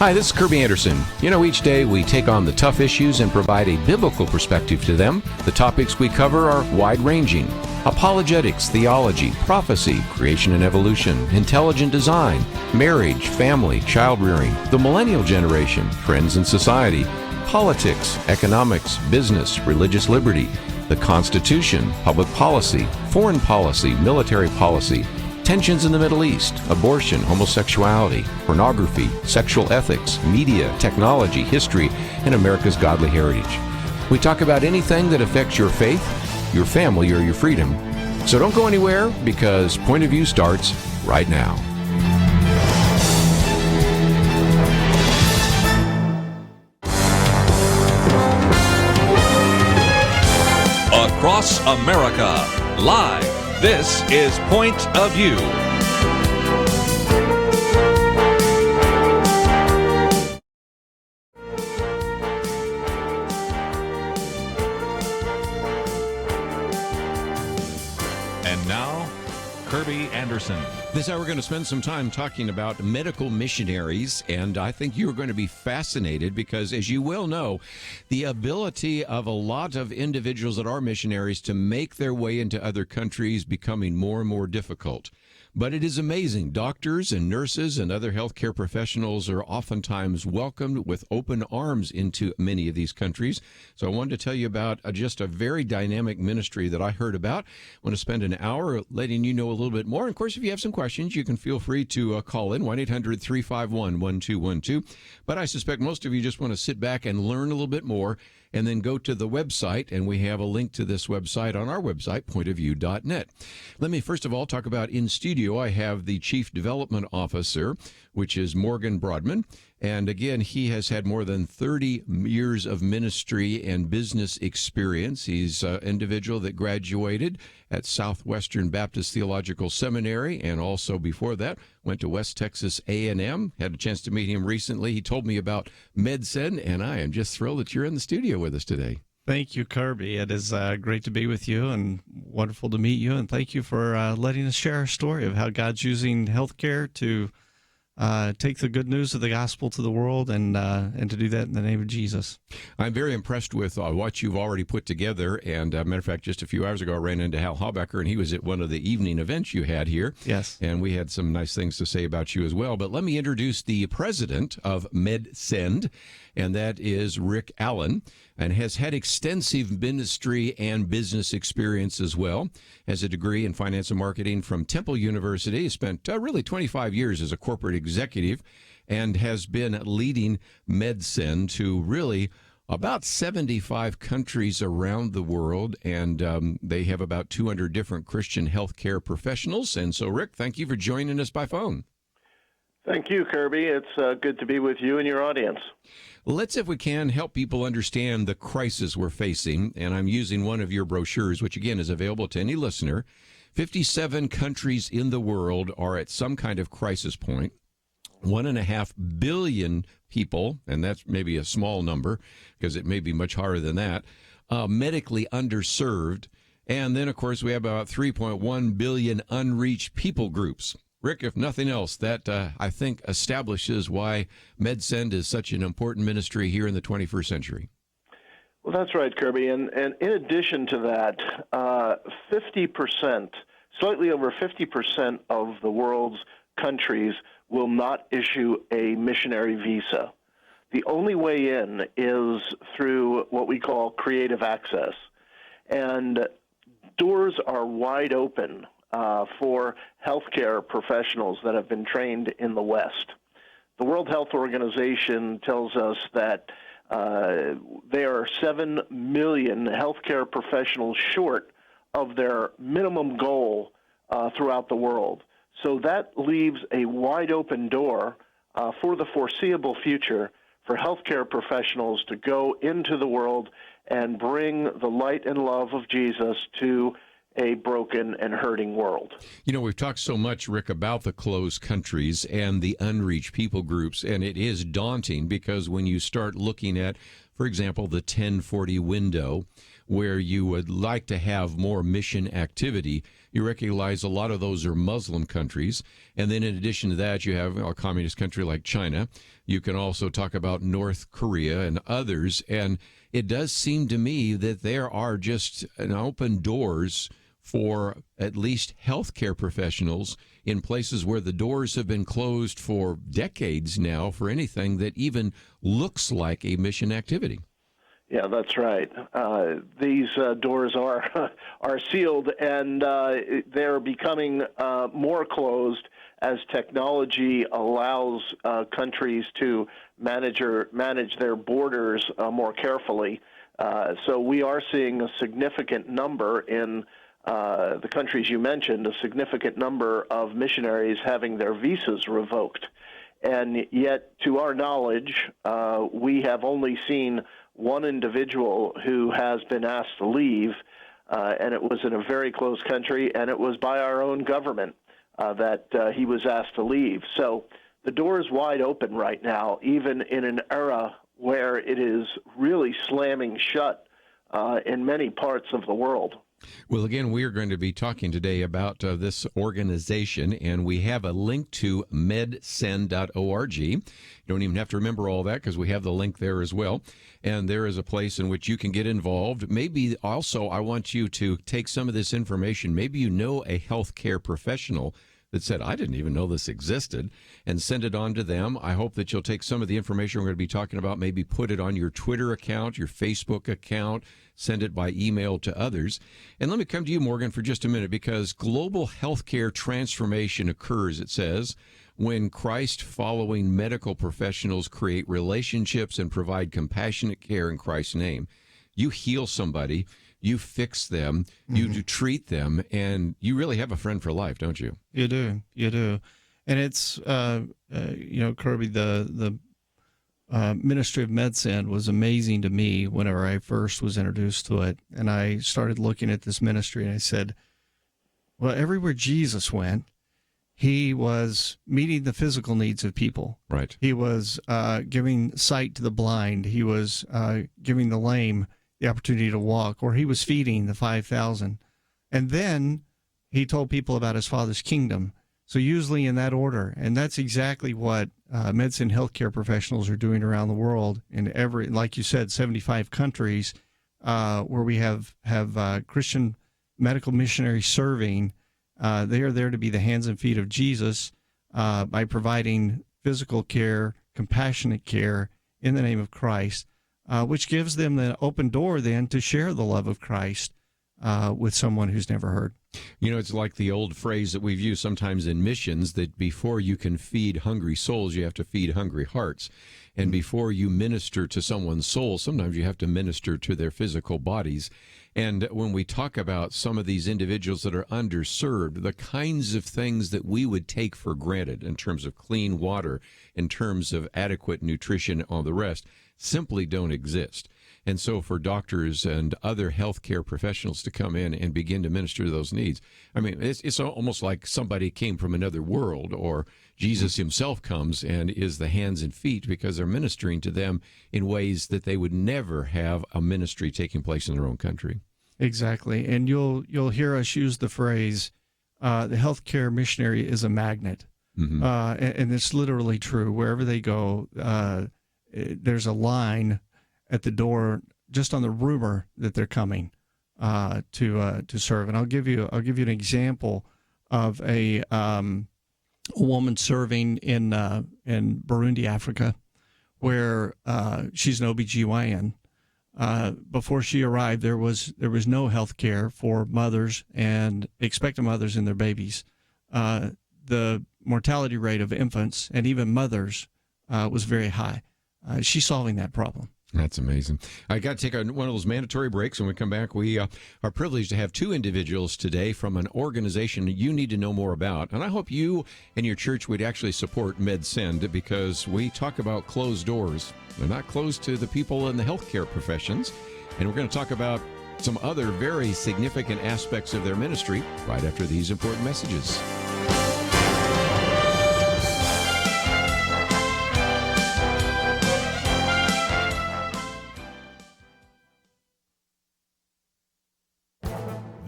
Hi, this is Kerby Anderson. You know, each day we take on the tough issues and provide a biblical perspective to them. The topics we cover are wide-ranging: apologetics, theology, prophecy, creation and evolution, intelligent design, marriage, family, child-rearing, the millennial generation, trends in society, politics, economics, business, religious liberty, the Constitution, public policy, foreign policy, military policy, tensions in the Middle East, abortion, homosexuality, pornography, sexual ethics, media, technology, history, and America's godly heritage. We talk about anything that affects your faith, your family, or your freedom. So don't go anywhere, because Point of View starts right now. Across America, live. This is Point of View. And now, Kerby Anderson. This hour we're going to spend some time talking about medical missionaries, and I think you're going to be fascinated because, as you well know, the ability of a lot of individuals that are missionaries to make their way into other countries becoming more and more difficult. But it is amazing. Doctors and nurses and other healthcare professionals are oftentimes welcomed with open arms into many of these countries. So I wanted to tell you about just a very dynamic ministry that I heard about. I want to spend an hour letting you know a little bit more. And of course, if you have some questions, you can feel free to call in 1-800-351-1212. But I suspect most of you just want to sit back and learn a little bit more, and then go to the website, and we have a link to this website on our website, pointofview.net. Let me first of all talk about in studio. I have the Chief Development Officer, which is Morgan Boardman. And again, he has had more than 30 years of ministry and business experience. He's an individual that graduated at Southwestern Baptist Theological Seminary, and also before that went to West Texas A&M. Had a chance to meet him recently. He told me about MedSend, and I am just thrilled that you're in the studio with us today. Thank you, Kerby. It is great to be with you and wonderful to meet you. And thank you for letting us share our story of how God's using healthcare to take the good news of the gospel to the world, and to do that in the name of Jesus. I'm very impressed with what you've already put together. And matter of fact, just a few hours ago, I ran into Hal Haubecker, and he was at one of the evening events you had here. Yes. And we had some nice things to say about you as well. But let me introduce the president of MedSend, and that is Rick Allen, and has had extensive ministry and business experience as well. Has a degree in finance and marketing from Temple University. He spent really 25 years as a corporate executive, and has been leading MedSend to really about 75 countries around the world, and they have about 200 different Christian healthcare professionals. And so, Rick, thank you for joining us by phone. Thank you, Kerby. It's good to be with you and your audience. Let's, if we can, help people understand the crisis we're facing. And I'm using one of your brochures, which, again, is available to any listener. 57 countries in the world are at some kind of crisis point. 1.5 billion people, and that's maybe a small number because it may be much higher than that, medically underserved. And then, of course, we have about 3.1 billion unreached people groups. Rick, if nothing else, that I think establishes why MedSend is such an important ministry here in the 21st century. Well, that's right, Kerby. And in addition to that, 50%, slightly over 50% of the world's countries will not issue a missionary visa. The only way in is through what we call creative access. And doors are wide open for healthcare professionals that have been trained in the West. The World Health Organization tells us that there are 7 million healthcare professionals short of their minimum goal throughout the world. So that leaves a wide open door for the foreseeable future for healthcare professionals to go into the world and bring the light and love of Jesus to a broken and hurting world. You know, we've talked so much, Rick, about the closed countries and the unreached people groups, and it is daunting because when you start looking at, for example, the 1040 window, where you would like to have more mission activity. You recognize a lot of those are Muslim countries. And then in addition to that, you have a communist country like China. You can also talk about North Korea and others. And it does seem to me that there are just an open doors for at least healthcare professionals in places where the doors have been closed for decades now for anything that even looks like a mission activity. Yeah, that's right. These doors are are sealed, and they're becoming more closed as technology allows countries to manage their borders more carefully. So we are seeing a significant number in the countries you mentioned, a significant number of missionaries having their visas revoked. And yet, to our knowledge, we have only seen one individual who has been asked to leave, and it was in a very close country, and it was by our own government that he was asked to leave. So the door is wide open right now, even in an era where it is really slamming shut in many parts of the world. Well, again, we are going to be talking today about this organization, and we have a link to medsend.org. You don't even have to remember all that because we have the link there as well. And there is a place in which you can get involved. Maybe also I want you to take some of this information. Maybe you know a healthcare professional that said, I didn't even know this existed, and send it on to them. I hope that you'll take some of the information we're going to be talking about, maybe put it on your Twitter account, your Facebook account, send it by email to others. And let me come to you, Morgan, for just a minute, because global healthcare transformation occurs, it says, when Christ-following medical professionals create relationships and provide compassionate care in Christ's name. You heal somebody, you fix them, you do treat them, and you really have a friend for life, don't you? You do. And it's, Kerby, the ministry of MedSend was amazing to me whenever I first was introduced to it. And I started looking at this ministry, and I said, well, everywhere Jesus went, he was meeting the physical needs of people. Right. He was giving sight to the blind. He was giving the lame the opportunity to walk, or he was feeding the 5,000. And then he told people about his Father's kingdom. So usually in that order. And that's exactly what medicine healthcare professionals are doing around the world in every, like you said, 75 countries where we have Christian medical missionaries serving. They are there to be the hands and feet of Jesus by providing physical care, compassionate care in the name of Christ, which gives them the open door then to share the love of Christ with someone who's never heard. You know, it's like the old phrase that we've used sometimes in missions that before you can feed hungry souls, you have to feed hungry hearts. And before you minister to someone's soul, sometimes you have to minister to their physical bodies. And when we talk about some of these individuals that are underserved, the kinds of things that we would take for granted in terms of clean water, in terms of adequate nutrition, all the rest, simply don't exist. And so for doctors and other healthcare professionals to come in and begin to minister to those needs, I mean, it's almost like somebody came from another world, or Jesus himself comes and is the hands and feet, because they're ministering to them in ways that they would never have a ministry taking place in their own country. Exactly. And you'll hear us use the phrase, the healthcare missionary is a magnet. And it's literally true. Wherever they go, there's a line at the door just on the rumor that they're coming to serve. And I'll give you an example of a woman serving in Burundi, Africa, where she's an OBGYN. Before she arrived, there was no health care for mothers and expectant mothers and their babies. The mortality rate of infants and even mothers was very high. She's solving that problem. That's amazing. I got to take one of those mandatory breaks. When we come back, we are privileged to have two individuals today from an organization you need to know more about. And I hope you and your church would actually support MedSend, because we talk about closed doors. They're not closed to the people in the healthcare professions. And we're going to talk about some other very significant aspects of their ministry right after these important messages.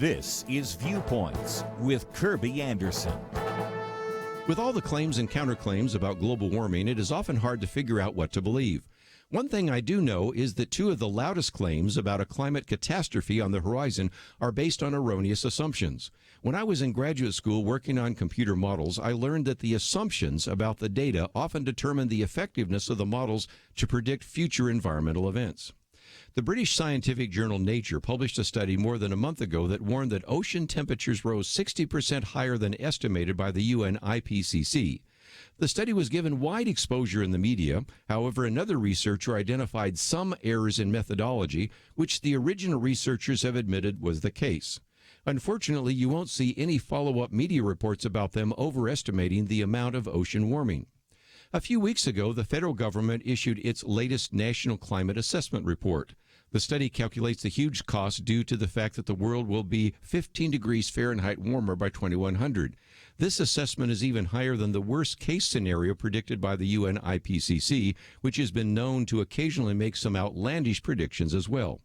This is Viewpoints with Kerby Anderson. With all the claims and counterclaims about global warming, it is often hard to figure out what to believe. One thing I do know is that two of the loudest claims about a climate catastrophe on the horizon are based on erroneous assumptions. When I was in graduate school working on computer models, I learned that the assumptions about the data often determine the effectiveness of the models to predict future environmental events. The British scientific journal Nature published a study more than a month ago that warned that ocean temperatures rose 60% higher than estimated by the UN IPCC. The study was given wide exposure in the media. However, another researcher identified some errors in methodology, which the original researchers have admitted was the case. Unfortunately, you won't see any follow-up media reports about them overestimating the amount of ocean warming. A few weeks ago, the federal government issued its latest National Climate Assessment Report. The study calculates the huge cost due to the fact that the world will be 15 degrees Fahrenheit warmer by 2100. This assessment is even higher than the worst-case scenario predicted by the UN IPCC, which has been known to occasionally make some outlandish predictions as well.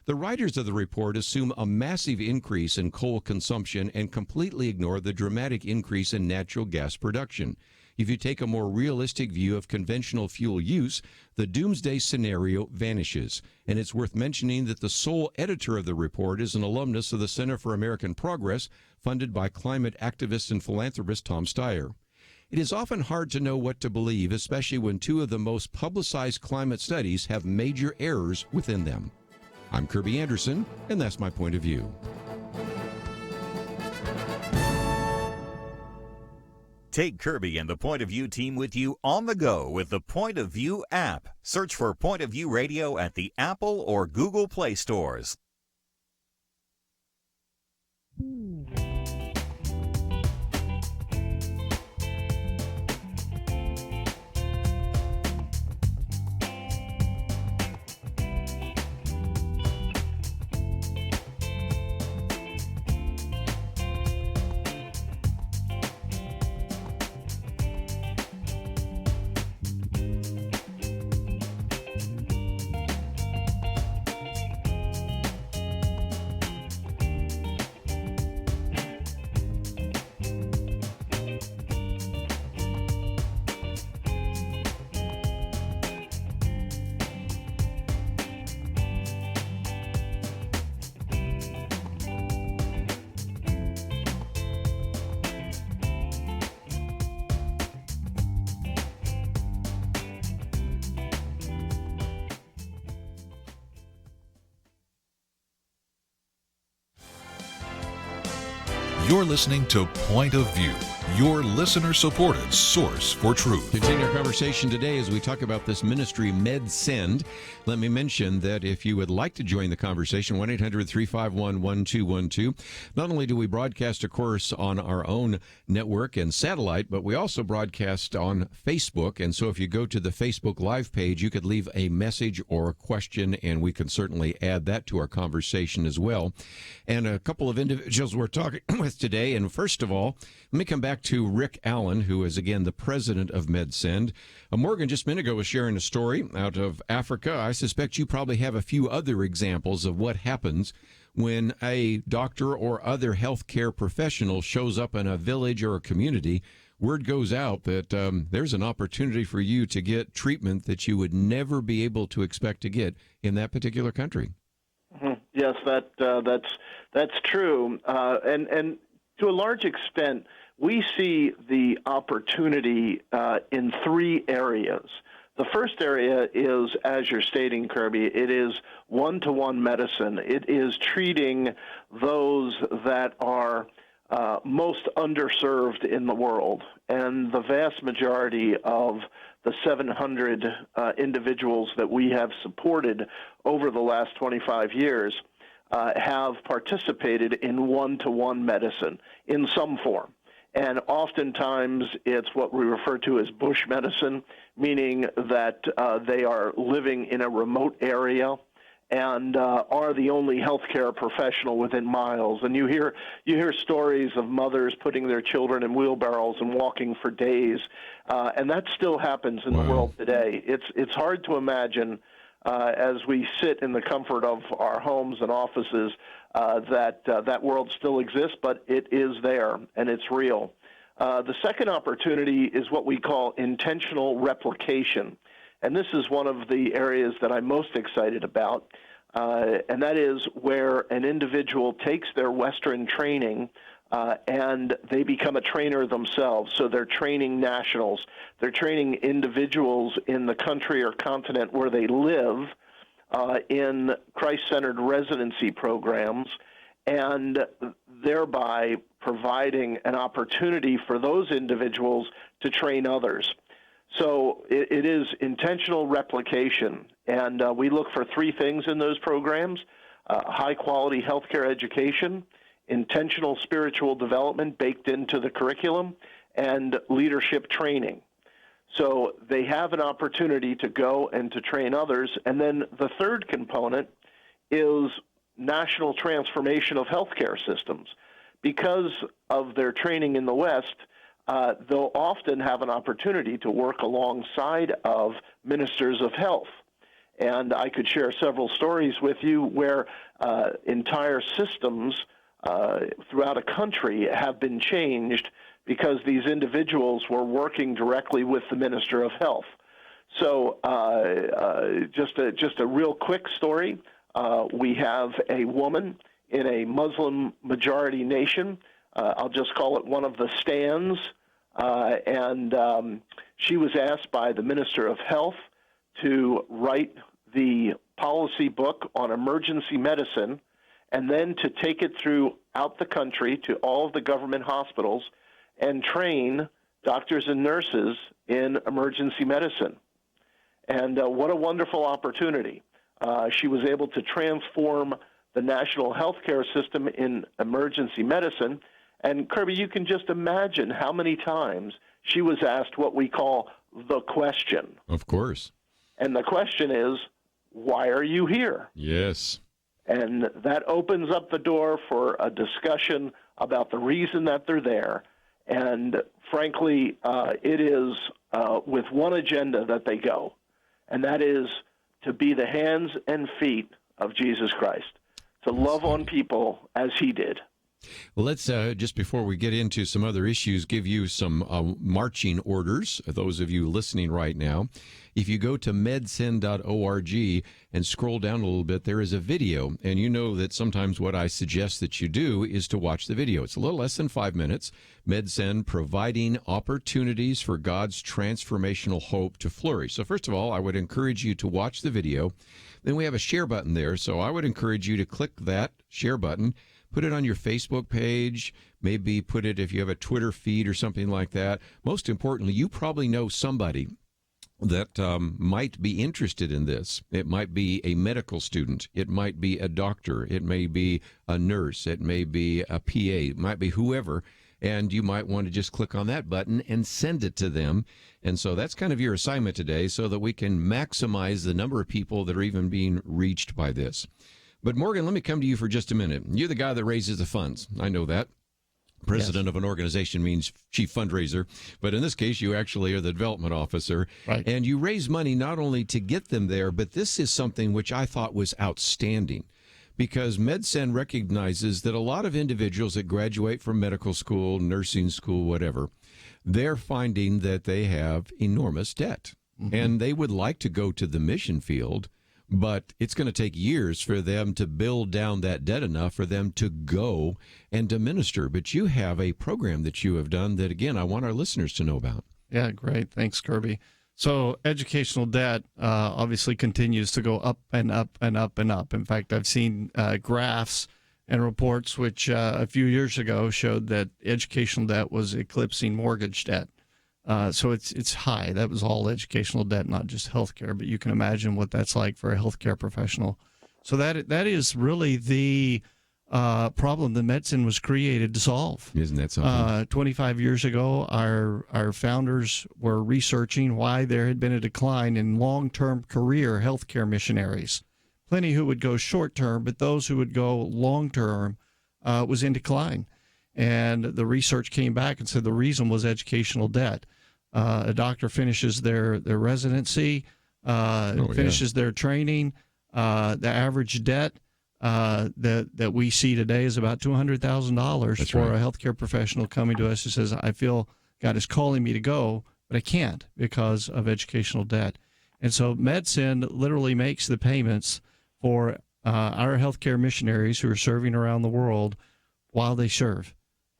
The writers of the report assume a massive increase in coal consumption and completely ignore the dramatic increase in natural gas production. If you take a more realistic view of conventional fuel use, the doomsday scenario vanishes. And it's worth mentioning that the sole editor of the report is an alumnus of the Center for American Progress, funded by climate activist and philanthropist Tom Steyer. It is often hard to know what to believe, especially when two of the most publicized climate studies have major errors within them. I'm Kerby Anderson, and that's my point of view. Take Kerby and the Point of View team with you on the go with the Point of View app. Search for Point of View Radio at the Apple or Google Play stores. You're listening to Point of View, your listener-supported source for truth. Continue our conversation today as we talk about this ministry, MedSend. Let me mention that if you would like to join the conversation, 1-800-351-1212. Not only do we broadcast, of course, on our own network and satellite, but we also broadcast on Facebook. And so if you go to the Facebook Live page, you could leave a message or a question, and we can certainly add that to our conversation as well. And a couple of individuals we're talking with today. And first of all, let me come back to Rick Allen, who is, again, the president of MedSend. Morgan, just a minute ago, was sharing a story out of Africa. I suspect you probably have a few other examples of what happens when a doctor or other healthcare professional shows up in a village or a community. Word goes out that there's an opportunity for you to get treatment that you would never be able to expect to get in that particular country. Mm-hmm. Yes, that's true, and to a large extent, we see the opportunity in three areas. The first area is, as you're stating, Kerby, it is one-to-one medicine. It is treating those that are most underserved in the world. And the vast majority of the 700 individuals that we have supported over the last 25 years have participated in one-to-one medicine in some form. And oftentimes it's what we refer to as bush medicine, meaning that they are living in a remote area and are the only healthcare professional within miles. And you hear stories of mothers putting their children in wheelbarrows and walking for days, and that still happens in the world today. It's hard to imagine as we sit in the comfort of our homes and offices, that world still exists, but it is there, and it's real. The second opportunity is what we call intentional replication. And this is one of the areas that I'm most excited about, and that is where an individual takes their Western training and they become a trainer themselves. So they're training nationals. They're training individuals in the country or continent where they live in Christ-centered residency programs, and thereby providing an opportunity for those individuals to train others. So it is intentional replication, and we look for three things in those programs: high-quality healthcare education, intentional spiritual development baked into the curriculum, and leadership training. So they have an opportunity to go and to train others. And then the third component is national transformation of healthcare systems. Because of their training in the West, they'll often have an opportunity to work alongside of ministers of health. And I could share several stories with you where entire systems throughout a country have been changed because these individuals were working directly with the Minister of Health. So just a real quick story. We have a woman in a Muslim-majority nation. I'll just call it one of the stands. And she was asked by the Minister of Health to write the policy book on emergency medicine and then to take it throughout the country to all of the government hospitals and train doctors and nurses in emergency medicine. And what a wonderful opportunity. She was able to transform the national healthcare system in emergency medicine. And Kerby, you can just imagine how many times she was asked what we call the question. Of course. And the question is, why are you here? Yes. And that opens up the door for a discussion about the reason that they're there. And frankly, it is with one agenda that they go, and that is to be the hands and feet of Jesus Christ, to love on people as he did. Well, let's, just before we get into some other issues, give you some marching orders, those of you listening right now. If you go to medsend.org and scroll down a little bit, there is a video, and you know that sometimes what I suggest that you do is to watch the video. It's a little less than 5 minutes. MedSend, providing opportunities for God's transformational hope to flourish. So first of all, I would encourage you to watch the video. Then we have a share button there, so I would encourage you to click that share button. Put it on your Facebook page, maybe put it if you have a Twitter feed or something like that. Most importantly, you probably know somebody that might be interested in this. It might be a medical student. It might be a doctor. It may be a nurse. It may be a PA. It might be whoever. And you might want to just click on that button and send it to them. And so that's kind of your assignment today so that we can maximize the number of people that are even being reached by this. But Morgan, let me come to you for just a minute. You're the guy that raises the funds. I know that. President of an organization means chief fundraiser, but in this case, you actually are the development officer. Right. And you raise money not only to get them there, but this is something which I thought was outstanding, because MedSend recognizes that a lot of individuals that graduate from medical school, nursing school, whatever, they're finding that they have enormous debt. Mm-hmm. And they would like to go to the mission field, but it's going to take years for them to build down that debt enough for them to go and to minister. But you have a program that you have done that, again, I want our listeners to know about. Yeah, great. Thanks, Kerby. So educational debt obviously continues to go up and up and up and up. In fact, I've seen graphs and reports which a few years ago showed that educational debt was eclipsing mortgage debt. So it's high. That was all educational debt, not just healthcare, but you can imagine what that's like for a healthcare professional. So that is really the problem that MedSend was created to solve. Isn't that something? 25 years ago, our founders were researching why there had been a decline in long-term career healthcare missionaries. Plenty who would go short-term, but those who would go long-term was in decline. And the research came back and said the reason was educational debt. A doctor finishes their residency, finishes their training. The average debt that we see today is about $200,000 for a healthcare professional coming to us who says, I feel God is calling me to go, but I can't because of educational debt. And so MedSend literally makes the payments for our healthcare missionaries who are serving around the world while they serve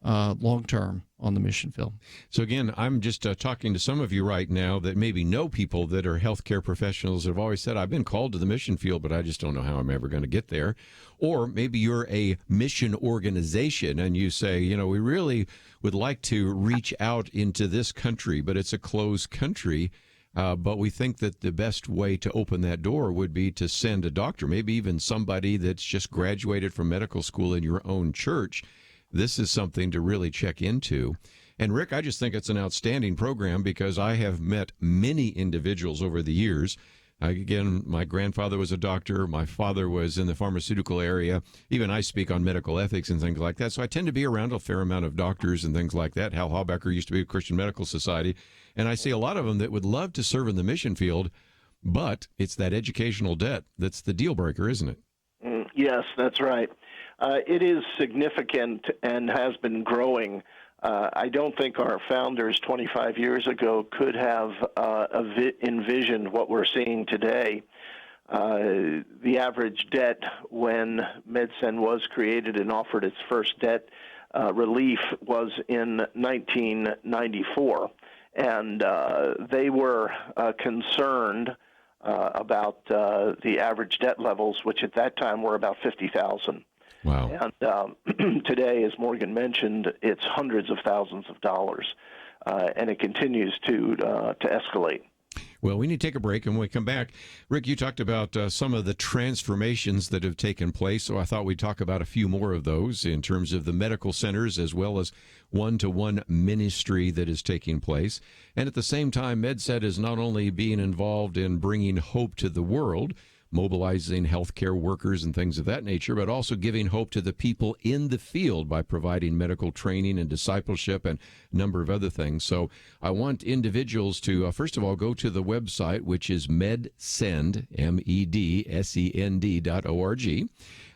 long-term on the mission field. So again, I'm just talking to some of you right now that maybe know people that are healthcare professionals that have always said, I've been called to the mission field, but I just don't know how I'm ever going to get there. Or maybe you're a mission organization and you say, we really would like to reach out into this country, but it's a closed country. But we think that the best way to open that door would be to send a doctor, maybe even somebody that's just graduated from medical school in your own church. This is something to really check into. And Rick, I just think it's an outstanding program because I have met many individuals over the years. Again, my grandfather was a doctor. My father was in the pharmaceutical area. Even I speak on medical ethics and things like that. So I tend to be around a fair amount of doctors and things like that. Hal Haubecker used to be a Christian Medical Society. And I see a lot of them that would love to serve in the mission field, but it's that educational debt that's the deal breaker, isn't it? Yes, that's right. It is significant and has been growing. I don't think our founders 25 years ago could have envisioned what we're seeing today. The average debt when MedSend was created and offered its first debt relief was in 1994. And they were concerned about the average debt levels, which at that time were about $50,000. Wow. And today, as Morgan mentioned, it's hundreds of thousands of dollars, and it continues to escalate. Well, we need to take a break, and when we come back, Rick, you talked about some of the transformations that have taken place, so I thought we'd talk about a few more of those in terms of the medical centers as well as one-to-one ministry that is taking place. And at the same time, MedSend is not only being involved in bringing hope to the world, mobilizing healthcare workers and things of that nature, but also giving hope to the people in the field by providing medical training and discipleship and a number of other things. So I want individuals to, first of all, go to the website, which is MedSend, MEDSEND.org.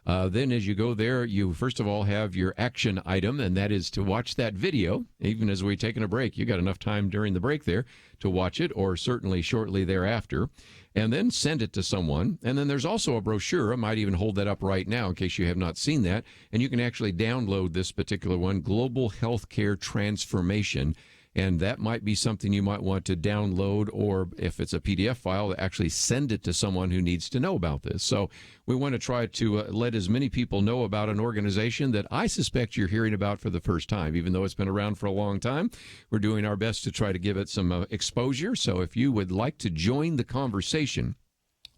Then as you go there, you first of all have your action item, and that is to watch that video. Even as we're taking a break, you got enough time during the break there to watch it, or certainly shortly thereafter, and then send it to someone. And then there's also a brochure. I might even hold that up right now in case you have not seen that. And you can actually download this particular one, Global Healthcare Transformation. And that might be something you might want to download, or if it's a PDF file, actually send it to someone who needs to know about this. So we want to try to let as many people know about an organization that I suspect you're hearing about for the first time. Even though it's been around for a long time, we're doing our best to try to give it some exposure. So if you would like to join the conversation,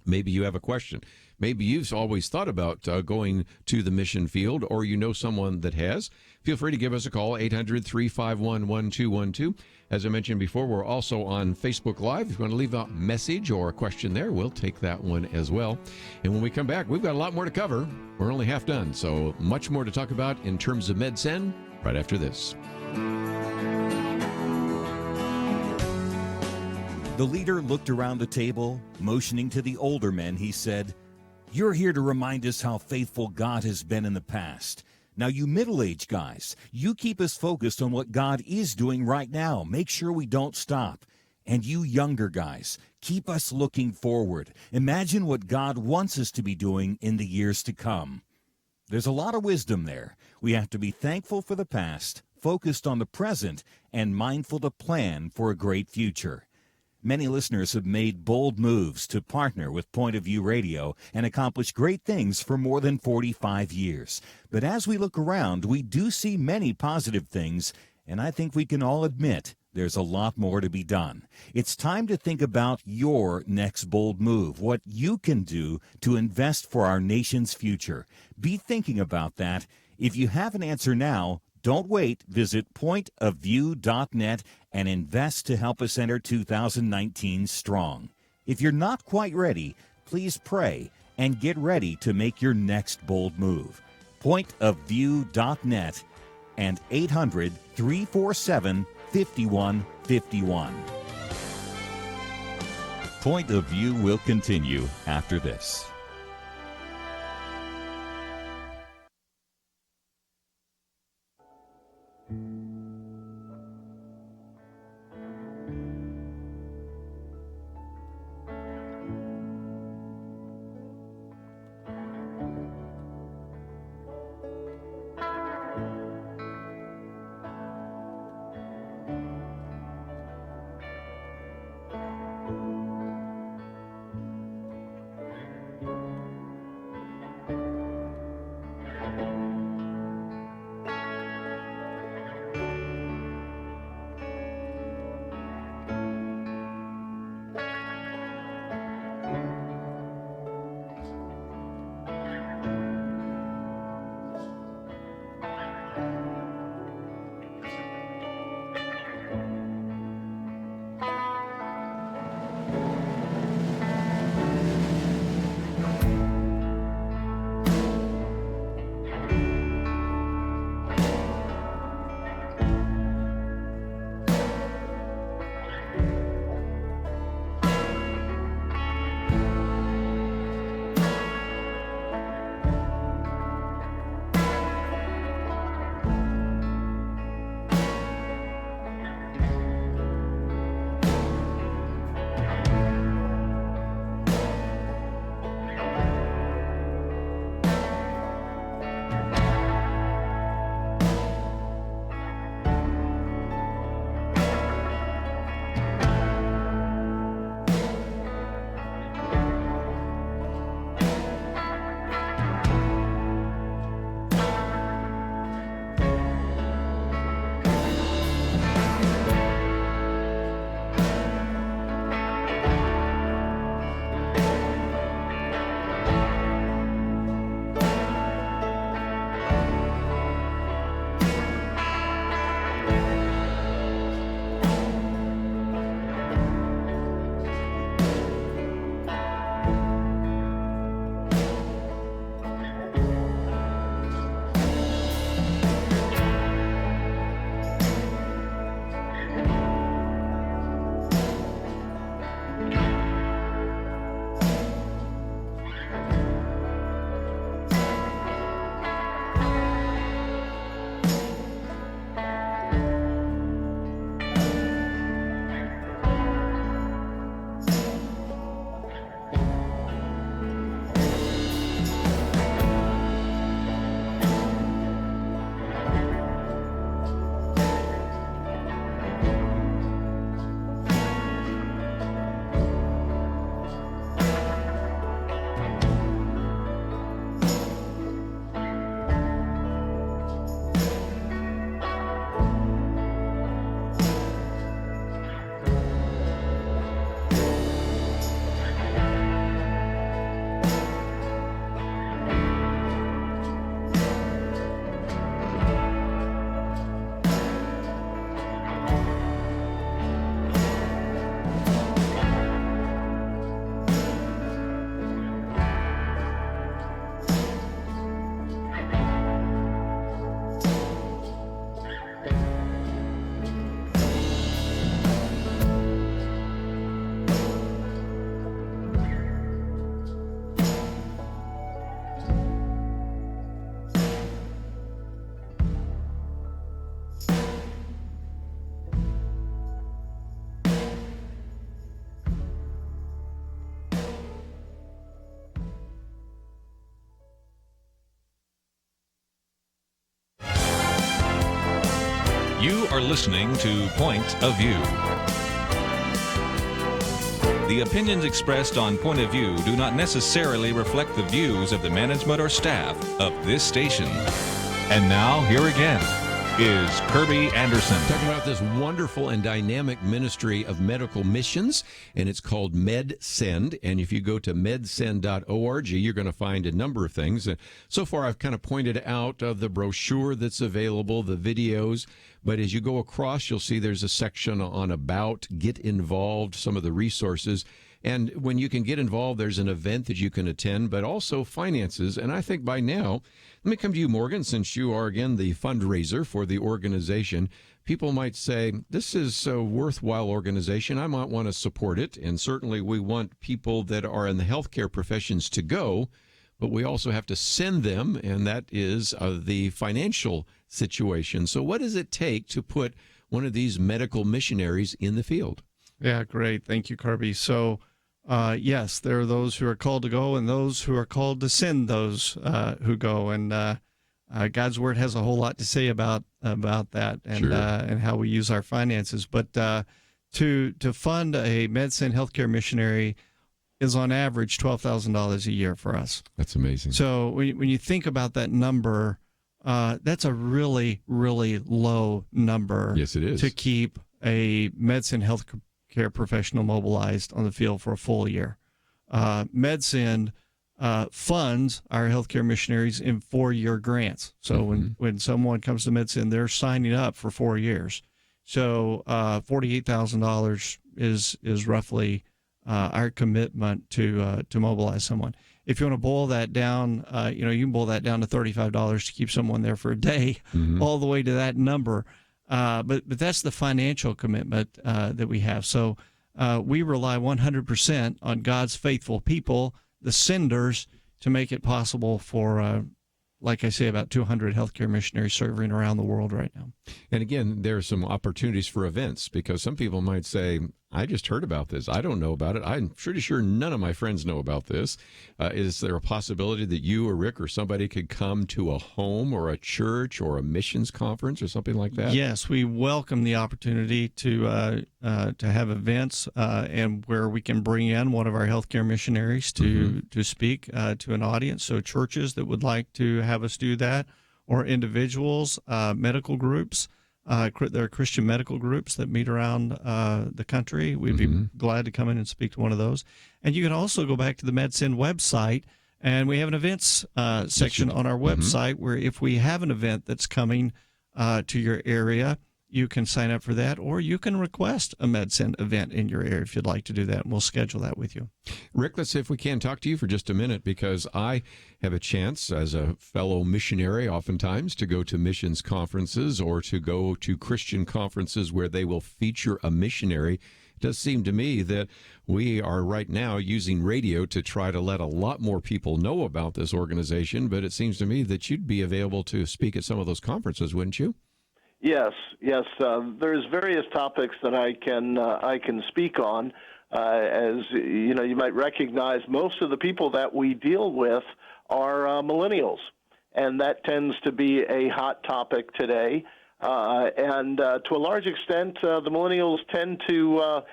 maybe you have a question. Maybe you've always thought about going to the mission field, or you know someone that has. Feel free to give us a call, 800-351-1212. As I mentioned before, we're also on Facebook Live. If you want to leave a message or a question there, we'll take that one as well. And when we come back, we've got a lot more to cover. We're only half done, so much more to talk about in terms of MedSend right after this. The leader looked around the table, motioning to the older men. He said, "You're here to remind us how faithful God has been in the past. Now, you middle-aged guys, you keep us focused on what God is doing right now. Make sure we don't stop. And you younger guys, keep us looking forward. Imagine what God wants us to be doing in the years to come." There's a lot of wisdom there. We have to be thankful for the past, focused on the present, and mindful to plan for a great future. Many listeners have made bold moves to partner with Point of View Radio and accomplish great things for more than 45 years. But as we look around, we do see many positive things, and I think we can all admit there's a lot more to be done. It's time to think about your next bold move, what you can do to invest for our nation's future. Be thinking about that. If you have an answer now, don't wait. Visit pointofview.net and invest to help us enter 2019 strong. If you're not quite ready, please pray and get ready to make your next bold move. Pointofview.net and 800-347-5151. Point of View will continue after this. You are listening to Point of View. The opinions expressed on Point of View do not necessarily reflect the views of the management or staff of this station. And now, here again is Kerby Anderson. Talking about this wonderful and dynamic ministry of medical missions, and it's called MedSend. And if you go to medsend.org, you're going to find a number of things. So far, I've kind of pointed out the brochure that's available, the videos. But as you go across, you'll see there's a section on About, Get Involved, some of the resources. And when you can get involved, there's an event that you can attend, but also finances. And I think by now, let me come to you, Morgan, since you are, again, the fundraiser for the organization. People might say, this is a worthwhile organization. I might want to support it. And certainly we want people that are in the healthcare professions to go, but we also have to send them, and that is the financial situation. So what does it take to put one of these medical missionaries in the field? Yeah, great. Thank you, Kerby. So, yes, there are those who are called to go and those who are called to send those who go. And God's Word has a whole lot to say about that and Sure. And how we use our finances. But to fund a MedSend healthcare missionary is on average $12,000 a year for us. That's amazing. So when you think about that number, that's a really, really low number. Yes, it is. To keep a MedSend healthcare professional mobilized on the field for a full year. MedSend funds our healthcare missionaries in 4-year grants. So when someone comes to MedSend, they're signing up for 4 years. So $48,000 is roughly our commitment to mobilize someone. If you want to boil that down, you can boil that down to $35 to keep someone there for a day, all the way to that number. But that's the financial commitment that we have. So we rely 100% on God's faithful people, the senders, to make it possible for, like I say, about 200 healthcare missionaries serving around the world right now. And again, there are some opportunities for events, because some people might say, I just heard about this. I don't know about it. I'm pretty sure none of my friends know about this. Is there a possibility that you or Rick or somebody could come to a home or a church or a missions conference or something like that? Yes, we welcome the opportunity to have events and where we can bring in one of our healthcare missionaries to speak to an audience. So churches that would like to have us do that, or individuals, medical groups. There are Christian medical groups that meet around the country. We'd be glad to come in and speak to one of those. And you can also go back to the MedSend website, and we have an events section on our website where if we have an event that's coming to your area, you can sign up for that, or you can request a MedSend event in your area if you'd like to do that, and we'll schedule that with you. Rick, let's see if we can talk to you for just a minute, because I have a chance as a fellow missionary oftentimes to go to missions conferences or to go to Christian conferences where they will feature a missionary. It does seem to me that we are right now using radio to try to let a lot more people know about this organization, but it seems to me that you'd be available to speak at some of those conferences, wouldn't you? Yes. There's various topics that I can speak on. As you might recognize, most of the people that we deal with are millennials, and that tends to be a hot topic today. And to a large extent, the millennials tend to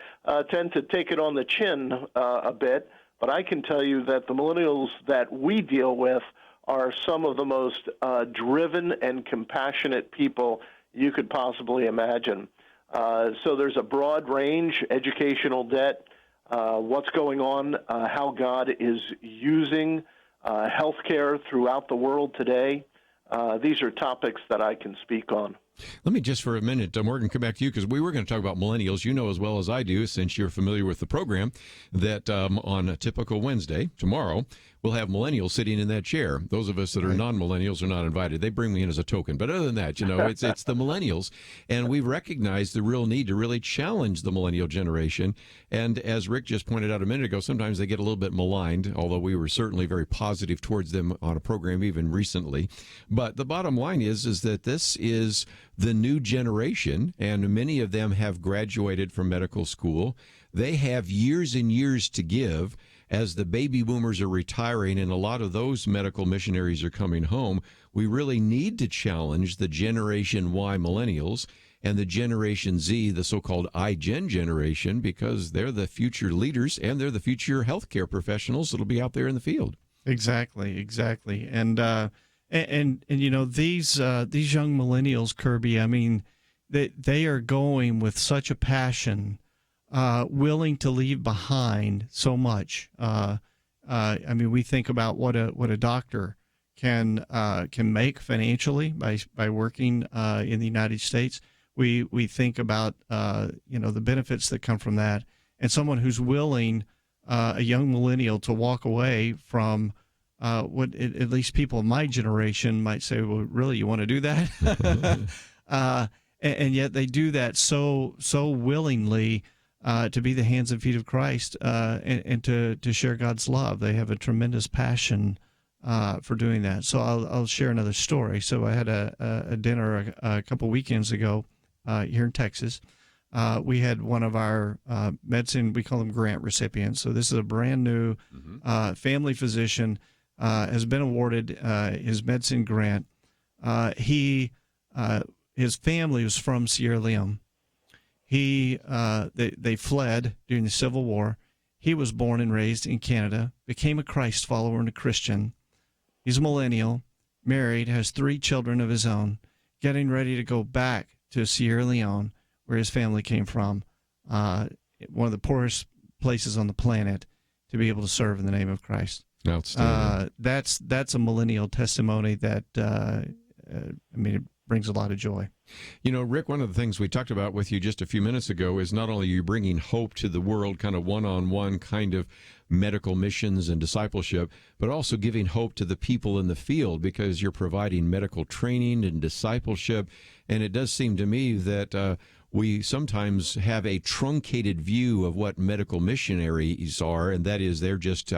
take it on the chin a bit. But I can tell you that the millennials that we deal with are some of the most driven and compassionate people you could possibly imagine. So there's a broad range: educational debt, what's going on, how God is using healthcare throughout the world today. These are topics that I can speak on. Let me just for a minute, Morgan, come back to you, because we were going to talk about millennials. You know as well as I do, since you're familiar with the program, that on a typical Wednesday, tomorrow, we'll have millennials sitting in that chair. Those of us that are non-millennials are not invited. They bring me in as a token. But other than that, it's the millennials. And we've recognized the real need to really challenge the millennial generation. And as Rick just pointed out a minute ago, sometimes they get a little bit maligned, although we were certainly very positive towards them on a program even recently. But the bottom line is that this is the new generation, and many of them have graduated from medical school. They have years and years to give. As the baby boomers are retiring and a lot of those medical missionaries are coming home, we really need to challenge the Generation Y millennials and the Generation Z, the so-called iGen generation, because they're the future leaders and they're the future healthcare professionals that'll be out there in the field. Exactly. And these young millennials, Kerby, I mean, they are going with such a passion, willing to leave behind so much. I mean, we think about what a doctor can make financially by working in the United States. We think about the benefits that come from that, and someone who's willing a young millennial to walk away from what at least people in my generation might say, well, really, you want to do that? And yet they do that so willingly to be the hands and feet of Christ and to share God's love. They have a tremendous passion for doing that. So I'll share another story. So I had a dinner a couple weekends ago here in Texas. We had one of our MedSend, we call them grant recipients. So this is a brand new family physician, has been awarded his MedSend grant. His family was from Sierra Leone. They fled during the Civil War. He was born and raised in Canada, became a Christ follower and a Christian. He's a millennial, married, has 3 children of his own, getting ready to go back to Sierra Leone, where his family came from, one of the poorest places on the planet, to be able to serve in the name of Christ. Outstanding. That's a millennial testimony that, it brings a lot of joy. You know, Rick, one of the things we talked about with you just a few minutes ago is not only are you bringing hope to the world, kind of one-on-one kind of medical missions and discipleship, but also giving hope to the people in the field because you're providing medical training and discipleship. And it does seem to me that we sometimes have a truncated view of what medical missionaries are, and that is they're just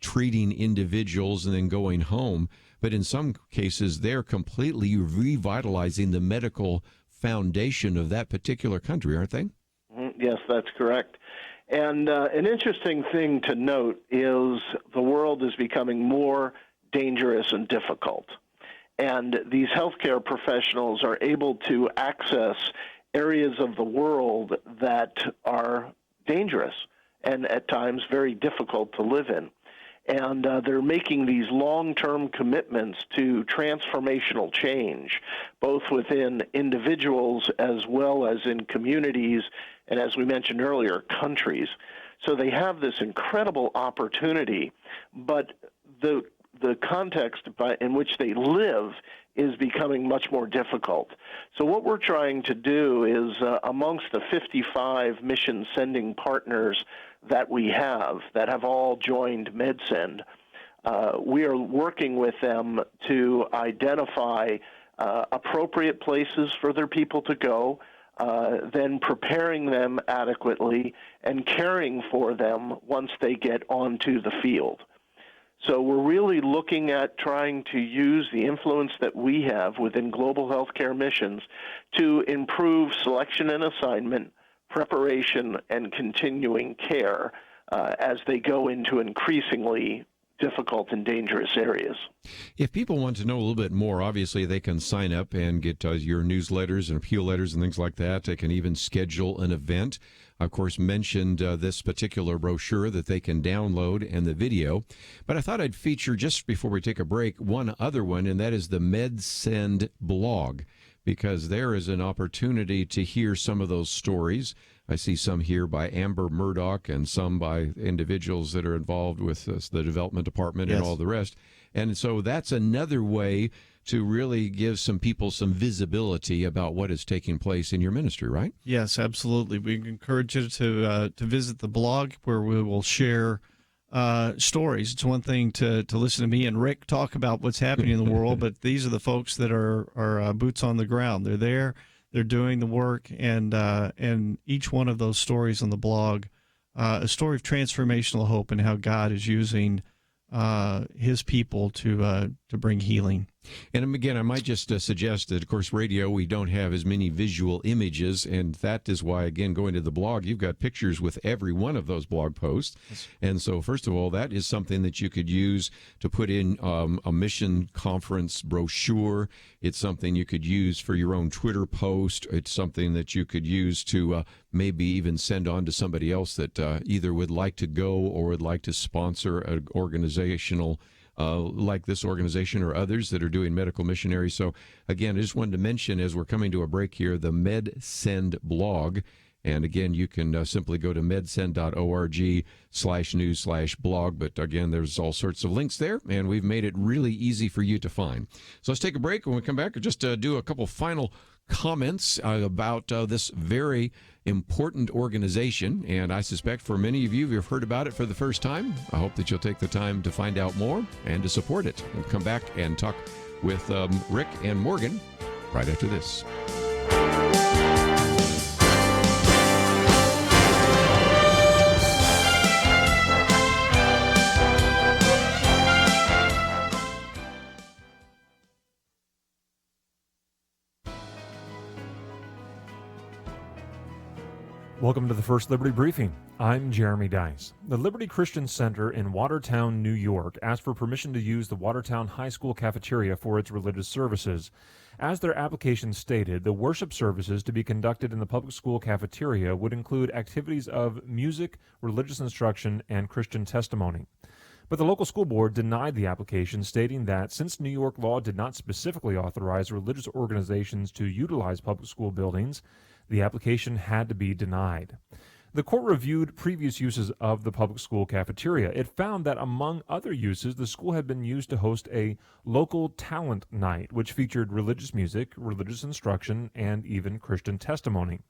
treating individuals and then going home. But in some cases, they're completely revitalizing the medical foundation of that particular country, aren't they? Yes, that's correct. And an interesting thing to note is the world is becoming more dangerous and difficult. And these healthcare professionals are able to access areas of the world that are dangerous and at times very difficult to live in. And they're making these long-term commitments to transformational change, both within individuals as well as in communities and, as we mentioned earlier, countries. So they have this incredible opportunity, but the context in which they live is becoming much more difficult. So what we're trying to do is, amongst the 55 mission-sending partners that we have that have all joined MedSend, we are working with them to identify appropriate places for their people to go, then preparing them adequately and caring for them once they get onto the field. So we're really looking at trying to use the influence that we have within global healthcare missions to improve selection and assignment, preparation, and continuing care as they go into increasingly difficult and dangerous areas. If people want to know a little bit more, obviously they can sign up and get your newsletters and appeal letters and things like that. They can even schedule an event. Of course, mentioned this particular brochure that they can download and the video. But I thought I'd feature, just before we take a break, one other one, and that is the MedSend blog, because there is an opportunity to hear some of those stories. I see some here by Amber Murdoch and some by individuals that are involved with the development department and all the rest. And so that's another way to really give some people some visibility about what is taking place in your ministry, right? Yes, absolutely. We encourage you to visit the blog, where we will share stories. It's one thing to listen to me and Rick talk about what's happening in the world, but these are the folks that are boots on the ground. They're there. They're doing the work, and each one of those stories on the blog, a story of transformational hope and how God is using His people to bring healing. And again, I might just suggest that, of course, radio, we don't have as many visual images, and that is why, again, going to the blog, you've got pictures with every one of those blog posts. Yes. And so, first of all, that is something that you could use to put in a mission conference brochure. It's something you could use for your own Twitter post. It's something that you could use to maybe even send on to somebody else that either would like to go or would like to sponsor an organizational like this organization or others that are doing medical missionary. So again, I just wanted to mention, as we're coming to a break here, the MedSend blog. And again, you can simply go to medsend.org/news/blog. But again, there's all sorts of links there, and we've made it really easy for you to find. So let's take a break. When we come back, we'll just do a couple final comments about this very important organization. And I suspect for many of you who have heard about it for the first time, I hope that you'll take the time to find out more and to support it. We'll come back and talk with Rick and Morgan right after this. Welcome to the First Liberty Briefing. I'm Jeremy Dice. The Liberty Christian Center in Watertown, New York, asked for permission to use the Watertown High School cafeteria for its religious services. As their application stated, the worship services to be conducted in the public school cafeteria would include activities of music, religious instruction, and Christian testimony. But the local school board denied the application, stating that since New York law did not specifically authorize religious organizations to utilize public school buildings, the application had to be denied. The court reviewed previous uses of the public school cafeteria. It found that among other uses, the school had been used to host a local talent night, which featured religious music, religious instruction, and even Christian testimony.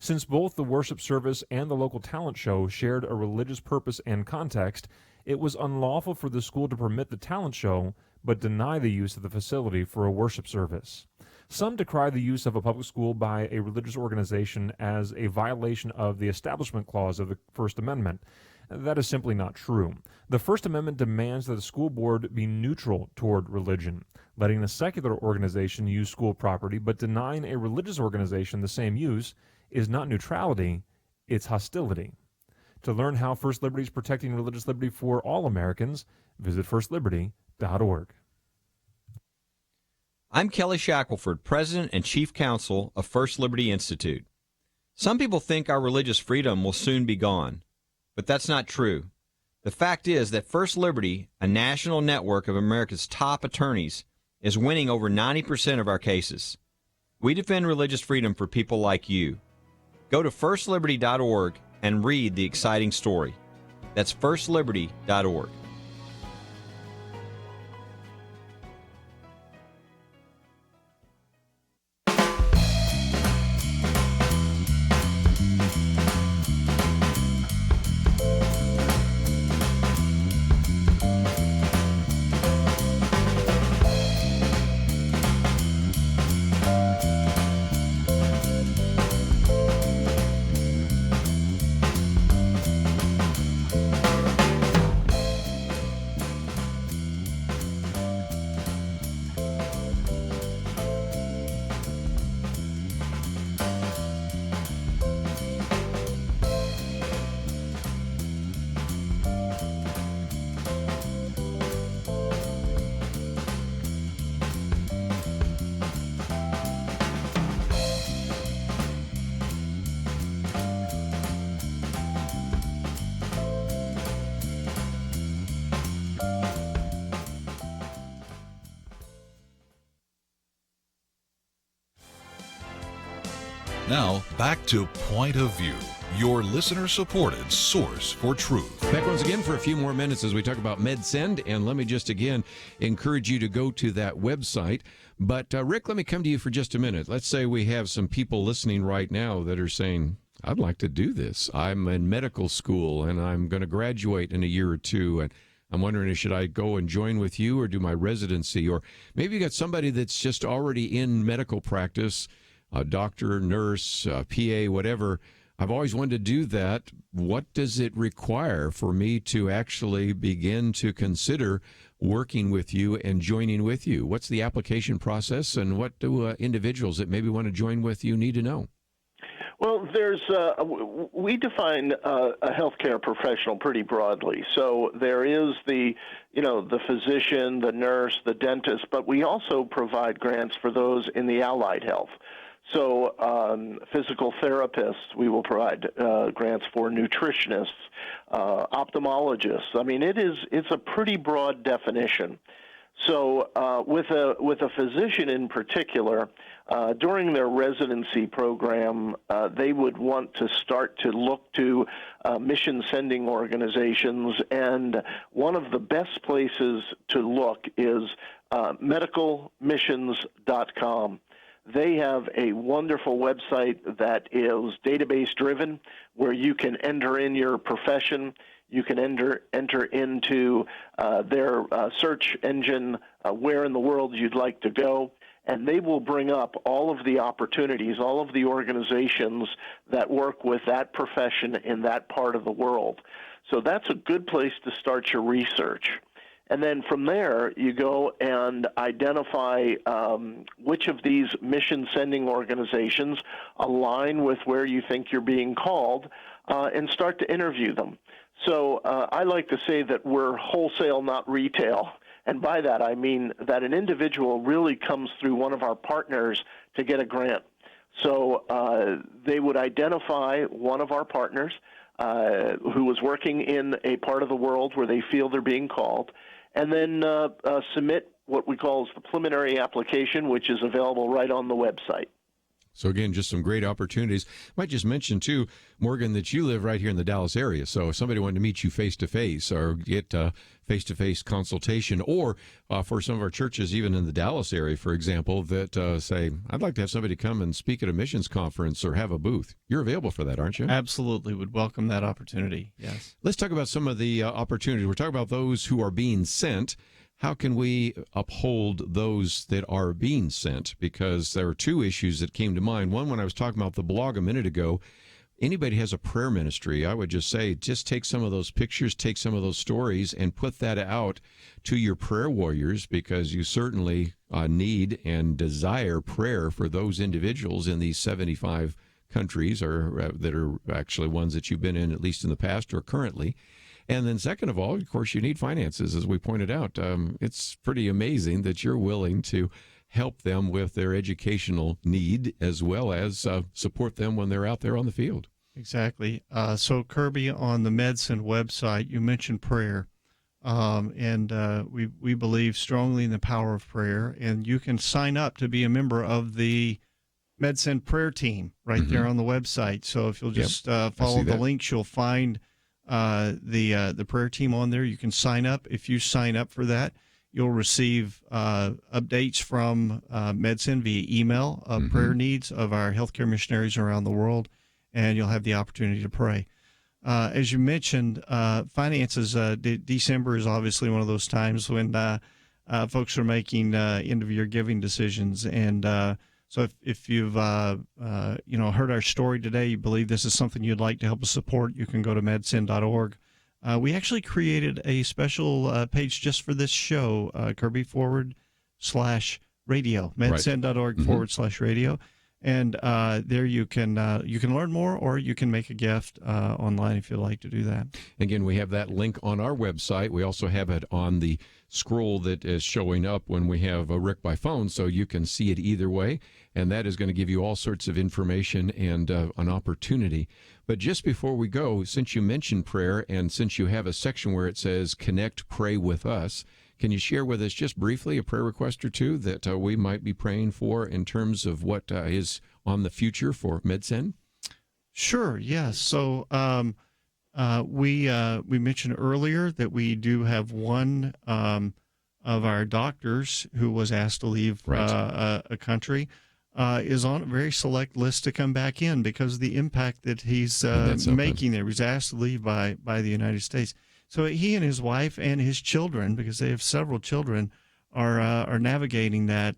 Since both the worship service and the local talent show shared a religious purpose and context, it was unlawful for the school to permit the talent show but deny the use of the facility for a worship service. Some decry the use of a public school by a religious organization as a violation of the Establishment Clause of the First Amendment. That is simply not true. The First Amendment demands that the school board be neutral toward religion. Letting a secular organization use school property but denying a religious organization the same use is not neutrality, it's hostility. To learn how First Liberty is protecting religious liberty for all Americans, visit firstliberty.org. I'm Kelly Shackelford, President and Chief Counsel of First Liberty Institute. Some people think our religious freedom will soon be gone, but that's not true. The fact is that First Liberty, a national network of America's top attorneys, is winning over 90% of our cases. We defend religious freedom for people like you. Go to firstliberty.org and read the exciting story. That's firstliberty.org. Now, back to Point of View, your listener-supported source for truth. Back once again for a few more minutes as we talk about MedSend, and let me just again encourage you to go to that website. But Rick, let me come to you for just a minute. Let's say we have some people listening right now that are saying, I'd like to do this. I'm in medical school and I'm going to graduate in a year or two, and I'm wondering, should I go and join with you or do my residency? Or maybe you got somebody that's just already in medical practice, a doctor, nurse, PA, whatever. I've always wanted to do that. What does it require for me to actually begin to consider working with you and joining with you? What's the application process, and what do individuals that maybe want to join with you need to know? Well, we define a healthcare professional pretty broadly. So there is the physician, the nurse, the dentist, but we also provide grants for those in the allied health. So physical therapists, we will provide grants for nutritionists, ophthalmologists. I mean, it's a pretty broad definition. So with a physician in particular, during their residency program, they would want to start to look to mission-sending organizations, and one of the best places to look is medicalmissions.com. They have a wonderful website that is database-driven, where you can enter in your profession. You can enter into their search engine where in the world you'd like to go, and they will bring up all of the opportunities, all of the organizations that work with that profession in that part of the world. So that's a good place to start your research. And then from there, you go and identify which of these mission-sending organizations align with where you think you're being called, and start to interview them. So I like to say that we're wholesale, not retail. And by that, I mean that an individual really comes through one of our partners to get a grant. So they would identify one of our partners who was working in a part of the world where they feel they're being called, and then submit what we call the preliminary application, which is available right on the website. So again, just some great opportunities. Might just mention too, Morgan, that you live right here in the Dallas area. So if somebody wanted to meet you face to face or get face-to-face consultation, or for some of our churches, even in the Dallas area, for example, that say, I'd like to have somebody come and speak at a missions conference or have a booth. You're available for that, aren't you? Absolutely. Would welcome that opportunity. Yes. Let's talk about some of the opportunities. We're talking about those who are being sent. How can we uphold those that are being sent? Because there are two issues that came to mind. One, when I was talking about the blog a minute ago, anybody has a prayer ministry, I would just say, just take some of those pictures, take some of those stories, and put that out to your prayer warriors, because you certainly need and desire prayer for those individuals in these 75 countries, or that are actually ones that you've been in, at least in the past or currently. And then second of all, of course, you need finances, as we pointed out. It's pretty amazing that you're willing to help them with their educational need, as well as support them when they're out there on the field. Exactly. So, Kerby, on the MedSend website, you mentioned prayer. And we believe strongly in the power of prayer. And you can sign up to be a member of the MedSend prayer team right there on the website. So if you'll just follow the links, you'll find the prayer team on there. You can sign up. If you sign up for that, you'll receive updates from MedSend via email of prayer needs of our healthcare missionaries around the world, and you'll have the opportunity to pray. As you mentioned, finances, December is obviously one of those times when folks are making end-of-year giving decisions. And so if you've heard our story today, you believe this is something you'd like to help us support, you can go to medsend.org. We actually created a special page just for this show, Kerby /radio, medsend.org /radio. And there you can learn more, or you can make a gift online if you'd like to do that. Again, we have that link on our website. We also have it on the scroll that is showing up when we have Rick by phone, so you can see it either way. And that is going to give you all sorts of information and an opportunity. But just before we go, since you mentioned prayer, and since you have a section where it says Connect, Pray with Us, can you share with us just briefly a prayer request or two that we might be praying for in terms of what is on the future for MedSend? Sure, yes. So we mentioned earlier that we do have one of our doctors who was asked to leave a country, is on a very select list to come back in because of the impact that he's making there. He's asked to leave by the United States. So he and his wife and his children, because they have several children, are navigating that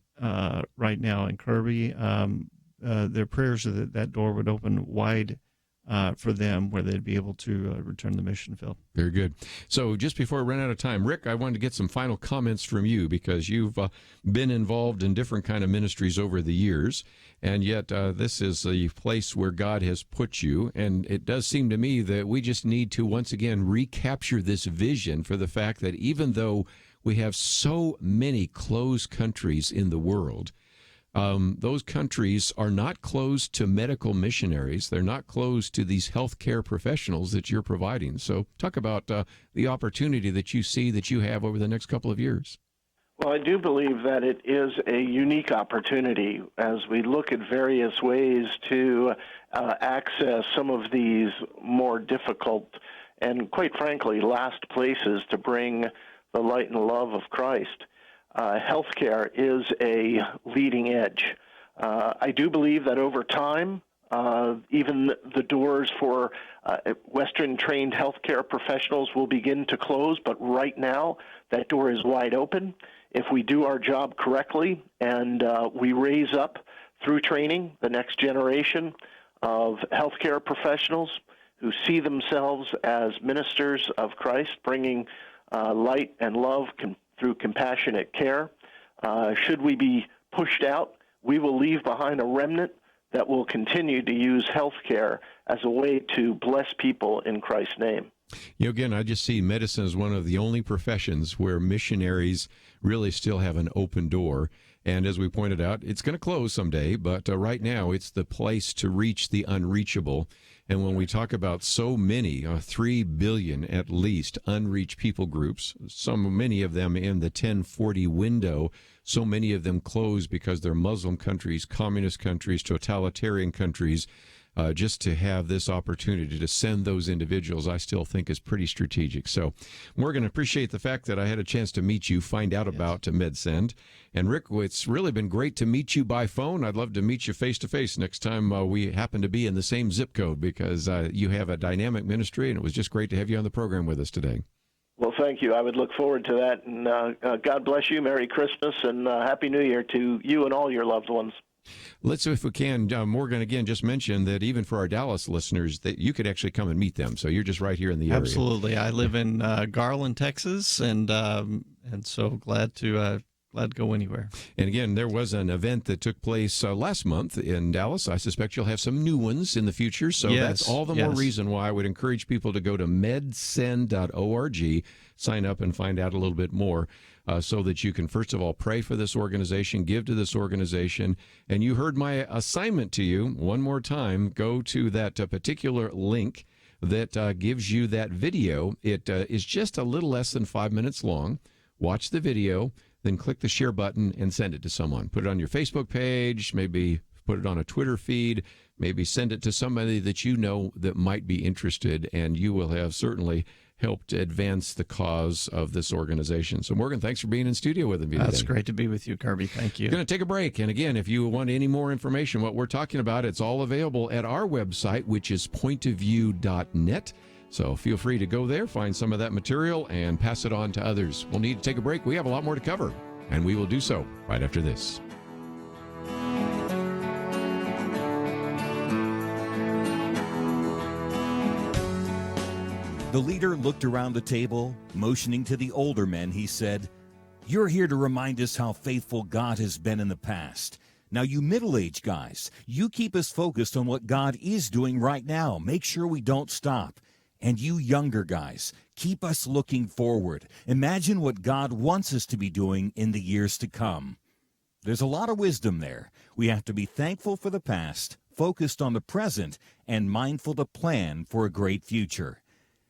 right now. And Kerby, their prayers are that door would open wide for them, where they'd be able to return to the mission field. Very good. So just before we run out of time, Rick, I wanted to get some final comments from you, because you've been involved in different kind of ministries over the years, and yet this is the place where God has put you. And it does seem to me that we just need to once again recapture this vision for the fact that even though we have so many closed countries in the world, those countries are not closed to medical missionaries. They're not closed to these healthcare professionals that you're providing. So talk about the opportunity that you see that you have over the next couple of years. Well, I do believe that it is a unique opportunity as we look at various ways to access some of these more difficult and, quite frankly, last places to bring the light and love of Christ. Healthcare is a leading edge. I do believe that over time, even the doors for Western-trained healthcare professionals will begin to close, but right now that door is wide open. If we do our job correctly and we raise up through training the next generation of healthcare professionals who see themselves as ministers of Christ, bringing light and love through compassionate care, should we be pushed out, we will leave behind a remnant that will continue to use healthcare as a way to bless people in Christ's name. Again, I just see medicine as one of the only professions where missionaries really still have an open door. And as we pointed out, it's going to close someday, but right now it's the place to reach the unreachable. And when we talk about so many, 3 billion at least, unreached people groups, many of them in the 1040 window, so many of them closed because they're Muslim countries, communist countries, totalitarian countries, just to have this opportunity to send those individuals, I still think is pretty strategic. So, Morgan, appreciate the fact that I had a chance to meet you, find out about MedSend. And Rick, it's really been great to meet you by phone. I'd love to meet you face to face next time we happen to be in the same zip code, because you have a dynamic ministry, and it was just great to have you on the program with us today. Well, thank you. I would look forward to that. And God bless you. Merry Christmas and Happy New Year to you and all your loved ones. Let's, if we can, Morgan, again, just mention that even for our Dallas listeners, that you could actually come and meet them. So you're just right here in the area. Absolutely. I live in Garland, Texas, and so glad to go anywhere. And again, there was an event that took place last month in Dallas. I suspect you'll have some new ones in the future. So that's all the more reason why I would encourage people to go to medsend.org, sign up and find out a little bit more. So that you can, first of all, pray for this organization, give to this organization. And you heard my assignment to you one more time. Go to that particular link that gives you that video. It is just a little less than 5 minutes long. Watch the video, then click the share button and send it to someone. Put it on your Facebook page, maybe put it on a Twitter feed, maybe send it to somebody that you know that might be interested, and you will have certainly helped advance the cause of this organization. So, Morgan, thanks for being in studio with me today. That's great to be with you, Kerby. Thank you. We're going to take a break. And again, if you want any more information, what we're talking about, it's all available at our website, which is pointofview.net. So feel free to go there, find some of that material, and pass it on to others. We'll need to take a break. We have a lot more to cover, and we will do so right after this. The leader looked around the table, motioning to the older men. He said, "You're here to remind us how faithful God has been in the past. Now, you middle-aged guys, you keep us focused on what God is doing right now. Make sure we don't stop. And you younger guys, keep us looking forward. Imagine what God wants us to be doing in the years to come." There's a lot of wisdom there. We have to be thankful for the past, focused on the present, and mindful to plan for a great future.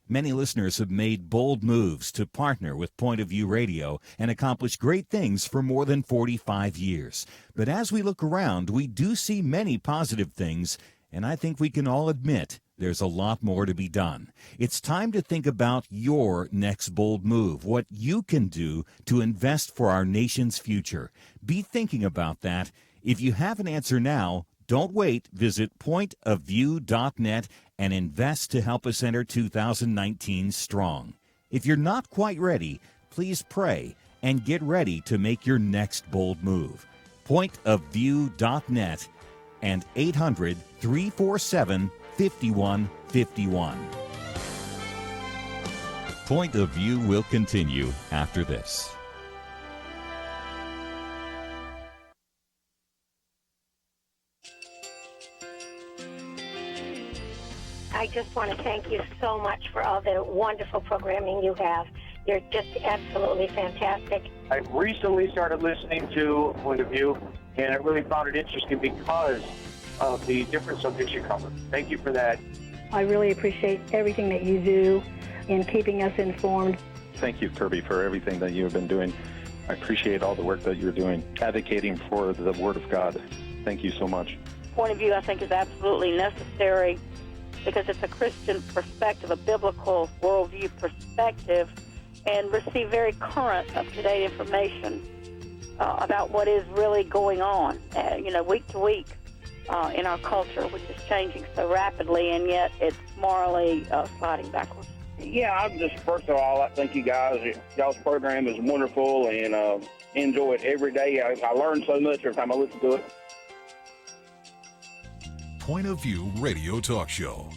Many listeners have made bold moves to partner with Point of View Radio and accomplish great things for more than 45 years. But as we look around, we do see many positive things, and I think we can all admit there's a lot more to be done. It's time to think about your next bold move, what you can do to invest for our nation's future. Be thinking about that. If you have an answer now, don't wait. Visit pointofview.net and invest to help us enter 2019 strong. If you're not quite ready, please pray and get ready to make your next bold move. Pointofview.net and 800-347-5151. Point of View will continue after this. I just want to thank you so much for all the wonderful programming you have. You're just absolutely fantastic. I recently started listening to Point of View, and I really found it interesting because of the different subjects you cover. Thank you for that. I really appreciate everything that you do in keeping us informed. Thank you, Kerby, for everything that you have been doing. I appreciate all the work that you're doing, advocating for the Word of God. Thank you so much. Point of View, I think, is absolutely necessary because it's a Christian perspective, a biblical worldview perspective, and receive very current, up-to-date information. about what is really going on, week to week in our culture, which is changing so rapidly, and yet it's morally sliding backwards. Yeah, I'm just, first of all, I thank you guys. Y'all's program is wonderful, and enjoy it every day. I learn so much every time I listen to it. Point of View Radio Talk Show.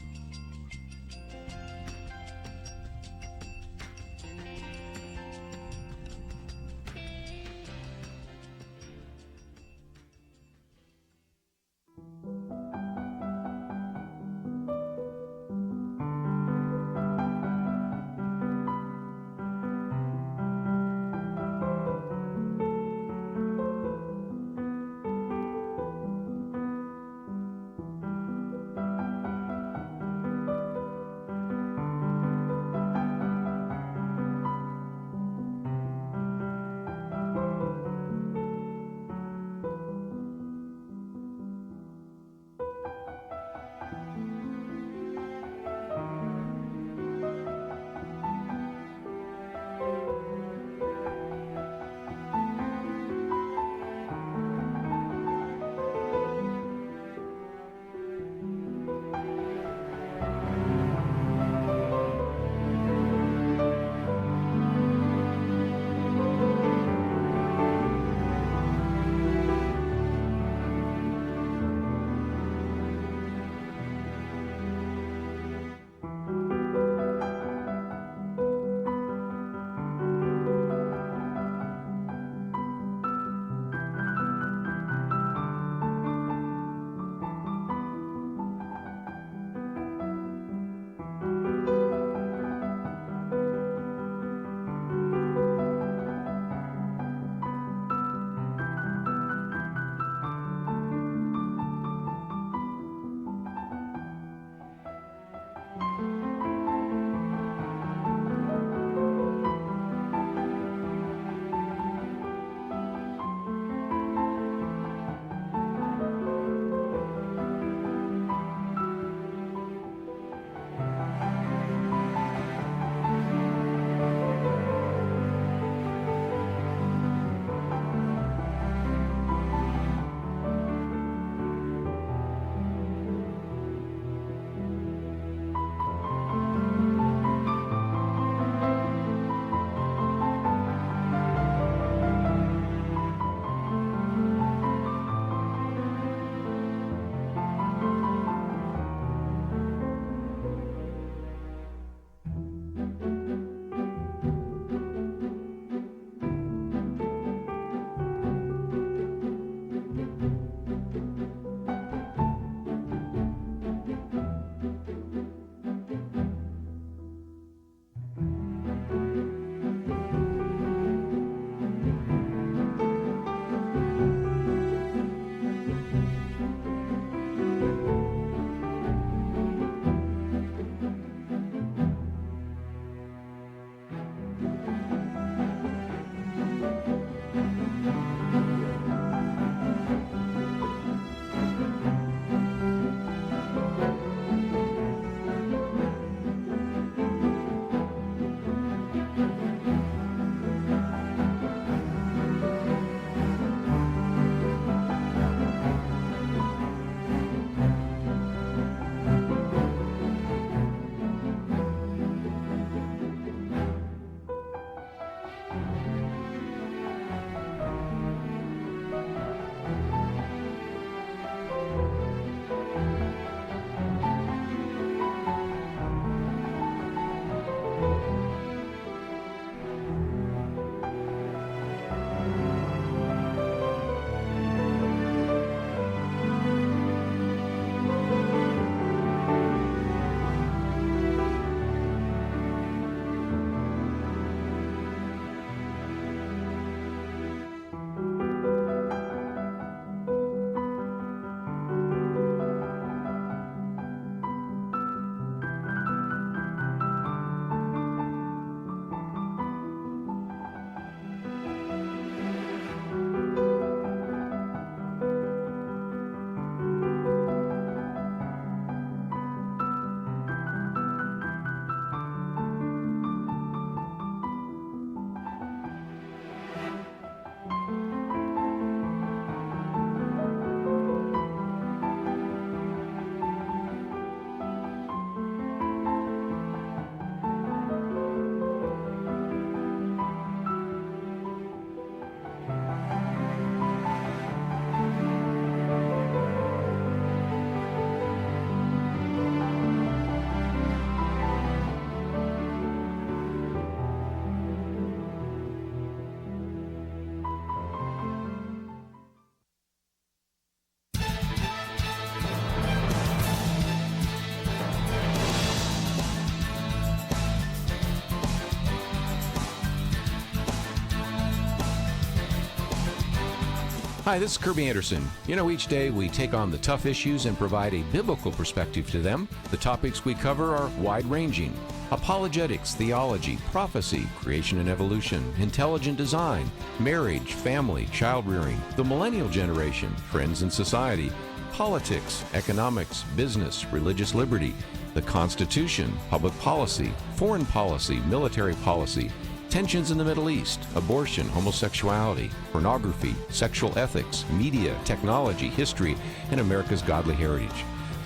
Hi, this is Kerby Anderson. You know, each day we take on the tough issues and provide a biblical perspective to them. The topics we cover are wide-ranging. Apologetics, theology, prophecy, creation and evolution, intelligent design, marriage, family, child-rearing, the millennial generation, friends and society, politics, economics, business, religious liberty, the Constitution, public policy, foreign policy, military policy, tensions in the Middle East, abortion, homosexuality, pornography, sexual ethics, media, technology, history, and America's godly heritage.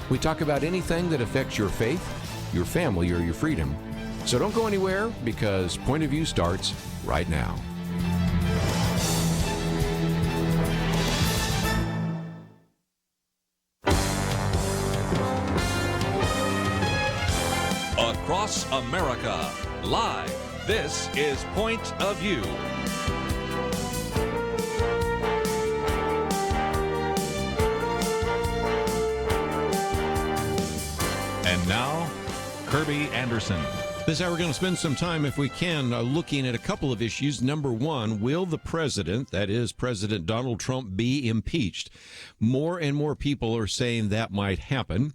We talk about anything that affects your faith, your family, or your freedom. So don't go anywhere, because Point of View starts right now. Across America, live. This is Point of View. And now, Kerby Anderson. This hour we're going to spend some time, if we can, looking at a couple of issues. Number one, will the president, that is President Donald Trump, be impeached? More and more people are saying that might happen.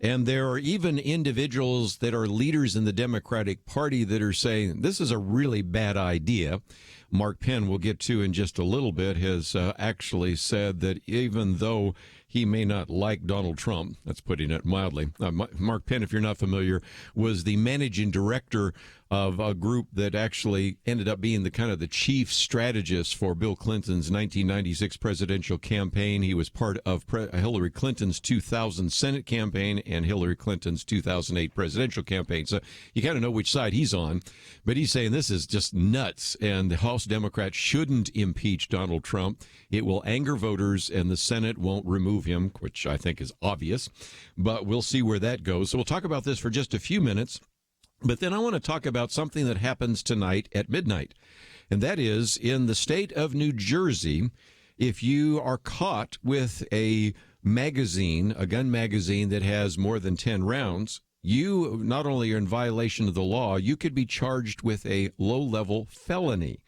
And there are even individuals that are leaders in the Democratic Party that are saying this is a really bad idea. Mark Penn, we'll get to in just a little bit, has actually said that even though he may not like Donald Trump, that's putting it mildly. Mark Penn, if you're not familiar, was the managing director of a group that actually ended up being the chief strategist for Bill Clinton's 1996 presidential campaign. He was part of Hillary Clinton's 2000 Senate campaign and Hillary Clinton's 2008 presidential campaign. So you kind of know which side he's on. But he's saying this is just nuts, and the House Democrats shouldn't impeach Donald Trump. It will anger voters, and the Senate won't remove him, which I think is obvious. But we'll see where that goes. So we'll talk about this for just a few minutes. But then I want to talk about something that happens tonight at midnight, and that is in the state of New Jersey. If you are caught with a magazine, a gun magazine that has more than 10 rounds, you not only are in violation of the law, you could be charged with a low-level felony.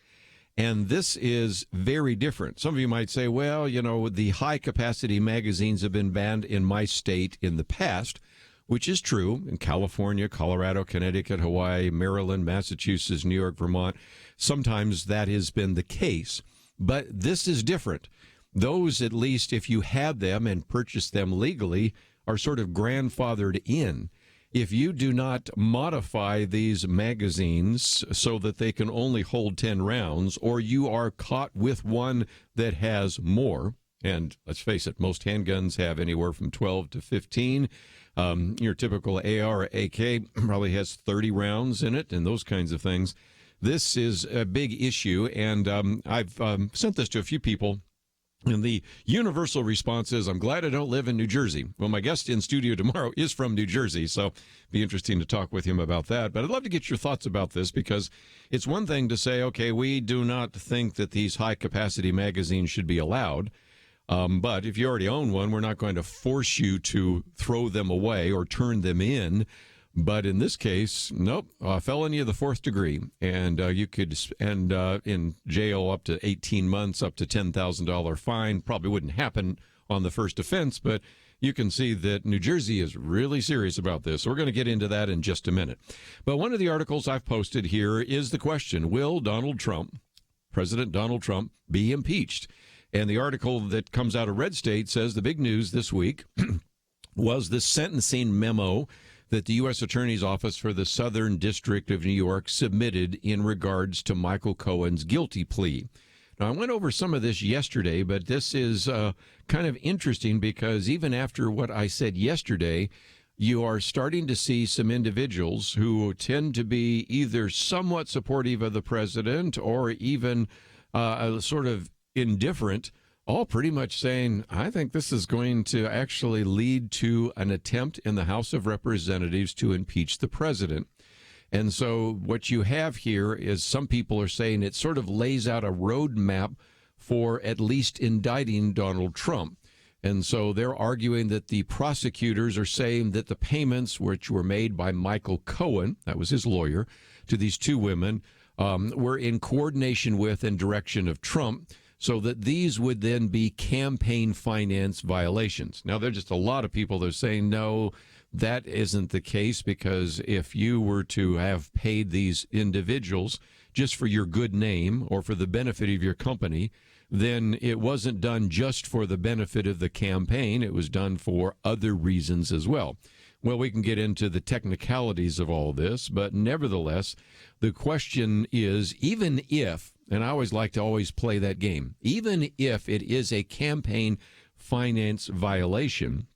And this is very different. Some of you might say, well, you know, the high-capacity magazines have been banned in my state in the past, which is true in California, Colorado, Connecticut, Hawaii, Maryland, Massachusetts, New York, Vermont. Sometimes that has been the case. But this is different. Those, at least if you had them and purchased them legally, are sort of grandfathered in. If you do not modify these magazines so that they can only hold 10 rounds, or you are caught with one that has more, and let's face it, most handguns have anywhere from 12 to 15. Your typical AR or AK probably has 30 rounds in it and those kinds of things. This is a big issue, and I've sent this to a few people. And the universal response is, I'm glad I don't live in New Jersey. Well, my guest in studio tomorrow is from New Jersey, so it'd be interesting to talk with him about that. But I'd love to get your thoughts about this, because it's one thing to say, okay, we do not think that these high-capacity magazines should be allowed. But if you already own one, we're not going to force you to throw them away or turn them in. But in this case, nope, felony of the fourth degree. And you could end in jail up to 18 months, up to $10,000 fine. Probably wouldn't happen on the first offense, but you can see that New Jersey is really serious about this. So we're going to get into that in just a minute. But one of the articles I've posted here is the question, will President Donald Trump, be impeached? And the article that comes out of Red State says the big news this week was the sentencing memo that the U.S. Attorney's Office for the Southern District of New York submitted in regards to Michael Cohen's guilty plea. Now, I went over some of this yesterday, but this is kind of interesting because even after what I said yesterday, you are starting to see some individuals who tend to be either somewhat supportive of the president or even sort of indifferent, all pretty much saying, I think this is going to actually lead to an attempt in the House of Representatives to impeach the president. And so what you have here is some people are saying it sort of lays out a roadmap for at least indicting Donald Trump. And so they're arguing that the prosecutors are saying that the payments which were made by Michael Cohen, that was his lawyer, to these two women, were in coordination with and direction of Trump, so that these would then be campaign finance violations. Now, there are just a lot of people that are saying, no, that isn't the case, because if you were to have paid these individuals just for your good name or for the benefit of your company, then it wasn't done just for the benefit of the campaign. It was done for other reasons as well. Well, we can get into the technicalities of all this, but nevertheless, the question is, even if, and I always like to always play that game, even if it is a campaign finance violation,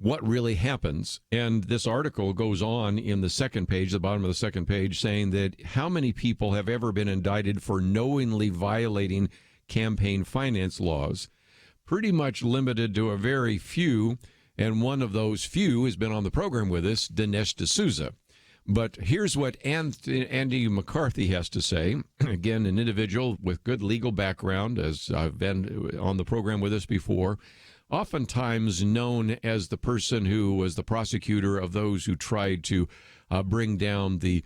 what really happens? And this article goes on in the second page, the bottom of the second page, saying that how many people have ever been indicted for knowingly violating campaign finance laws? Pretty much limited to a very few, and one of those few has been on the program with us, Dinesh D'Souza. But here's what Andy McCarthy has to say. Again, an individual with good legal background, as I've been on the program with us before, oftentimes known as the person who was the prosecutor of those who tried to bring down the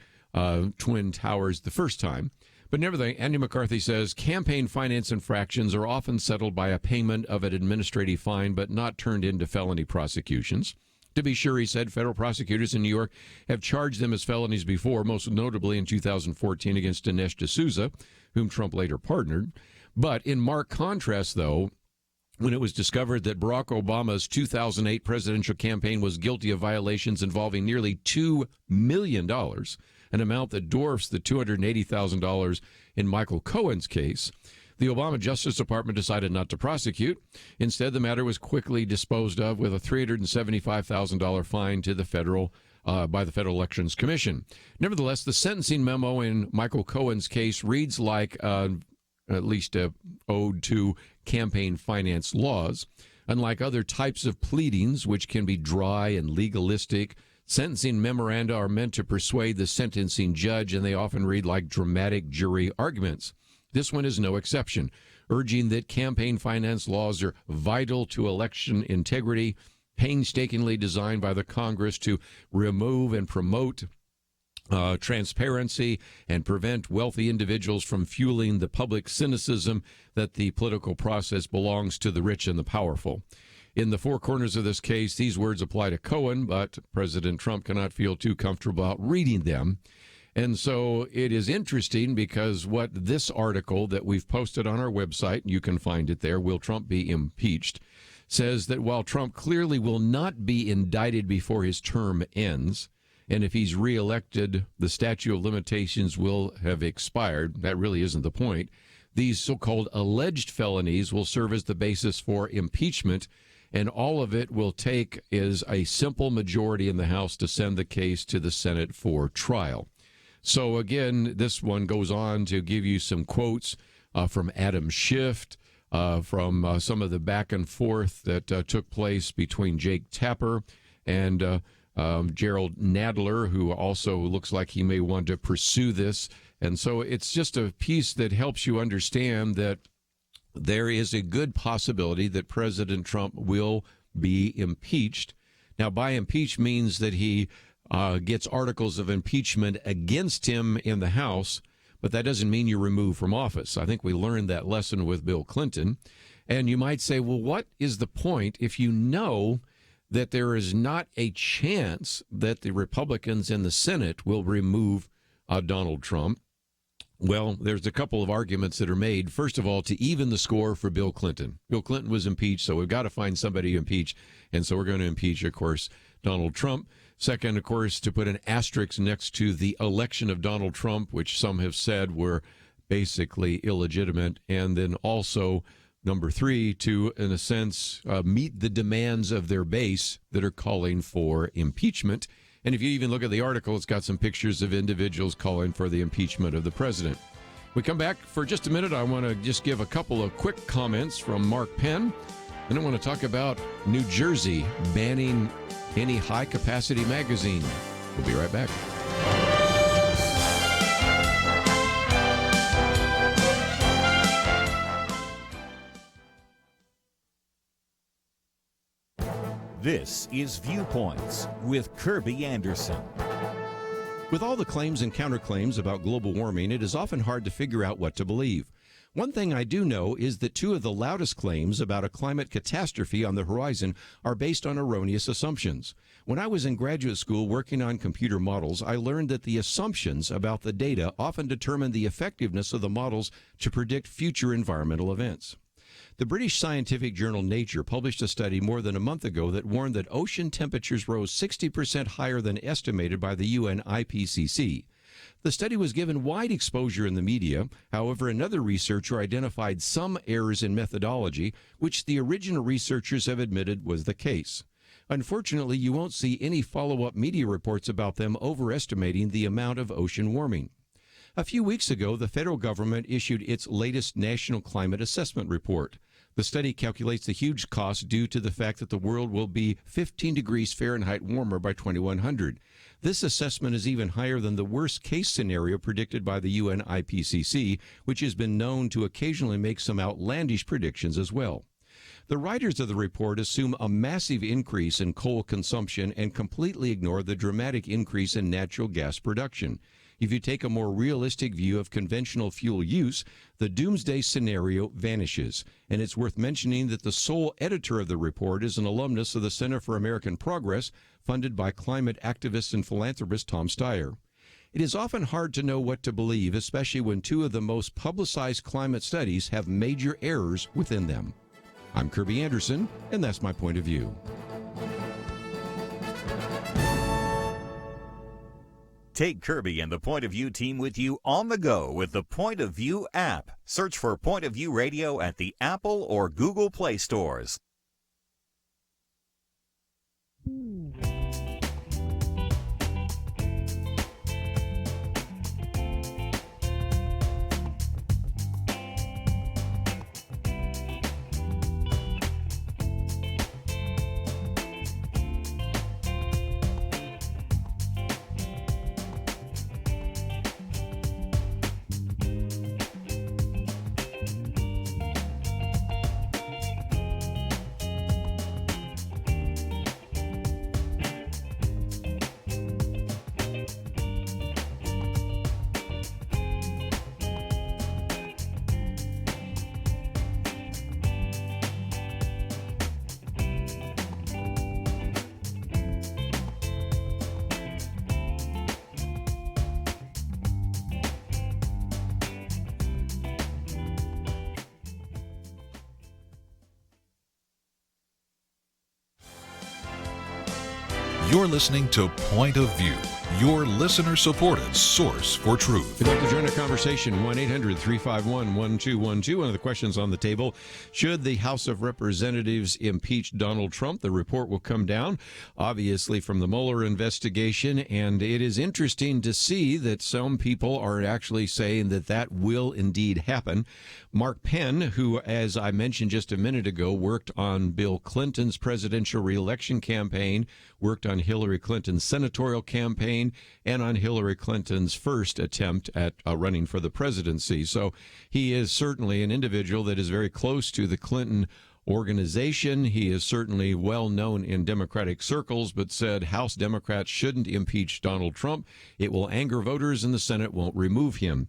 Twin Towers the first time. But nevertheless, Andy McCarthy says campaign finance infractions are often settled by a payment of an administrative fine, but not turned into felony prosecutions. To be sure, he said, federal prosecutors in New York have charged them as felonies before, most notably in 2014 against Dinesh D'Souza, whom Trump later pardoned. But in marked contrast, though, when it was discovered that Barack Obama's 2008 presidential campaign was guilty of violations involving nearly $2 million, an amount that dwarfs the $280,000 in Michael Cohen's case, the Obama Justice Department decided not to prosecute. Instead, the matter was quickly disposed of with a $375,000 fine to the by the Federal Elections Commission. Nevertheless, the sentencing memo in Michael Cohen's case reads like at least a ode to campaign finance laws. Unlike other types of pleadings, which can be dry and legalistic, sentencing memoranda are meant to persuade the sentencing judge, and they often read like dramatic jury arguments. This one is no exception, urging that campaign finance laws are vital to election integrity, painstakingly designed by the Congress to remove and promote transparency and prevent wealthy individuals from fueling the public cynicism that the political process belongs to the rich and the powerful. In the four corners of this case, these words apply to Cohen, but President Trump cannot feel too comfortable about reading them. And so it is interesting because what this article that we've posted on our website, you can find it there, Will Trump Be Impeached?, says that while Trump clearly will not be indicted before his term ends, and if he's reelected, the statute of limitations will have expired. That really isn't the point. These so-called alleged felonies will serve as the basis for impeachment, and all of it will take is a simple majority in the House to send the case to the Senate for trial. So again, this one goes on to give you some quotes from Adam Schiff, from some of the back and forth that took place between Jake Tapper and Gerald Nadler, who also looks like he may want to pursue this. And so it's just a piece that helps you understand that there is a good possibility that President Trump will be impeached. Now, by impeached means that he gets articles of impeachment against him in the House, but that doesn't mean you're removed from office. I think we learned that lesson with Bill Clinton. And you might say, well, what is the point if you know that there is not a chance that the Republicans in the Senate will remove Donald Trump? Well, there's a couple of arguments that are made. First of all, to even the score for Bill Clinton. Bill Clinton was impeached, so we've got to find somebody to impeach. And so we're going to impeach, of course, Donald Trump. Second, of course, to put an asterisk next to the election of Donald Trump, which some have said were basically illegitimate. And then also, number three, to, in a sense, meet the demands of their base that are calling for impeachment. And if you even look at the article, it's got some pictures of individuals calling for the impeachment of the president. We come back for just a minute. I want to just give a couple of quick comments from Mark Penn. And I want to talk about New Jersey banning any high-capacity magazine. We'll be right back. This is Viewpoints with Kerby Anderson. With all the claims and counterclaims about global warming, it is often hard to figure out what to believe. One thing I do know is that two of the loudest claims about a climate catastrophe on the horizon are based on erroneous assumptions. When I was in graduate school working on computer models, I learned that the assumptions about the data often determine the effectiveness of the models to predict future environmental events. The British scientific journal Nature published a study more than a month ago that warned that ocean temperatures rose 60% higher than estimated by the UN IPCC. The study was given wide exposure in the media. However, another researcher identified some errors in methodology, which the original researchers have admitted was the case. Unfortunately, you won't see any follow-up media reports about them overestimating the amount of ocean warming. A few weeks ago, the federal government issued its latest National Climate Assessment Report. The study calculates the huge cost due to the fact that the world will be 15 degrees Fahrenheit warmer by 2100. This assessment is even higher than the worst-case scenario predicted by the UN IPCC, which has been known to occasionally make some outlandish predictions as well. The writers of the report assume a massive increase in coal consumption and completely ignore the dramatic increase in natural gas production. If you take a more realistic view of conventional fuel use, the doomsday scenario vanishes. And it's worth mentioning that the sole editor of the report is an alumnus of the Center for American Progress, funded by climate activist and philanthropist Tom Steyer. It is often hard to know what to believe, especially when two of the most publicized climate studies have major errors within them. I'm Kerby Anderson, and that's my point of view. Take Kerby and the Point of View team with you on the go with the Point of View app. Search for Point of View Radio at the Apple or Google Play stores. You're listening to Point of View, your listener-supported source for truth. If you'd like to join a conversation, 1-800-351-1212. One of the questions on the table, should the House of Representatives impeach Donald Trump? The report will come down, obviously, from the Mueller investigation, and it is interesting to see that some people are actually saying that that will indeed happen. Mark Penn, who, as I mentioned just a minute ago, worked on Bill Clinton's presidential reelection campaign, worked on Hillary Clinton's senatorial campaign, and on Hillary Clinton's first attempt at running for the presidency. So he is certainly an individual that is very close to the Clinton organization. He is certainly well known in Democratic circles, but said House Democrats shouldn't impeach Donald Trump. It will anger voters and the Senate won't remove him.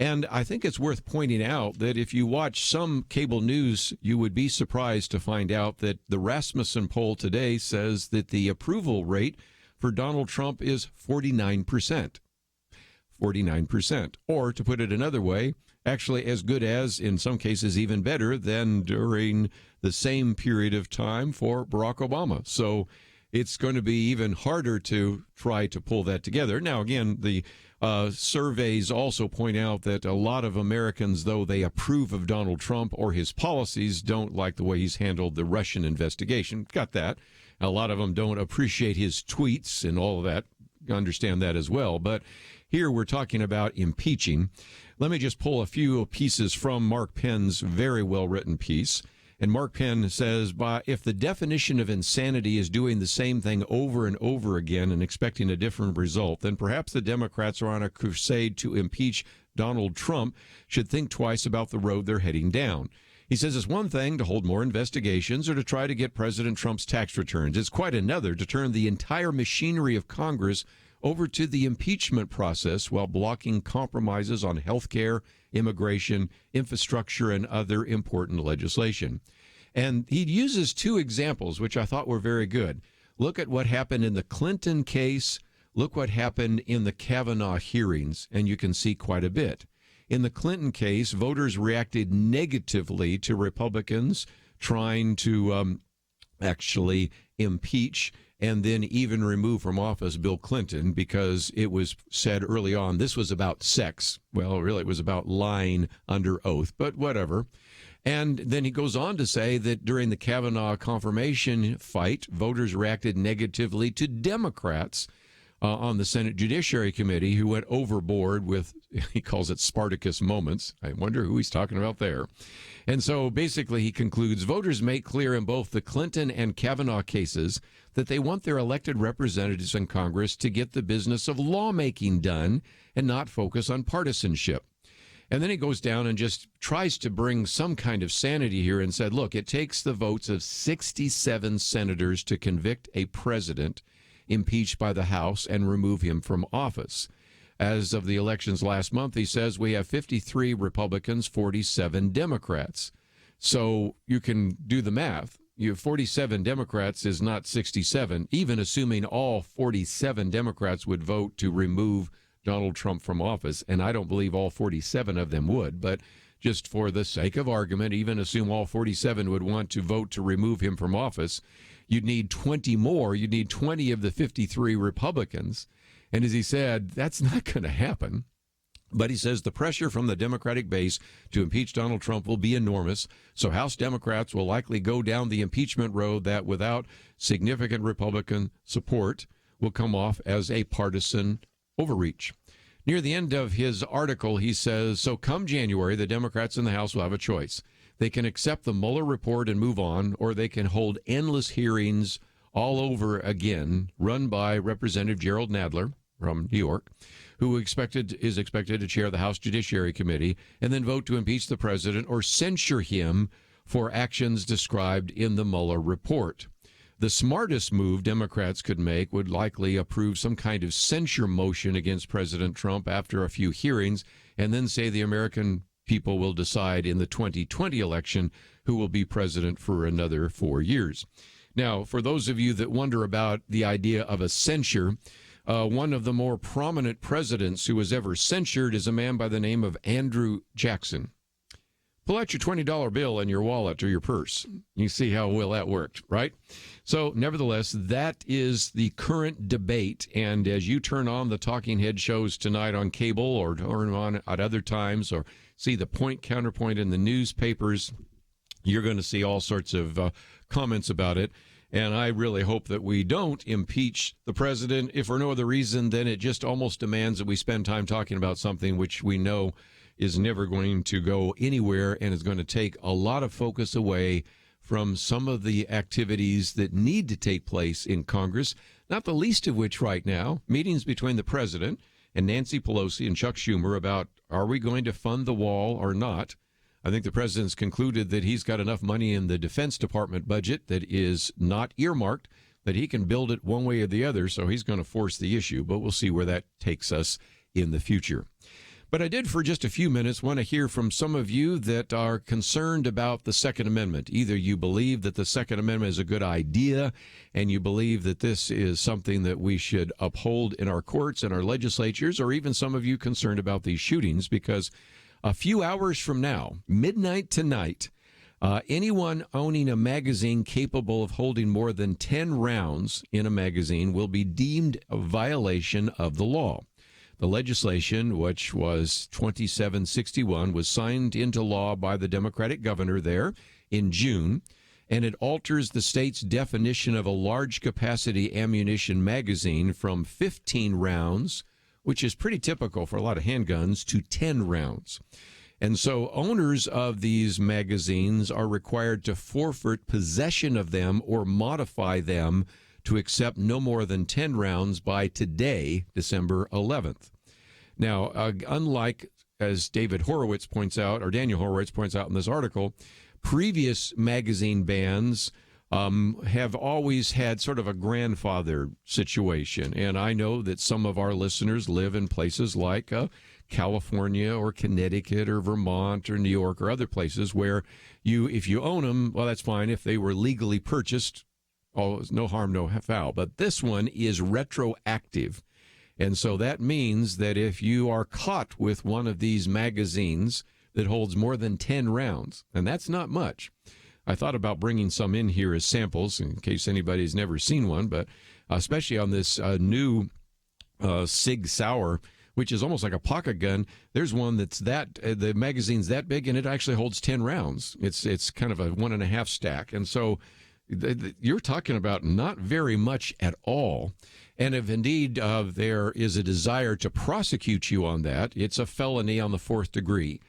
And I think it's worth pointing out that if you watch some cable news, you would be surprised to find out that the Rasmussen poll today says that the approval rate for Donald Trump is 49%. 49%. Or, to put it another way, actually as good as, in some cases even better than during the same period of time for Barack Obama. So it's going to be even harder to try to pull that together. Now, again, the surveys also point out that a lot of Americans, though they approve of Donald Trump or his policies, don't like the way he's handled the Russian investigation. Got that. A lot of them don't appreciate his tweets and all of that. Understand that as well. But here we're talking about impeaching. Let me just pull a few pieces from Mark Penn's very well-written piece. And Mark Penn says, if the definition of insanity is doing the same thing over and over again and expecting a different result, then perhaps the Democrats are on a crusade to impeach Donald Trump should think twice about the road they're heading down. He says it's one thing to hold more investigations or to try to get President Trump's tax returns. It's quite another to turn the entire machinery of Congress over to the impeachment process while blocking compromises on health care immigration, infrastructure, and other important legislation. And he uses two examples, which I thought were very good. Look at what happened in the Clinton case. Look what happened in the Kavanaugh hearings, and you can see quite a bit. In the Clinton case, voters reacted negatively to Republicans trying to actually impeach and then even remove from office Bill Clinton, because it was said early on this was about sex. Well, really, it was about lying under oath, but whatever. And then he goes on to say that during the Kavanaugh confirmation fight, voters reacted negatively to Democrats on the Senate Judiciary Committee who went overboard with, he calls it Spartacus moments. I wonder who he's talking about there. And so basically he concludes, voters make clear in both the Clinton and Kavanaugh cases that they want their elected representatives in Congress to get the business of lawmaking done and not focus on partisanship. And then he goes down and just tries to bring some kind of sanity here and said, look, it takes the votes of 67 senators to convict a president impeached by the House and remove him from office. As of the elections last month, he says we have 53 Republicans, 47 Democrats. So you can do the math. You have 47 Democrats is not 67, even assuming all 47 Democrats would vote to remove Donald Trump from office. And I don't believe all 47 of them would, but just for the sake of argument, even assume all 47 would want to vote to remove him from office. You'd need 20 more. You'd need 20 of the 53 Republicans. And as he said, that's not going to happen. But he says the pressure from the Democratic base to impeach Donald Trump will be enormous. So House Democrats will likely go down the impeachment road that without significant Republican support will come off as a partisan overreach. Near the end of his article, he says, so come January, the Democrats in the House will have a choice. They can accept the Mueller report and move on, or they can hold endless hearings all over again, run by Representative Gerald Nadler from New York, who is expected to chair the House Judiciary Committee, and then vote to impeach the president or censure him for actions described in the Mueller report. The smartest move Democrats could make would likely approve some kind of censure motion against President Trump after a few hearings, and then say the American people will decide in the 2020 election who will be president for another 4 years. Now, for those of you that wonder about the idea of a censure, one of the more prominent presidents who was ever censured is a man by the name of Andrew Jackson. Pull out your $20 bill in your wallet or your purse. You see how well that worked, right? So, nevertheless, that is the current debate. And as you turn on the Talking Head shows tonight on cable or turn on at other times or see the point counterpoint in the newspapers, you're going to see all sorts of comments about it. And I really hope that we don't impeach the president, if for no other reason than it just almost demands that we spend time talking about something which we know is never going to go anywhere and is going to take a lot of focus away from some of the activities that need to take place in Congress, not the least of which right now, meetings between the president and Nancy Pelosi and Chuck Schumer about are we going to fund the wall or not. I think the president's concluded that he's got enough money in the Defense Department budget that is not earmarked, that he can build it one way or the other, so he's going to force the issue, but we'll see where that takes us in the future. But I did, for just a few minutes, want to hear from some of you that are concerned about the Second Amendment. Either you believe that the Second Amendment is a good idea, and you believe that this is something that we should uphold in our courts and our legislatures, or even some of you concerned about these shootings, because a few hours from now, midnight tonight, anyone owning a magazine capable of holding more than 10 rounds in a magazine will be deemed a violation of the law. The legislation, which was 2761, was signed into law by the Democratic governor there in June, and it alters the state's definition of a large-capacity ammunition magazine from 15 rounds, which is pretty typical for a lot of handguns, to 10 rounds. And so owners of these magazines are required to forfeit possession of them or modify them to accept no more than 10 rounds by today, December 11th. Now, unlike, as David Horowitz points out, or Daniel Horowitz points out in this article, previous magazine bans have always had sort of a grandfather situation. And I know that some of our listeners live in places like California or Connecticut or Vermont or New York or other places where if you own them, well, that's fine. If they were legally purchased, no harm, no foul. But this one is retroactive. And so that means that if you are caught with one of these magazines that holds more than 10 rounds, and that's not much. I thought about bringing some in here as samples in case anybody's never seen one, but especially on this new Sig Sauer, which is almost like a pocket gun. There's one that's the magazine's that big, and it actually holds 10 rounds. It's kind of a 1.5 stack. And so you're talking about not very much at all. And if indeed there is a desire to prosecute you on that, it's a felony on the 4th degree.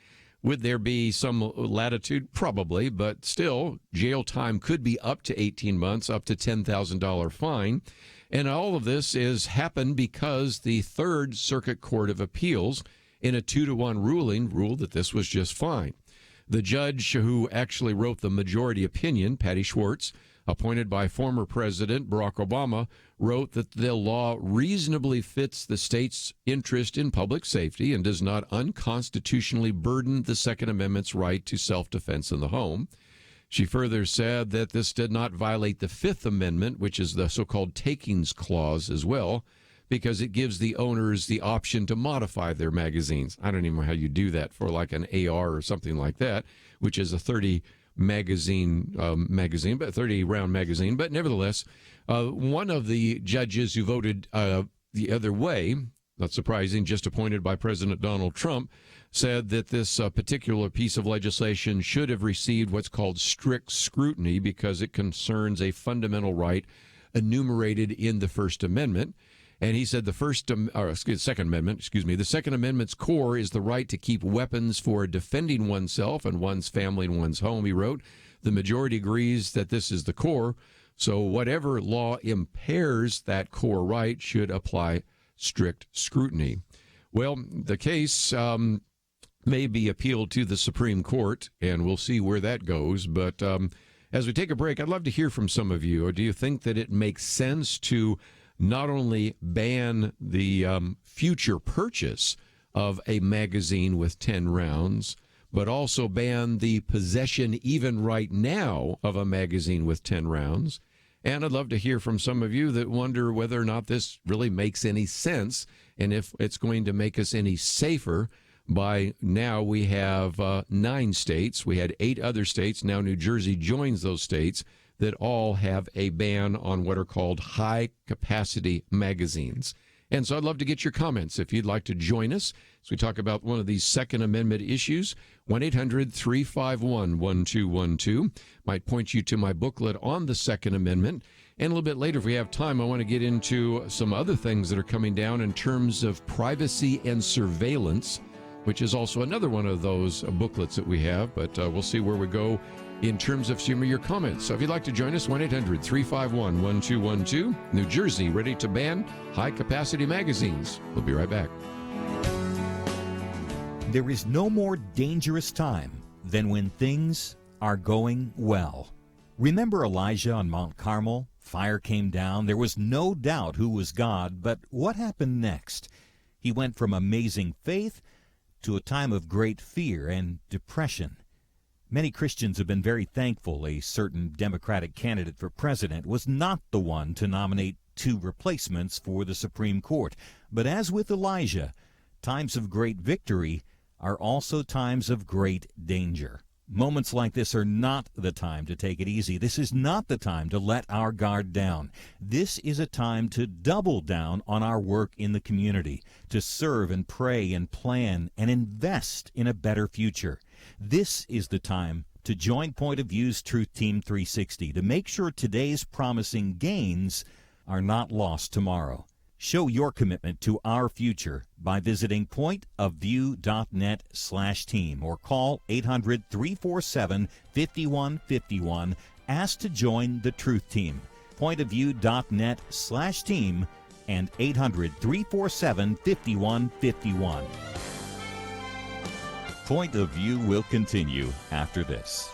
Would there be some latitude? Probably, but still, jail time could be up to 18 months, up to $10,000 fine. And all of this has happened because the Third Circuit Court of Appeals, in a 2-to-1 ruling, ruled that this was just fine. The judge who actually wrote the majority opinion, Patty Schwartz, appointed by former President Barack Obama, wrote that the law reasonably fits the state's interest in public safety and does not unconstitutionally burden the Second Amendment's right to self-defense in the home. She further said that this did not violate the Fifth Amendment, which is the so-called takings clause as well, because it gives the owners the option to modify their magazines. I don't even know how you do that for like an AR or something like that, which is a 30 round magazine. But nevertheless, one of the judges who voted the other way, not surprising, just appointed by President Donald Trump, said that this particular piece of legislation should have received what's called strict scrutiny because it concerns a fundamental right enumerated in the First Amendment. And he said the Second Amendment, the Second Amendment's core is the right to keep weapons for defending oneself and one's family and one's home, he wrote. The majority agrees that this is the core, so whatever law impairs that core right should apply strict scrutiny. Well, the case may be appealed to the Supreme Court, and we'll see where that goes. But as we take a break, I'd love to hear from some of you. Or do you think that it makes sense to not only ban the future purchase of a magazine with 10 rounds, but also ban the possession even right now of a magazine with 10 rounds? And I'd love to hear from some of you that wonder whether or not this really makes any sense and if it's going to make us any safer. By now, we have 9 states. We had 8 other states. Now New Jersey joins those states that all have a ban on what are called high-capacity magazines. And so I'd love to get your comments if you'd like to join us as we talk about one of these Second Amendment issues. 1-800-351-1212 might point you to my booklet on the Second Amendment. And a little bit later, if we have time, I want to get into some other things that are coming down in terms of privacy and surveillance, which is also another one of those booklets that we have. But we'll see where we go in terms of some of your comments. So if you'd like to join us, 1-800-351-1212. New Jersey ready to ban high-capacity magazines. We'll be right back. There is no more dangerous time than when things are going well. Remember Elijah on Mount Carmel? Fire came down. There was no doubt who was God, but what happened next? He went from amazing faith to a time of great fear and depression. Many Christians have been very thankful a certain Democratic candidate for president was not the one to nominate 2 replacements for the Supreme Court. But as with Elijah, times of great victory are also times of great danger. Moments like this are not the time to take it easy. This is not the time to let our guard down. This is a time to double down on our work in the community, to serve and pray and plan and invest in a better future. This is the time to join Point of View's Truth Team 360 to make sure today's promising gains are not lost tomorrow. Show your commitment to our future by visiting pointofview.net/team or call 800-347-5151. Ask to join the Truth Team. Pointofview.net/team and 800-347-5151. Point of View will continue after this.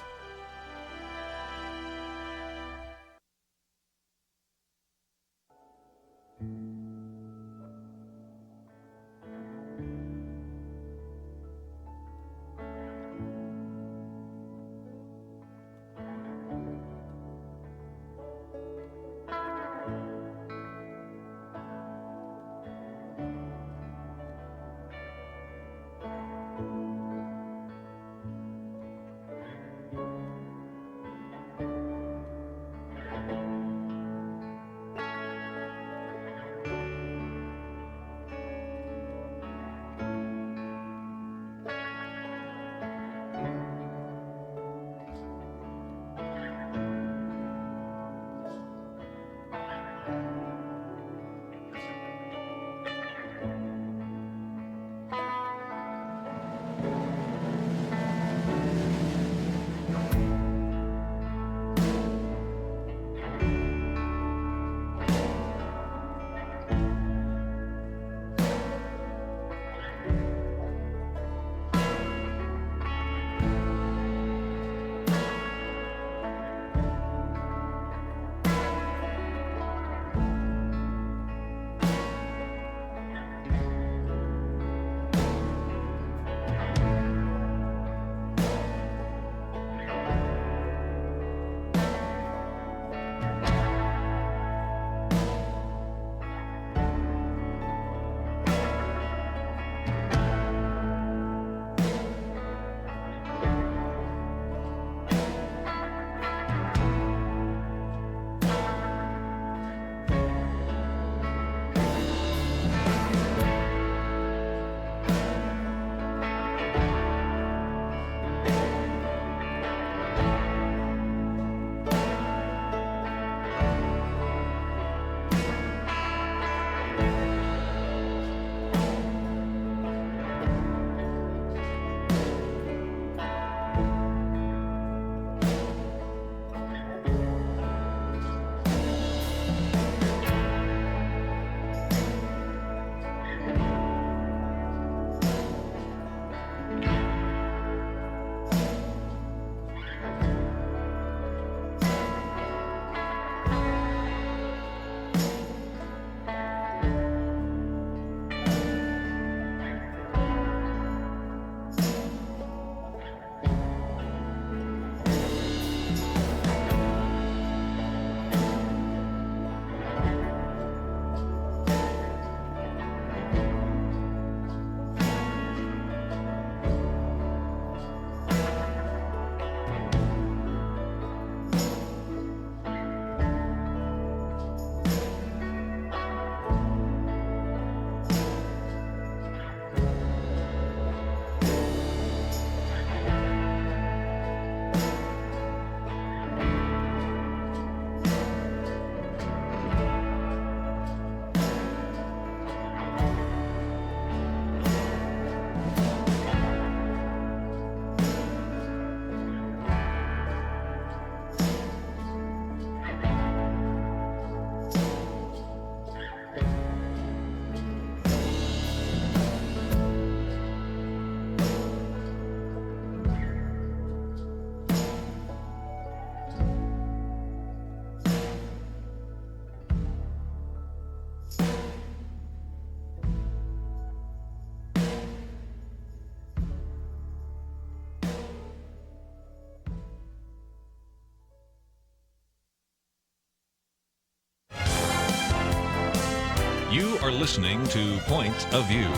You are listening to Point of View.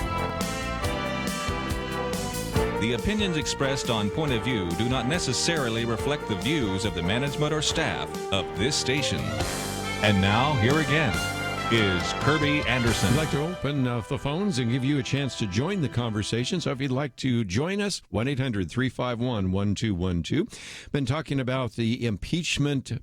The opinions expressed on Point of View do not necessarily reflect the views of the management or staff of this station. And now, here again is Kerby Anderson. I'd like to open the phones and give you a chance to join the conversation. So if you'd like to join us, 1-800-351-1212. Been talking about the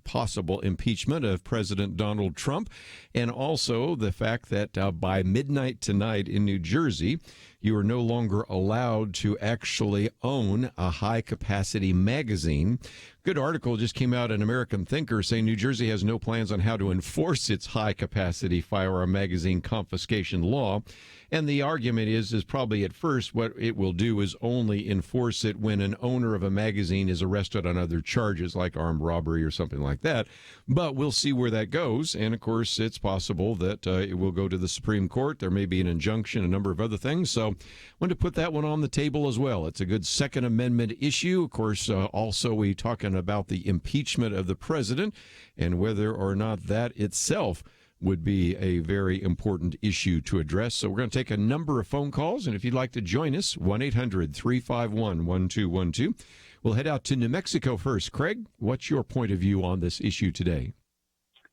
possible impeachment of President Donald Trump, and also the fact that by midnight tonight in New Jersey, you are no longer allowed to actually own a high-capacity magazine. Good article just came out in American Thinker saying New Jersey has no plans on how to enforce its high-capacity firearm magazine confiscation law. And the argument is probably at first what it will do is only enforce it when an owner of a magazine is arrested on other charges like armed robbery or something like that. But we'll see where that goes. And, of course, it's possible that it will go to the Supreme Court. There may be an injunction, a number of other things. So I wanted to put that one on the table as well. It's a good Second Amendment issue. Of course, also we talking about the impeachment of the president and whether or not that itself would be a very important issue to address. So we're going to take a number of phone calls, and if you'd like to join us, 1-800-351-1212. We'll head out to New Mexico first. Craig, what's your point of view on this issue today?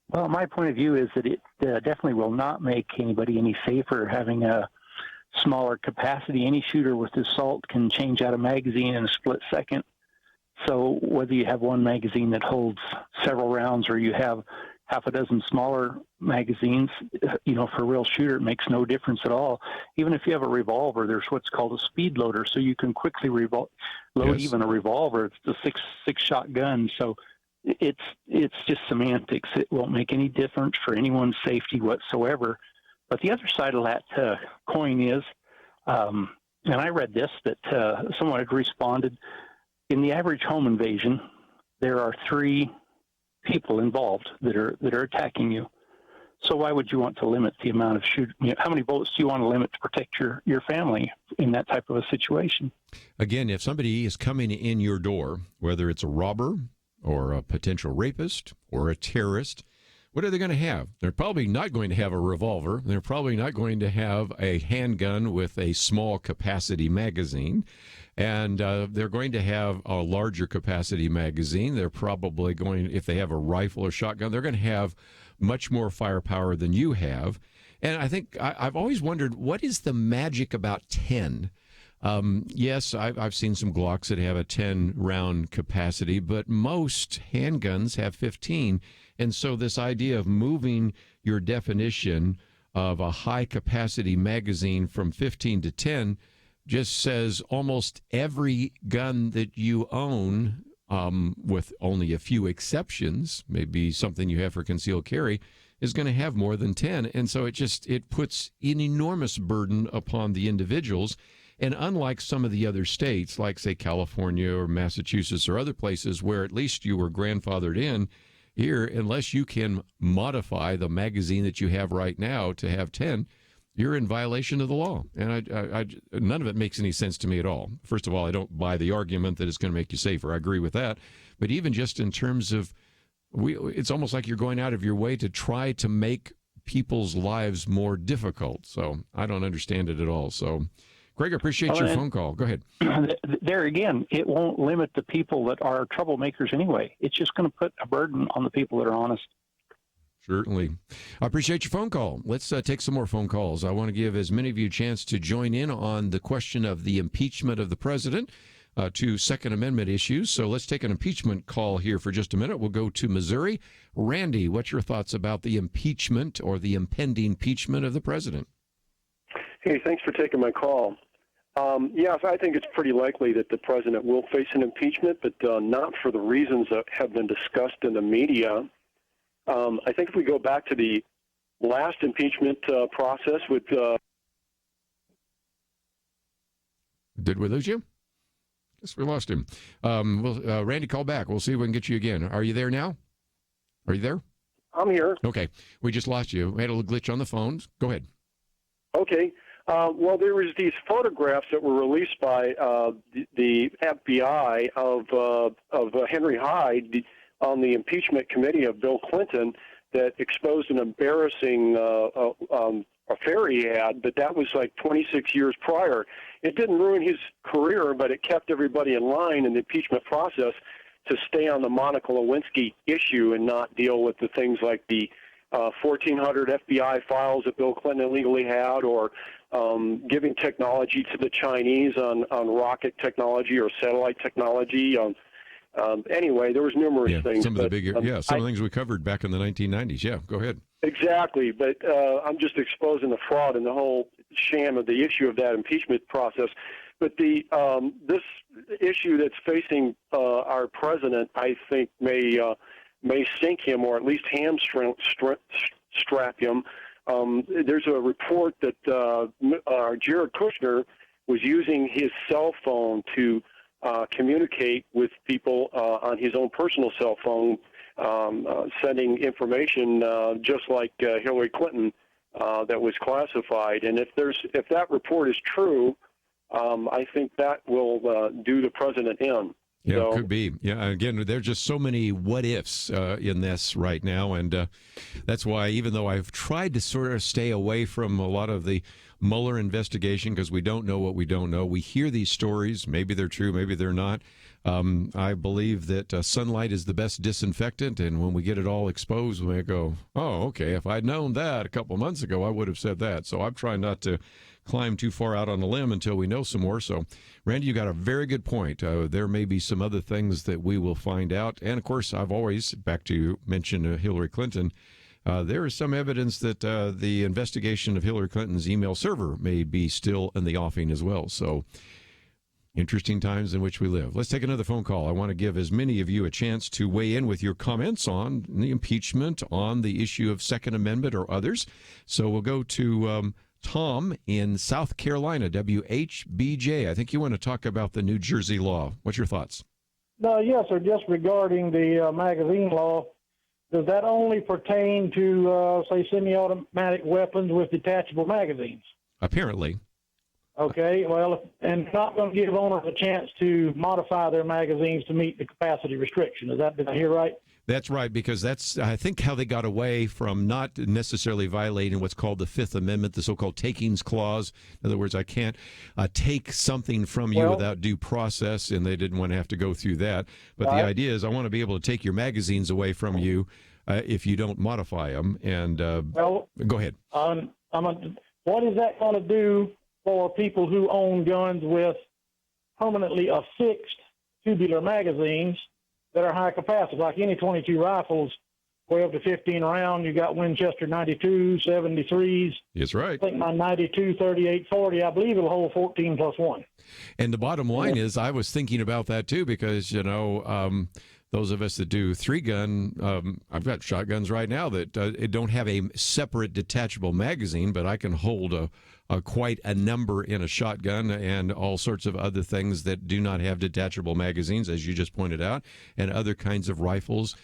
Well, my point of view is that it definitely will not make anybody any safer having a smaller capacity. Any shooter with assault can change out a magazine in a split second. So whether you have one magazine that holds several rounds or you have half a dozen smaller magazines, for a real shooter, it makes no difference at all. Even if you have a revolver, there's what's called a speed loader, so you can quickly load even a revolver. It's the six-shot gun, so it's just semantics. It won't make any difference for anyone's safety whatsoever. But the other side of that coin is, and I read this, that someone had responded, in the average home invasion, there are 3 people involved that are attacking you. So why would you want to limit the amount of how many bullets do you want to limit to protect your family in that type of a situation? Again, if somebody is coming in your door, whether it's a robber or a potential rapist or a terrorist, what are they going to have? They're probably not going to have a revolver. They're probably not going to have a handgun with a small capacity magazine. And they're going to have a larger capacity magazine. They're probably going, if they have a rifle or shotgun, they're going to have much more firepower than you have. And I think I've always wondered, what is the magic about 10? Yes, I've seen some Glocks that have a 10-round capacity, but most handguns have 15. And so this idea of moving your definition of a high-capacity magazine from 15 to 10 just says almost every gun that you own, with only a few exceptions, maybe something you have for concealed carry, is going to have more than 10. And so it puts an enormous burden upon the individuals. And unlike some of the other states, like, say, California or Massachusetts or other places where at least you were grandfathered in, here, unless you can modify the magazine that you have right now to have 10, you're in violation of the law. And none of it makes any sense to me at all. First of all, I don't buy the argument that it's going to make you safer. I agree with that. But even just in terms of, it's almost like you're going out of your way to try to make people's lives more difficult. So I don't understand it at all. So, Greg, I appreciate your phone call. Go ahead. There again, it won't limit the people that are troublemakers anyway. It's just going to put a burden on the people that are honest. Certainly. I appreciate your phone call. Let's take some more phone calls. I want to give as many of you a chance to join in on the question of the impeachment of the president, to Second Amendment issues. So let's take an impeachment call here for just a minute. We'll go to Missouri. Randy, what's your thoughts about the impeachment or the impending impeachment of the president? Hey, thanks for taking my call. Yes, I think it's pretty likely that the president will face an impeachment, but not for the reasons that have been discussed in the media. I think if we go back to the last impeachment process with... Did we lose you? Guess we lost him. Randy, call back. We'll see if we can get you again. Are you there now? Are you there? I'm here. Okay. We just lost you. We had a little glitch on the phones. Go ahead. Okay. Well, there was these photographs that were released by the FBI of Henry Hyde on the impeachment committee of Bill Clinton, that exposed an embarrassing affair he had, but that was like 26 years prior. It didn't ruin his career, but it kept everybody in line in the impeachment process to stay on the Monica Lewinsky issue and not deal with the things like the 1,400 FBI files that Bill Clinton illegally had, or giving technology to the Chinese on rocket technology or satellite technology. Anyway, there was numerous things. Some of the things we covered back in the 1990s. Yeah, go ahead. Exactly, but I'm just exposing the fraud and the whole sham of the issue of that impeachment process. But the this issue that's facing our president, I think, may sink him, or at least hamstring strap him. There's a report that Jared Kushner was using his cell phone to communicate with people on his own personal cell phone, sending information just like Hillary Clinton that was classified. And if that report is true, I think that will do the president in. Yeah, So, it could be. Yeah, again, there's just so many what ifs in this right now, and that's why, even though I've tried to sort of stay away from a lot of the Mueller investigation because we don't know what we don't know, we hear these stories. Maybe they're true, maybe they're not. I believe that sunlight is the best disinfectant, and when we get it all exposed, we go, oh, okay, if I'd known that a couple months ago, I would have said that. So I'm trying not to climb too far out on a limb until we know some more. So, Randy, you got a very good point. There may be some other things that we will find out. And, of course, I've always, back to mention Hillary Clinton, there is some evidence that the investigation of Hillary Clinton's email server may be still in the offing as well. So, interesting times in which we live. Let's take another phone call. I want to give as many of you a chance to weigh in with your comments on the impeachment, on the issue of Second Amendment or others. So we'll go to Tom in South Carolina, WHBJ. I think you want to talk about the New Jersey law. What's your thoughts? No, yes, sir. Just regarding the magazine law, does that only pertain to, say, semi-automatic weapons with detachable magazines? Apparently. Okay, well, and not going to give owners a chance to modify their magazines to meet the capacity restriction. Did I hear right? That's right, because that's, I think, how they got away from not necessarily violating what's called the Fifth Amendment, the so-called takings clause. In other words, I can't take something from you without due process, and they didn't want to have to go through that. But the idea is I want to be able to take your magazines away from you if you don't modify them. And go ahead. What is that going to do for people who own guns with permanently affixed tubular magazines that are high capacity, like any 22 rifles, 12 to 15 round? You got Winchester 92, 73s. That's right. I think my 92, 38, 40, I believe it'll hold 14 plus 1. And the bottom line is I was thinking about that, too, because, those of us that do three-gun, I've got shotguns right now that don't have a separate detachable magazine, but I can hold quite a number in a shotgun and all sorts of other things that do not have detachable magazines, as you just pointed out, and other kinds of rifles.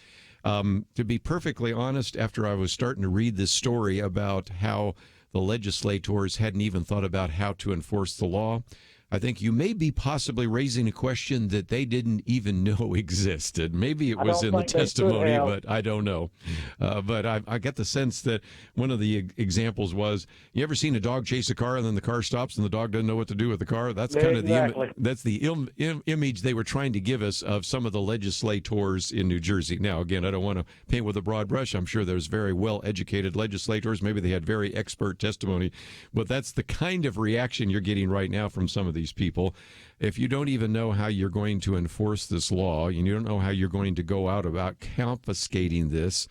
To be perfectly honest, after I was starting to read this story about how the legislators hadn't even thought about how to enforce the law, I think you may be possibly raising a question that they didn't even know existed. Maybe it was in the testimony, but I don't know. But I get the sense that one of the examples was, you ever seen a dog chase a car and then the car stops and the dog doesn't know what to do with the car? That's kind of the image they were trying to give us of some of the legislators in New Jersey. Now, again, I don't want to paint with a broad brush. I'm sure there's very well-educated legislators. Maybe they had very expert testimony. But that's the kind of reaction you're getting right now from some of these people. If you don't even know how you're going to enforce this law, and you don't know how you're going to go out about confiscating this,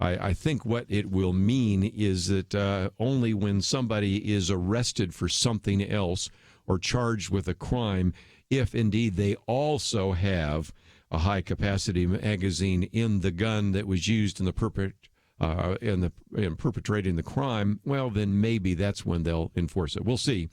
I think what it will mean is that only when somebody is arrested for something else or charged with a crime, if indeed they also have a high-capacity magazine in the gun that was used in the in perpetrating the crime, well, then maybe that's when they'll enforce it. We'll see.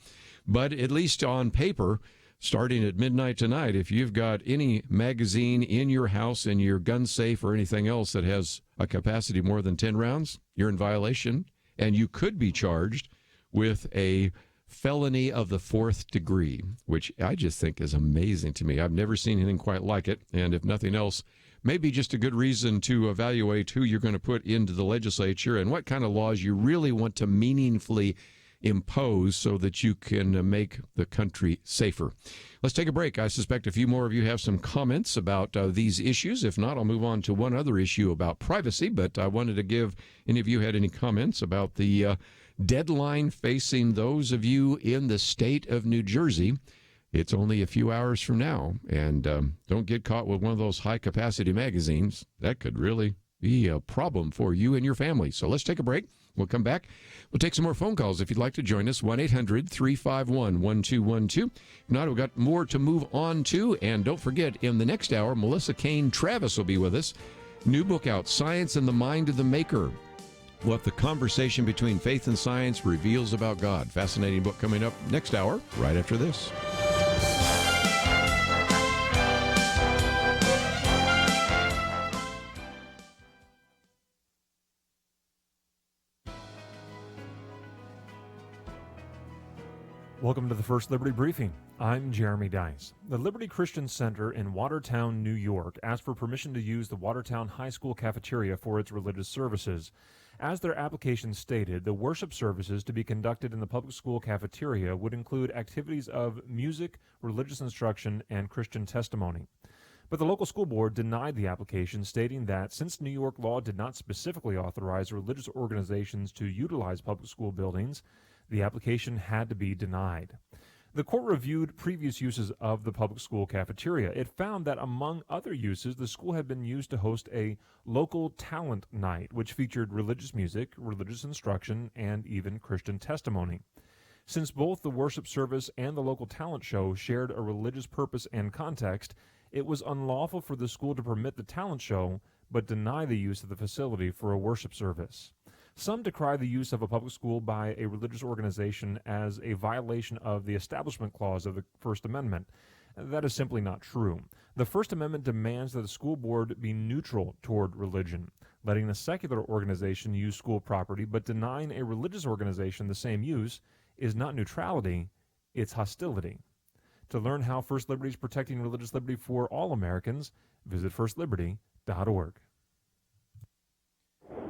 But at least on paper, starting at midnight tonight, if you've got any magazine in your house, in your gun safe, or anything else that has a capacity more than 10 rounds, you're in violation, and you could be charged with a felony of the 4th degree, which I just think is amazing to me. I've never seen anything quite like it, and if nothing else, maybe just a good reason to evaluate who you're going to put into the legislature and what kind of laws you really want to meaningfully impose so that you can make the country safer. Let's take a break. I suspect a few more of you have some comments about these issues. If not, I'll move on to one other issue about privacy, but I wanted to give any of you had any comments about the deadline facing those of you in the state of New Jersey. It's only a few hours from now, and don't get caught with one of those high-capacity magazines. That could really be a problem for you and your family. So let's take a break. We'll come back. We'll take some more phone calls if you'd like to join us, 1-800-351-1212. If not, we've got more to move on to. And don't forget, in the next hour, Melissa Kane Travis will be with us. New book out, Science and the Mind of the Maker. What the conversation between faith and science reveals about God. Fascinating book coming up next hour, right after this. Welcome to the First Liberty Briefing. I'm Jeremy Dice. The Liberty Christian Center in Watertown, New York, asked for permission to use the Watertown High School cafeteria for its religious services. As their application stated, the worship services to be conducted in the public school cafeteria would include activities of music, religious instruction, and Christian testimony. But the local school board denied the application, stating that since New York law did not specifically authorize religious organizations to utilize public school buildings, the application had to be denied. The court reviewed previous uses of the public school cafeteria. It found that among other uses, the school had been used to host a local talent night, which featured religious music, religious instruction, and even Christian testimony. Since both the worship service and the local talent show shared a religious purpose and context, it was unlawful for the school to permit the talent show but deny the use of the facility for a worship service. Some decry the use of a public school by a religious organization as a violation of the Establishment Clause of the First Amendment. That is simply not true. The First Amendment demands that the school board be neutral toward religion. Letting a secular organization use school property but denying a religious organization the same use is not neutrality, it's hostility. To learn how First Liberty is protecting religious liberty for all Americans, visit firstliberty.org.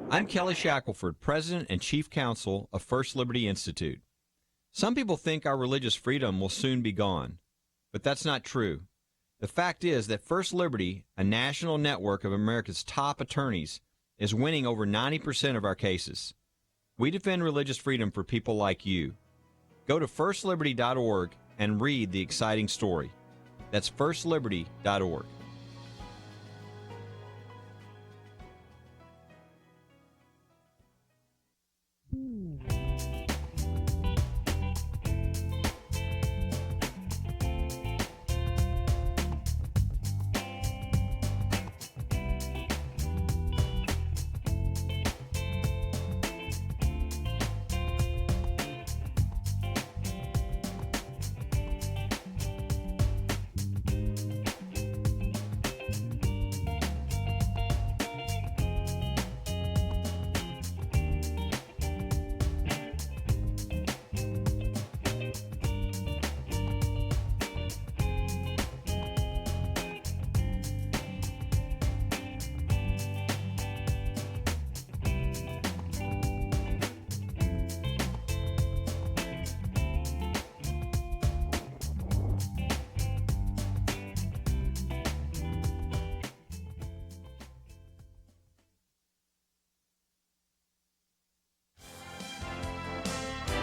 I'm Kelly Shackelford, President and Chief Counsel of First Liberty Institute. Some people think our religious freedom will soon be gone, but that's not true. The fact is that First Liberty, a national network of America's top attorneys, is winning over 90% of our cases. We defend religious freedom for people like you. Go to firstliberty.org and read the exciting story. That's firstliberty.org.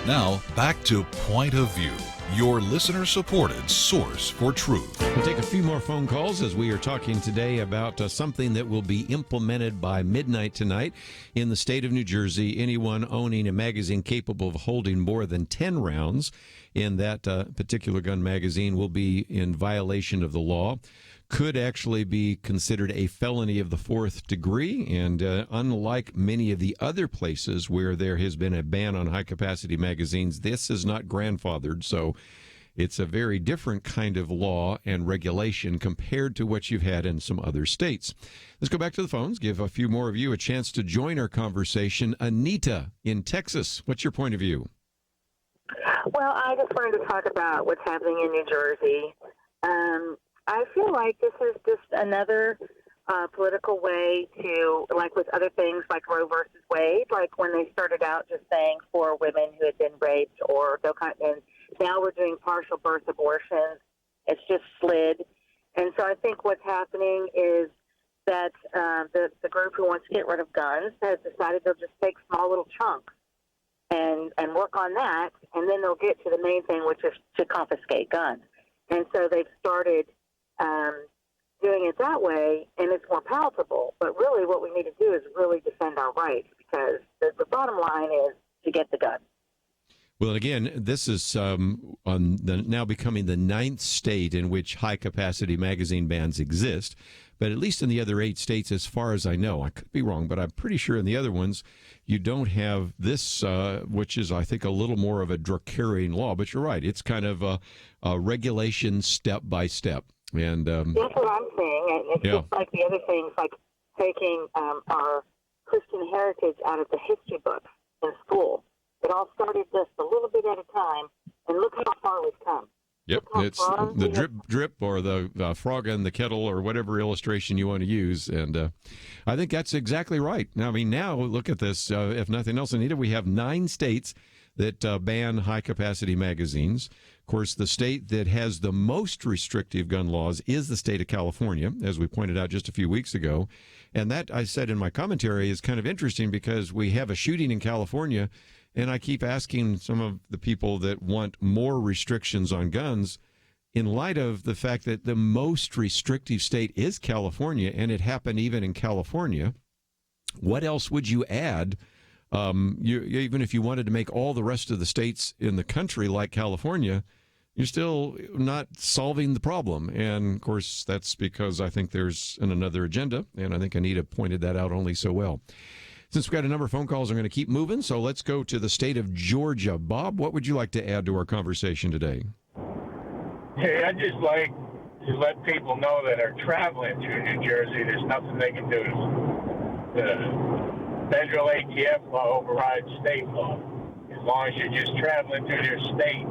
Now, back to Point of View, your listener-supported source for truth. We'll take a few more phone calls as we are talking today about something that will be implemented by midnight tonight in the state of New Jersey. Anyone owning a magazine capable of holding more than 10 rounds in that particular gun magazine will be in violation of the law. Could actually be considered a felony of the fourth degree, and unlike many of the other places where there has been a ban on high-capacity magazines, this is not grandfathered, so it's a very different kind of law and regulation compared to what you've had in some other states. Let's go back to the phones, give a few more of you a chance to join our conversation. Anita in Texas, what's your point of view? Well, I just wanted to talk about what's happening in New Jersey. I feel like this is just another political way to, like with other things like Roe versus Wade, like when they started out just saying for women who had been raped or no kind, and now we're doing partial birth abortions. It's just slid. And so I think what's happening is that the group who wants to get rid of guns has decided they'll just take small little chunks and work on that, and then they'll get to the main thing, which is to confiscate guns. And so they've started doing it that way, and it's more palatable. But really what we need to do is really defend our rights, because the bottom line is to get the gun. Well, again, this is on now becoming the 9th state in which high-capacity magazine bans exist. But at least in the other 8 states, as far as I know, I could be wrong, but I'm pretty sure in the other ones, you don't have this, which is, I think, a little more of a draconian law. But you're right. It's kind of a regulation step by step. And that's what I'm saying. And it's just like the other things, like taking our Christian heritage out of the history books in school. It all started just a little bit at a time, and look how far we've come. Yep, it's the drip, drip, or the frog in the kettle, or whatever illustration you want to use. And I think that's exactly right. Now, I mean, now look at this. If nothing else, Anita, we have 9 states that ban high-capacity magazines. Of course, the state that has the most restrictive gun laws is the state of California, as we pointed out just a few weeks ago. And that, I said in my commentary, is kind of interesting because we have a shooting in California. And I keep asking some of the people that want more restrictions on guns, in light of the fact that the most restrictive state is California, and it happened even in California, what else would you add? Even if you wanted to make all the rest of the states in the country like California, you're still not solving the problem. And, of course, that's because I think there's another agenda, and I think Anita pointed that out only so well. Since we've got a number of phone calls, I'm going to keep moving, so let's go to the state of Georgia. Bob, what would you like to add to our conversation today? Hey, I'd just like to let people know that are traveling through New Jersey, there's nothing they can do. The federal ATF law overrides state law. As long as you're just traveling through your state,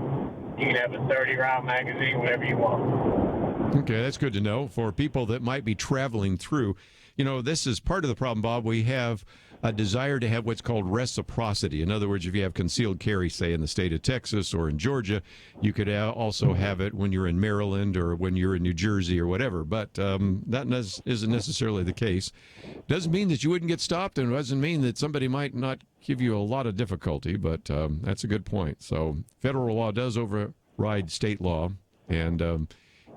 you can have a 30-round magazine, whatever you want. Okay, that's good to know for people that might be traveling through. You know, this is part of the problem, Bob. We have a desire to have what's called reciprocity. In other words, if you have concealed carry, say, in the state of Texas or in Georgia, you could also have it when you're in Maryland or when you're in New Jersey or whatever. But that isn't necessarily the case. Doesn't mean that you wouldn't get stopped, and doesn't mean that somebody might not give you a lot of difficulty, but that's a good point. So federal law does override state law, and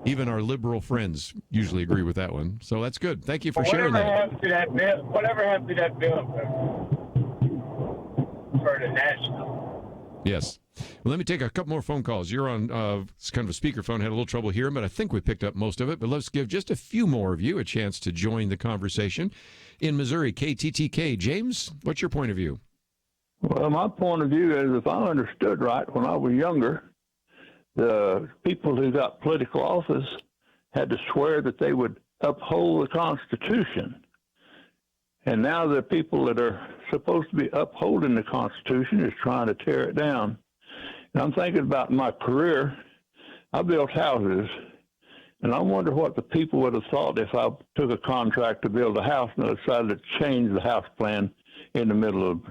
even our liberal friends usually agree with that one. So that's good. Thank you for sharing that. Whatever happened to that bill for the national? Yes. Well, let me take a couple more phone calls. You're on kind of a speakerphone. Had a little trouble hearing, but I think we picked up most of it. But let's give just a few more of you a chance to join the conversation. In Missouri, KTTK. James, what's your point of view? Well, my point of view is, if I understood right, when I was younger, the people who got political office had to swear that they would uphold the Constitution. And now the people that are supposed to be upholding the Constitution is trying to tear it down. And I'm thinking about my career. I built houses, and I wonder what the people would have thought if I took a contract to build a house and I decided to change the house plan in the middle of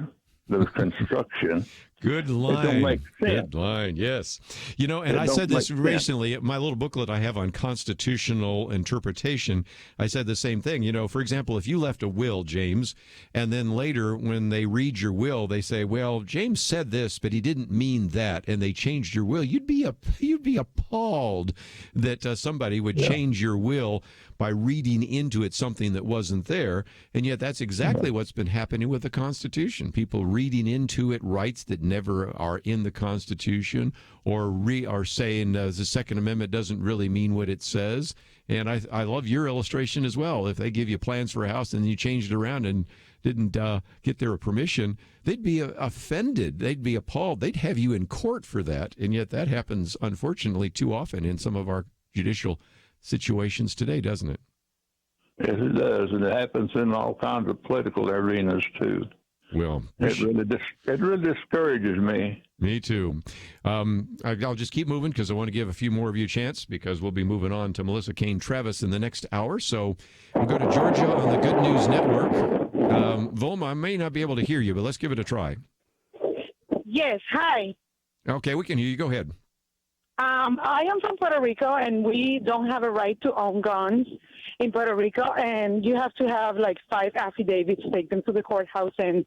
the construction. Good line. It don't make sense. Good line, yes. You know, and I said this recently, my little booklet I have on constitutional interpretation, I said the same thing. You know, for example, if you left a will, James, and then later when they read your will, they say, well, James said this, but he didn't mean that, and they changed your will, you'd be appalled that somebody would change your will by reading into it something that wasn't there. And yet that's exactly what's been happening with the Constitution. People reading into it rights that never are in the Constitution, or are saying the Second Amendment doesn't really mean what it says. And I love your illustration as well. If they give you plans for a house and you changed it around and didn't get their permission, they'd be offended. They'd be appalled. They'd have you in court for that. And yet that happens, unfortunately, too often in some of our judicial situations today, doesn't it? Yes, it does. And it happens in all kinds of political arenas, too. Well, it really discourages me. Me too. I'll just keep moving because I want to give a few more of you a chance because we'll be moving on to Melissa Kane Travis in the next hour. So we'll go to Georgia on the Good News Network. Volma, I may not be able to hear you, but let's give it a try. Yes, hi. Okay, we can hear you. Go ahead. I am from Puerto Rico, and we don't have a right to own guns in Puerto Rico, and you have to have like 5 affidavits, take them to the courthouse, and,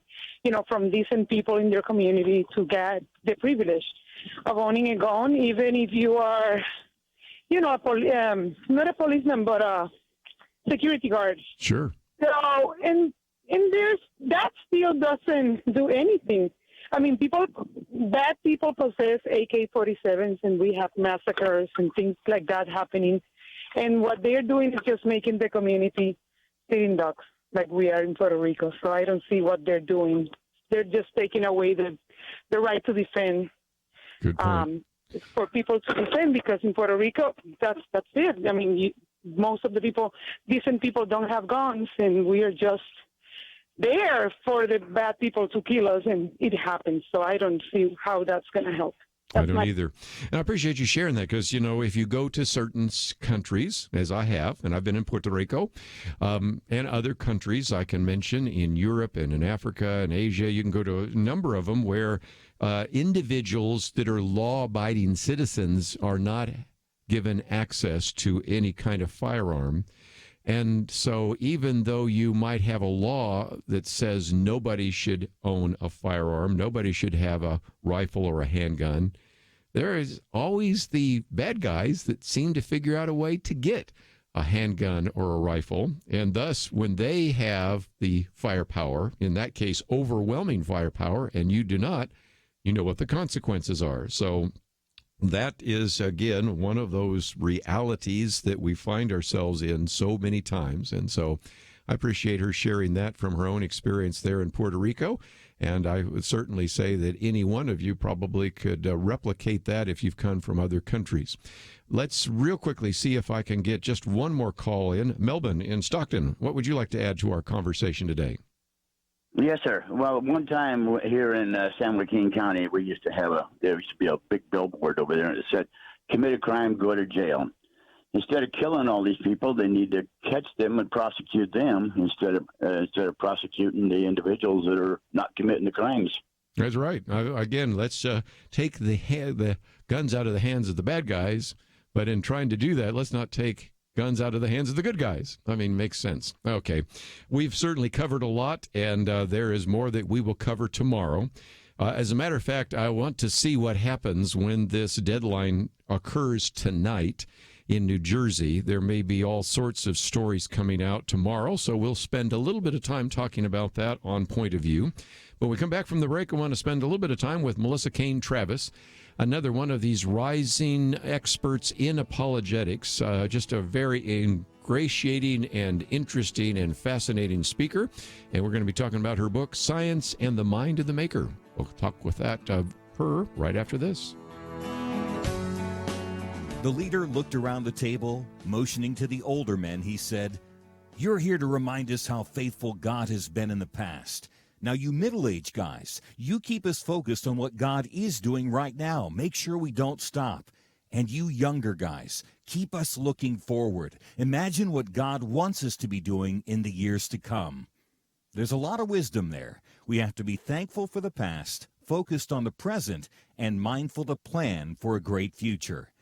from decent people in your community to get the privilege of owning a gun, even if you are, not a policeman, but a security guard. Sure. So, and that still doesn't do anything. I mean, bad people possess AK-47s, and we have massacres and things like that happening. And what they're doing is just making the community sitting ducks, like we are in Puerto Rico. So I don't see what they're doing. They're just taking away the right to defend. Good point. For people to defend, because in Puerto Rico, that's it. I mean, most of the people, decent people, don't have guns, and we are just there for the bad people to kill us, and it happens. So I don't see how that's going to help. I don't either. And I appreciate you sharing that because, if you go to certain countries, as I have, and I've been in Puerto Rico, and other countries I can mention in Europe and in Africa and Asia, you can go to a number of them where individuals that are law-abiding citizens are not given access to any kind of firearm. And so even though you might have a law that says nobody should own a firearm, nobody should have a rifle or a handgun, there is always the bad guys that seem to figure out a way to get a handgun or a rifle. And thus, when they have the firepower, in that case, overwhelming firepower, and you do not, you know what the consequences are. So that is, again, one of those realities that we find ourselves in so many times. And so I appreciate her sharing that from her own experience there in Puerto Rico. And I would certainly say that any one of you probably could replicate that if you've come from other countries. Let's real quickly see if I can get just one more call in. Melbourne in Stockton, what would you like to add to our conversation today? Yes, sir. Well, one time here in San Joaquin County, there used to be a big billboard over there that said, commit a crime, go to jail. Instead of killing all these people, they need to catch them and prosecute them instead of prosecuting the individuals that are not committing the crimes. That's right. Again, let's take the guns out of the hands of the bad guys, but in trying to do that, let's not take guns out of the hands of the good guys. I mean, makes sense. Okay. We've certainly covered a lot, and there is more that we will cover tomorrow. As a matter of fact, I want to see what happens when this deadline occurs tonight in New Jersey. There may be all sorts of stories coming out tomorrow, so we'll spend a little bit of time talking about that on Point of View. When we come back from the break, I want to spend a little bit of time with Melissa Kane Travis, another one of these rising experts in apologetics, just a very ingratiating and interesting and fascinating speaker. And we're going to be talking about her book, Science and the Mind of the Maker. We'll talk with that her right after this. The leader looked around the table, motioning to the older men. He said, "You're here to remind us how faithful God has been in the past. Now, you middle-aged guys, you keep us focused on what God is doing right now. Make sure we don't stop. And you younger guys, keep us looking forward. Imagine what God wants us to be doing in the years to come." There's a lot of wisdom there. We have to be thankful for the past, focused on the present, and mindful to plan for a great future.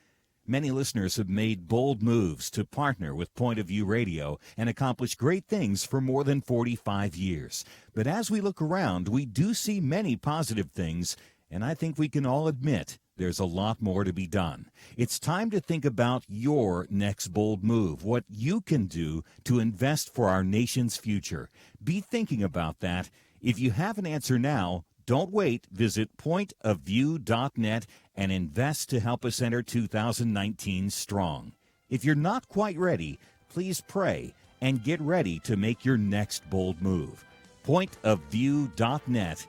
Many listeners have made bold moves to partner with Point of View Radio and accomplish great things for more than 45 years. But as we look around, we do see many positive things, and I think we can all admit there's a lot more to be done. It's time to think about your next bold move, what you can do to invest for our nation's future. Be thinking about that. If you have an answer now, don't wait. Visit pointofview.net and invest to help us enter 2019 strong. If you're not quite ready, please pray and get ready to make your next bold move. Pointofview.net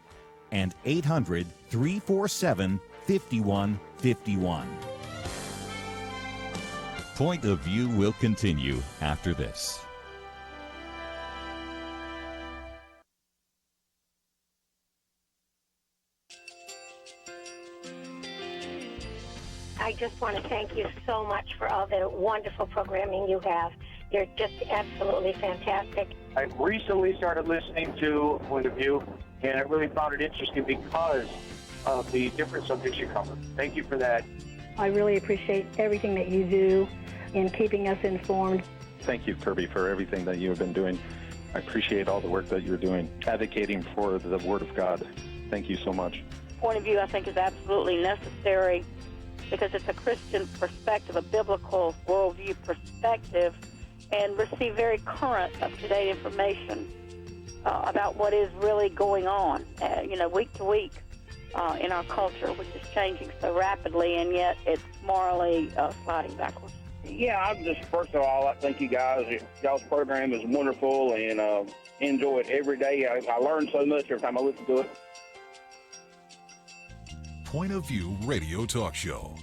and 800-347-5151. Point of View will continue after this. I just want to thank you so much for all the wonderful programming you have. You're just absolutely fantastic. I recently started listening to Point of View, and I really found it interesting because of the different subjects you cover. Thank you for that. I really appreciate everything that you do in keeping us informed. Thank you, Kerby, for everything that you have been doing. I appreciate all the work that you're doing, advocating for the Word of God. Thank you so much. Point of view, I think, is absolutely necessary because it's a Christian perspective, a biblical worldview perspective, and receive very current, up-to-date information about what is really going on, week to week in our culture, which is changing so rapidly, and yet it's morally sliding backwards. Yeah, I'm just, first of all, I thank you guys. Y'all's program is wonderful, and enjoy it every day. I learn so much every time I listen to it. Point of View Radio Talk Show.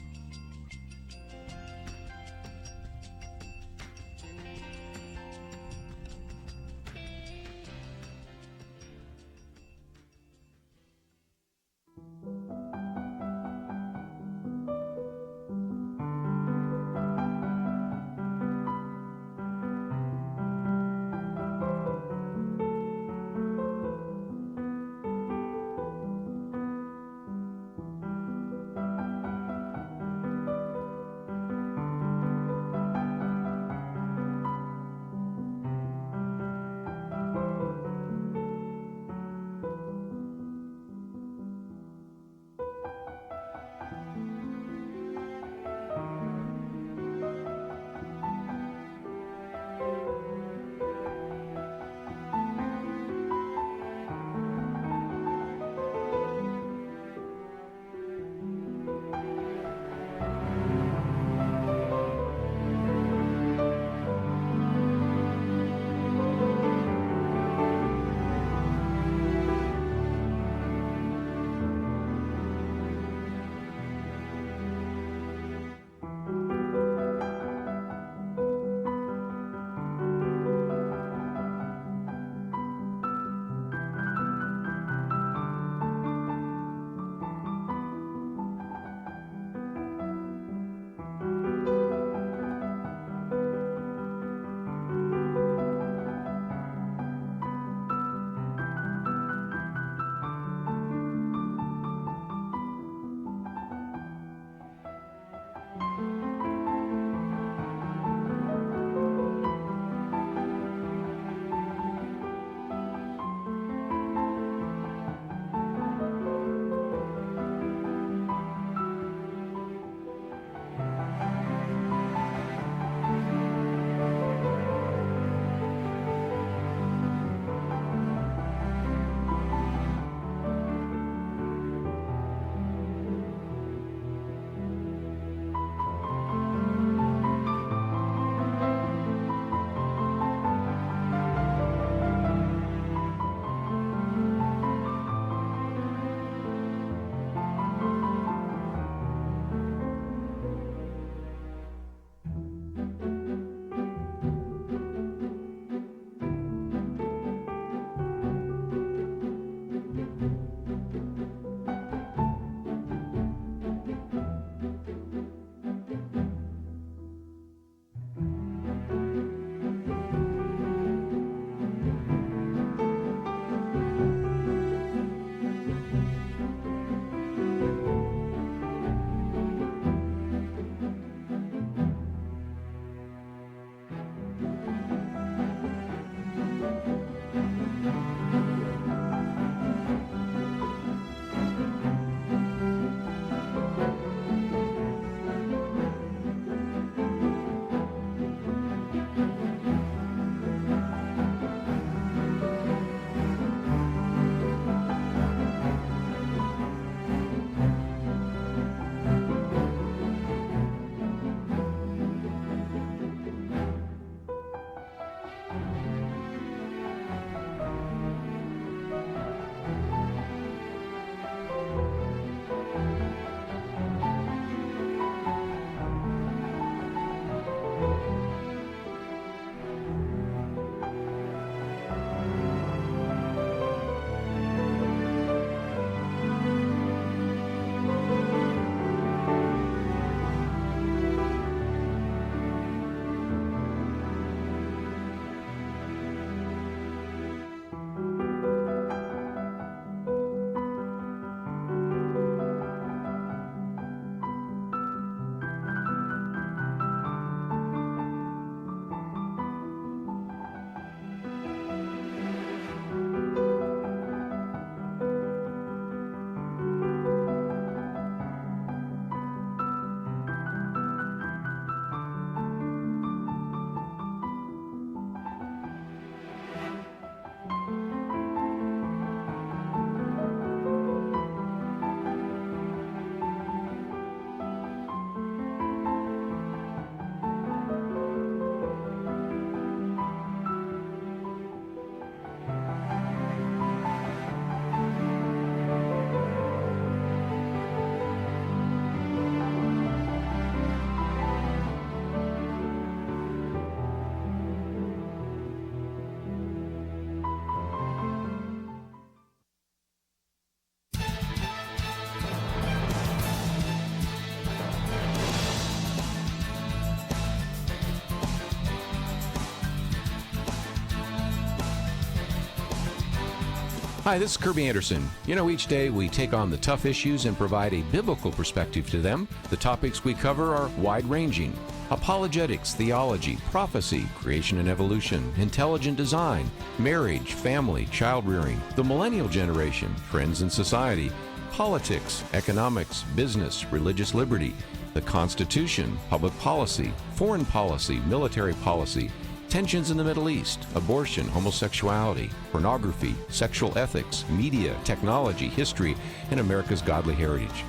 Hi, this is Kerby Anderson. You know, each day we take on the tough issues and provide a biblical perspective to them. The topics we cover are wide-ranging. Apologetics, theology, prophecy, creation and evolution, intelligent design, marriage, family, child-rearing, the millennial generation, friends and society, politics, economics, business, religious liberty, the Constitution, public policy, foreign policy, military policy, tensions in the Middle East, abortion, homosexuality, pornography, sexual ethics, media, technology, history, and America's godly heritage.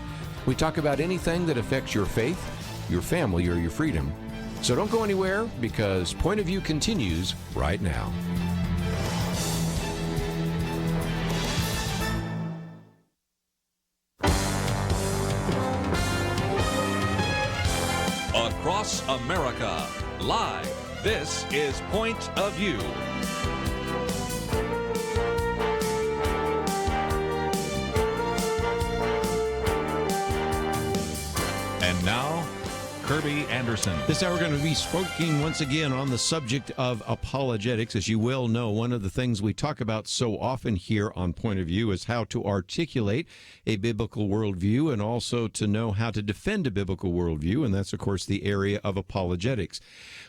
We talk about anything that affects your faith, your family, or your freedom. So don't go anywhere, because Point of View continues right now. Across America, live. This is Point of View. And now, Kerby Anderson. This hour we're going to be speaking once again on the subject of apologetics. As you well know, one of the things we talk about so often here on Point of View is how to articulate a biblical worldview and also to know how to defend a biblical worldview, and that's, of course, the area of apologetics.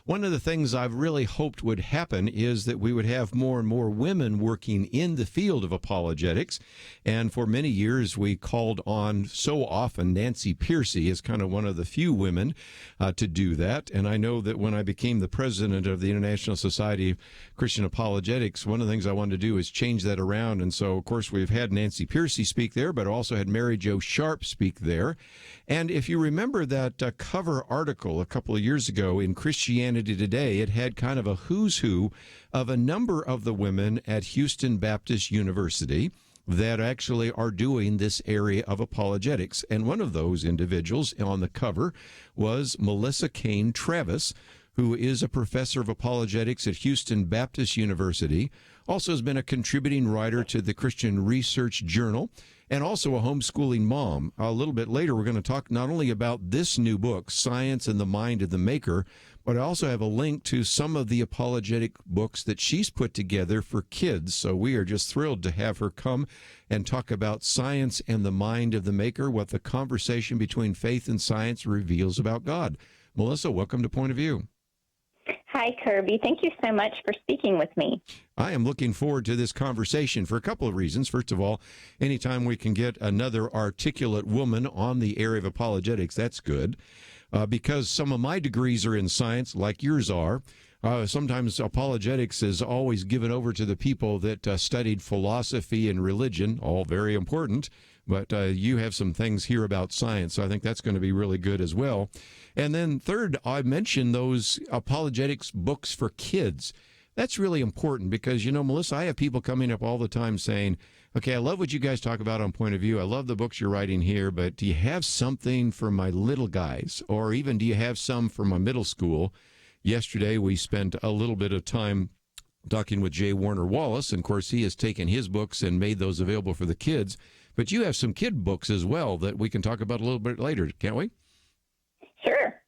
One of the things I've really hoped would happen is that we would have more and more women working in the field of apologetics, and for many years we called on so often Nancy Pearcey as kind of one of the few women to do that. And I know that when I became the president of the International Society of Christian Apologetics, one of the things I wanted to do is change that around. And so, of course, we've had Nancy Pearcey speak there, but also had Mary Jo Sharp speak there. And if you remember that cover article a couple of years ago in Christianity Today, it had kind of a who's who of a number of the women at Houston Baptist University that actually are doing this area of apologetics. And one of those individuals on the cover was Melissa Cain Travis, who is a professor of apologetics at Houston Baptist University, also has been a contributing writer to the Christian Research Journal, and also a homeschooling mom. A little bit later, we're going to talk not only about this new book, Science and the Mind of the Maker, but I also have a link to some of the apologetic books that she's put together for kids. So we are just thrilled to have her come and talk about Science and the Mind of the Maker, what the conversation between faith and science reveals about God. Melissa, welcome to Point of View. Hi, Kerby. Thank you so much for speaking with me. I am looking forward to this conversation for a couple of reasons. First of all, anytime we can get another articulate woman on the area of apologetics, that's good. Because some of my degrees are in science, like yours are. Sometimes apologetics is always given over to the people that studied philosophy and religion, all very important. But you have some things here about science, so I think that's going to be really good as well. And then third, I mentioned those apologetics books for kids. That's really important because, you know, Melissa, I have people coming up all the time saying, okay, I love what you guys talk about on Point of View. I love the books you're writing here, but do you have something for my little guys? Or even do you have some for my middle school? Yesterday, we spent a little bit of time talking with J. Warner Wallace. And, of course, he has taken his books and made those available for the kids. But you have some kid books as well that we can talk about a little bit later, can't we? Sure.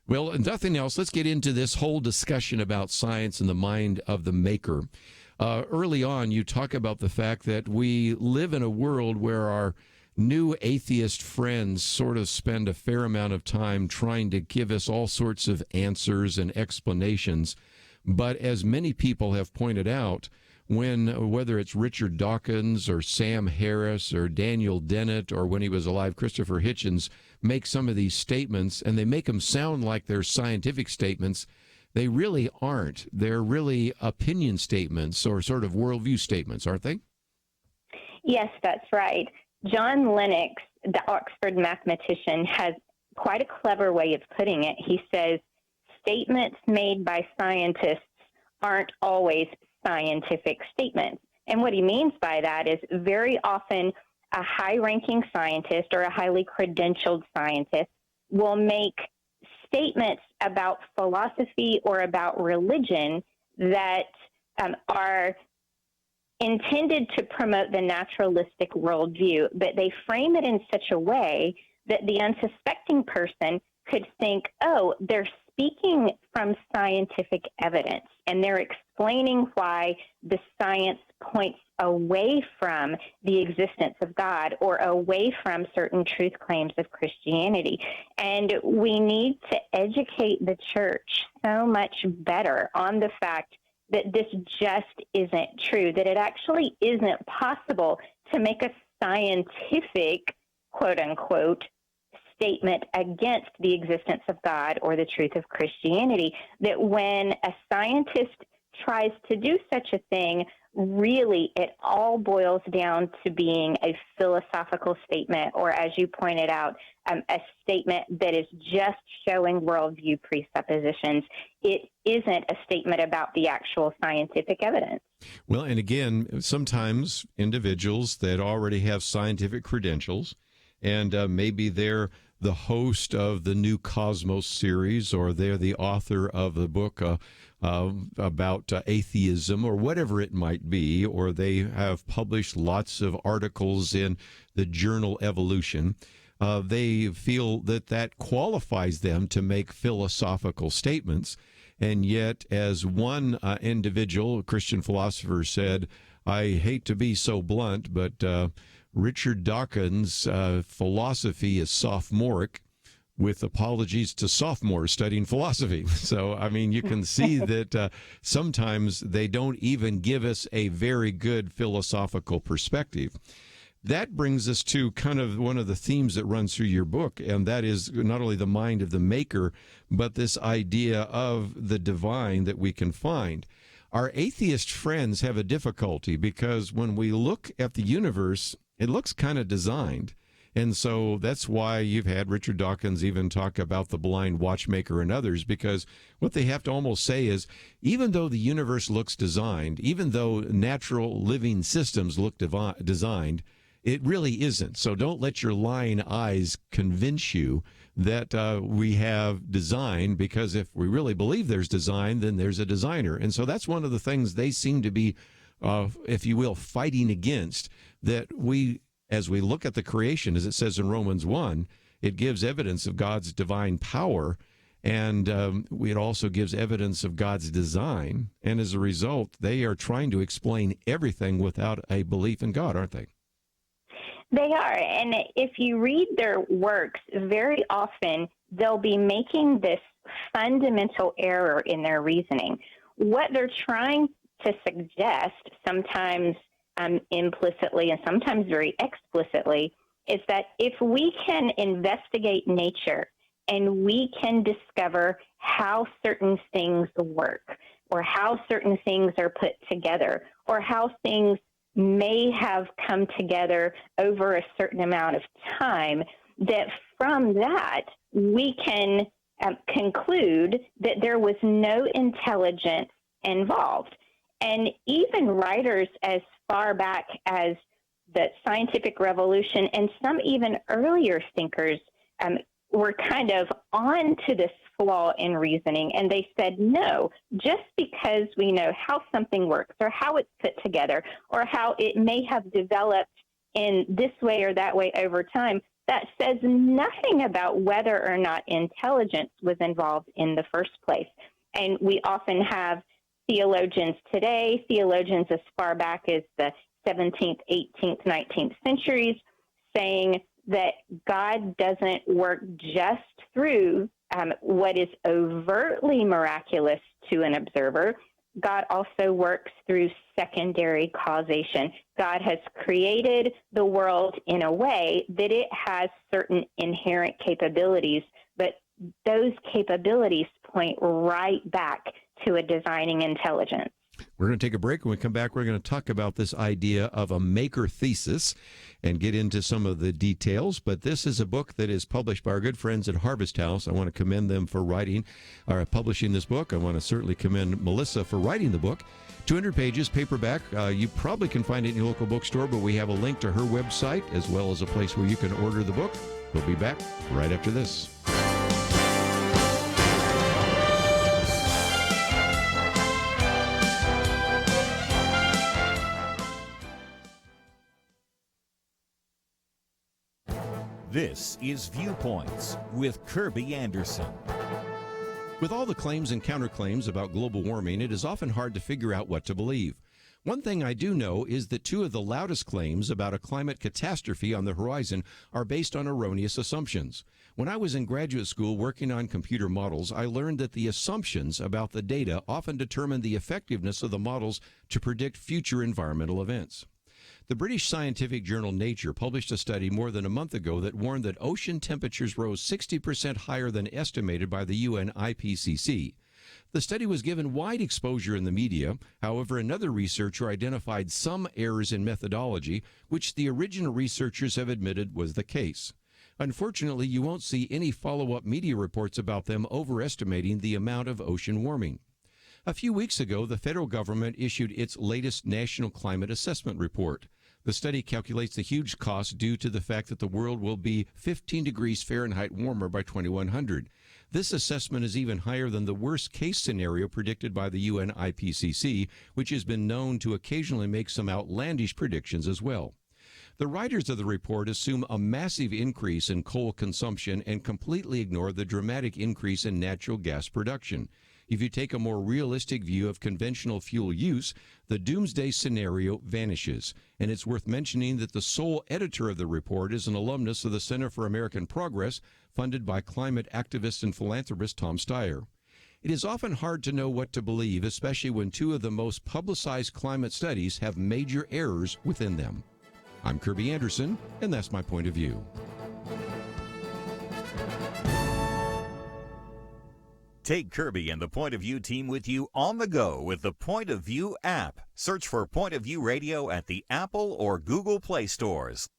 Well, if nothing else, let's get into this whole discussion about science and the mind of the maker. Early on, you talk about the fact that we live in a world where our new atheist friends sort of spend a fair amount of time trying to give us all sorts of answers and explanations. But as many people have pointed out, whether it's Richard Dawkins or Sam Harris or Daniel Dennett or when he was alive, Christopher Hitchens, make some of these statements and they make them sound like they're scientific statements, they really aren't. They're really opinion statements or sort of worldview statements, aren't they? Yes, that's right. John Lennox, the Oxford mathematician, has quite a clever way of putting it. He says, statements made by scientists aren't always scientific statements. And what he means by that is very often a high-ranking scientist or a highly credentialed scientist will make statements about philosophy or about religion that are intended to promote the naturalistic worldview, but they frame it in such a way that the unsuspecting person could think, oh, they're speaking from scientific evidence, and they're explaining why the science points away from the existence of God or away from certain truth claims of Christianity. And we need to educate the church so much better on the fact that this just isn't true, that it actually isn't possible to make a scientific, quote unquote, statement against the existence of God or the truth of Christianity, that when a scientist tries to do such a thing, really it all boils down to being a philosophical statement, or as you pointed out, a statement that is just showing worldview presuppositions. It isn't a statement about the actual scientific evidence. Well, and again, sometimes individuals that already have scientific credentials, and maybe they're the host of the New Cosmos series, or they're the author of the book about atheism, or whatever it might be, or they have published lots of articles in the journal Evolution. They feel that that qualifies them to make philosophical statements. And yet, as one individual, a Christian philosopher, said, I hate to be so blunt, but Richard Dawkins' philosophy is sophomoric, with apologies to sophomores studying philosophy. So, I mean, you can see that sometimes they don't even give us a very good philosophical perspective. That brings us to kind of one of the themes that runs through your book, and that is not only the mind of the maker, but this idea of the divine that we can find. Our atheist friends have a difficulty because when we look at the universe, it looks kind of designed. And so that's why you've had Richard Dawkins even talk about the blind watchmaker and others, because what they have to almost say is, even though the universe looks designed, even though natural living systems look designed, it really isn't. So don't let your lying eyes convince you that we have design, because if we really believe there's design, then there's a designer. And so that's one of the things they seem to be, if you will, fighting against, that we, as we look at the creation, as it says in Romans 1, it gives evidence of God's divine power, and it also gives evidence of God's design. And as a result, they are trying to explain everything without a belief in God, aren't they? They are. And if you read their works, very often they'll be making this fundamental error in their reasoning. What they're trying to suggest, sometimes implicitly and sometimes very explicitly, is that if we can investigate nature and we can discover how certain things work, or how certain things are put together, or how things may have come together over a certain amount of time, that from that we can conclude that there was no intelligence involved. And even writers as far back as the scientific revolution and some even earlier thinkers were kind of on to this flaw in reasoning, and they said, no, just because we know how something works or how it's put together or how it may have developed in this way or that way over time, that says nothing about whether or not intelligence was involved in the first place. And we often have theologians today, theologians as far back as the 17th, 18th, 19th centuries, saying that God doesn't work just through what is overtly miraculous to an observer. God also works through secondary causation. God has created the world in a way that it has certain inherent capabilities, but those capabilities point right back to a designing intelligence. We're going to take a break. When we come back, we're going to talk about this idea of a maker thesis and get into some of the details. But this is a book that is published by our good friends at Harvest House. I want to commend them for publishing this book. I want to certainly commend Melissa for writing the book. 200 pages, paperback. You probably can find it in your local bookstore, but we have a link to her website as well as a place where you can order the book. We'll be back right after this. This is Viewpoints with Kerby Anderson. With all the claims and counterclaims about global warming, it is often hard to figure out what to believe. One thing I do know is that two of the loudest claims about a climate catastrophe on the horizon are based on erroneous assumptions. When I was in graduate school working on computer models, I learned that the assumptions about the data often determine the effectiveness of the models to predict future environmental events. The British scientific journal Nature published a study more than a month ago that warned that ocean temperatures rose 60% higher than estimated by the UN IPCC. The study was given wide exposure in the media. However, another researcher identified some errors in methodology, which the original researchers have admitted was the case. Unfortunately, you won't see any follow-up media reports about them overestimating the amount of ocean warming. A few weeks ago, the federal government issued its latest National Climate Assessment Report. The study calculates the huge cost due to the fact that the world will be 15 degrees Fahrenheit warmer by 2100. This assessment is even higher than the worst-case scenario predicted by the UN IPCC, which has been known to occasionally make some outlandish predictions as well. The writers of the report assume a massive increase in coal consumption and completely ignore the dramatic increase in natural gas production. If you take a more realistic view of conventional fuel use, the doomsday scenario vanishes. And it's worth mentioning that the sole editor of the report is an alumnus of the Center for American Progress, funded by climate activist and philanthropist Tom Steyer. It is often hard to know what to believe, especially when two of the most publicized climate studies have major errors within them. I'm Kerby Anderson, and that's my point of view. Take Kerby and the Point of View team with you on the go with the Point of View app. Search for Point of View Radio at the Apple or Google Play stores.